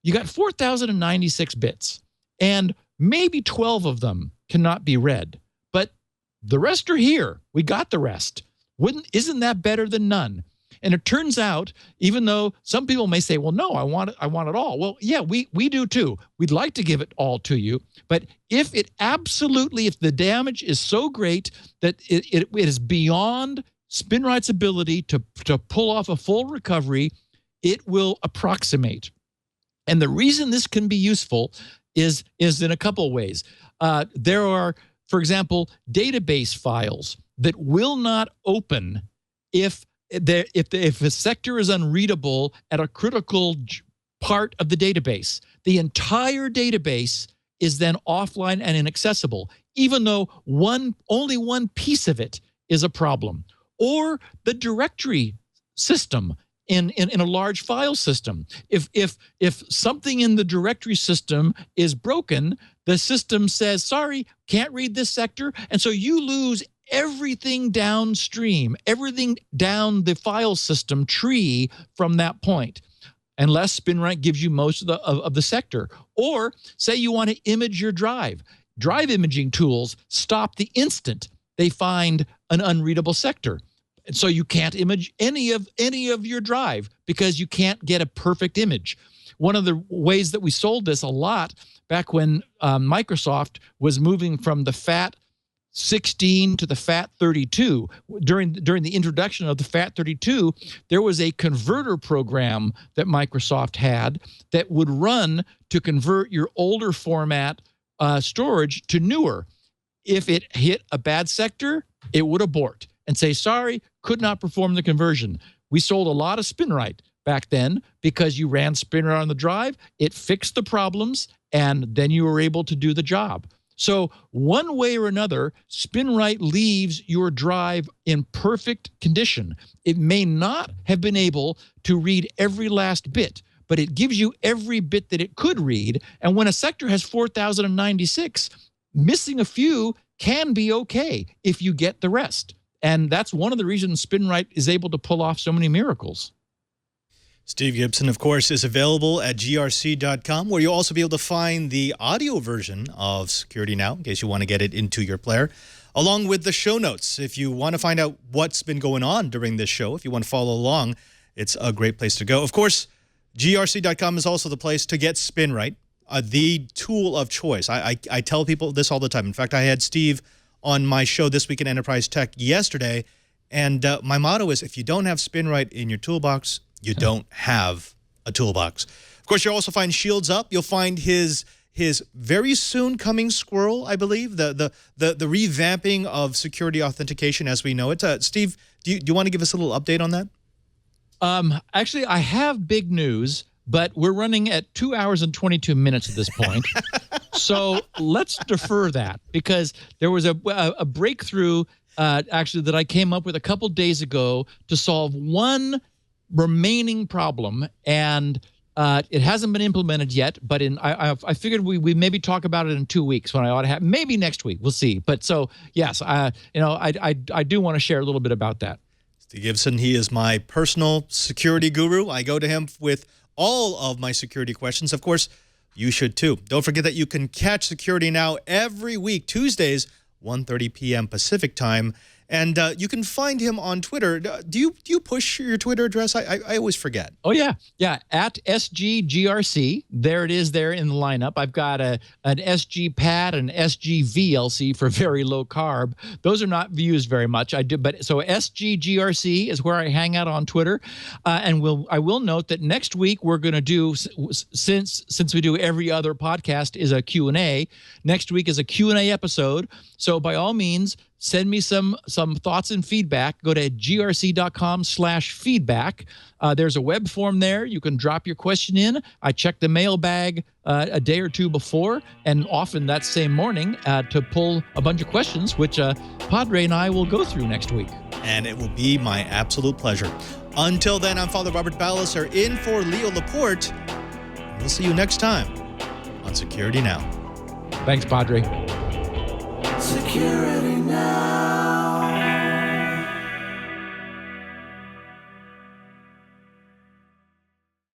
you got 4,096 bits, and maybe 12 of them cannot be read, but the rest are here. We got the rest. Isn't that better than none? And it turns out, even though some people may say, well, no, I want it all. Well, yeah, we do too. We'd like to give it all to you. But if the damage is so great that it is beyond SpinRite's ability to pull off a full recovery, it will approximate. And the reason this can be useful is in a couple of ways. There are, for example, database files that will not open if a sector is unreadable at a critical part of the database. The entire database is then offline and inaccessible, even though only one piece of it is a problem. Or the directory system in a large file system. If something in the directory system is broken, the system says, sorry, can't read this sector, and so you lose everything downstream, everything down the file system tree from that point, unless SpinRite gives you most of the sector. Or say you want to image your drive. Drive imaging tools stop the instant they find an unreadable sector. And so you can't image any of your drive because you can't get a perfect image. One of the ways that we sold this a lot back when Microsoft was moving from the FAT16 to the FAT32. During the introduction of the FAT32, there was a converter program that Microsoft had that would run to convert your older format storage to newer. If it hit a bad sector, it would abort and say, sorry, could not perform the conversion. We sold a lot of SpinRite back then because you ran SpinRite on the drive, it fixed the problems, and then you were able to do the job. So one way or another, SpinRite leaves your drive in perfect condition. It may not have been able to read every last bit, but it gives you every bit that it could read. And when a sector has 4,096, missing a few can be okay if you get the rest. And that's one of the reasons SpinRite is able to pull off so many miracles. Steve Gibson, of course, is available at grc.com, where you'll also be able to find the audio version of Security Now, in case you want to get it into your player, along with the show notes. If you want to find out what's been going on during this show, if you want to follow along, it's a great place to go. Of course, grc.com is also the place to get SpinRite, the tool of choice. I tell people this all the time. In fact, I had Steve on my show This Week in Enterprise Tech yesterday, and my motto is, if you don't have SpinRite in your toolbox, you don't have a toolbox. Of course, you'll also find Shields Up. You'll find his his very soon coming squirrel, I believe, the revamping of security authentication as we know it. Steve, do you want to give us a little update on that? Actually, I have big news, but we're running at 2 hours and 22 minutes at this point. So let's defer that, because there was a breakthrough actually that I came up with a couple days ago to solve one remaining problem, and it hasn't been implemented yet. But I figured we maybe talk about it in 2 weeks when I ought to have, maybe next week. We'll see. But so yes, I do want to share a little bit about that. Steve Gibson, he is my personal security guru. I go to him with all of my security questions. Of course, you should too. Don't forget that you can catch Security Now every week, Tuesdays, 1:30 p.m. Pacific time. And you can find him on Twitter. Do you push your Twitter address? I always forget. Oh, yeah. Yeah, at SGGRC. There it is there in the lineup. I've got an SG Pad and SGVLC for very low carb. Those are not used very much. So SGGRC is where I hang out on Twitter. And I will note that next week we're going to do, since we do every other podcast is a Q&A, next week is a Q&A episode. So by all means, send me some thoughts and feedback. Go to grc.com/feedback. There's a web form there. You can drop your question in. I check the mailbag a day or two before, and often that same morning, to pull a bunch of questions, which Padre and I will go through next week. And it will be my absolute pleasure. Until then, I'm Father Robert Ballecer in for Leo Laporte. We'll see you next time on Security Now. Thanks, Padre. Security Now.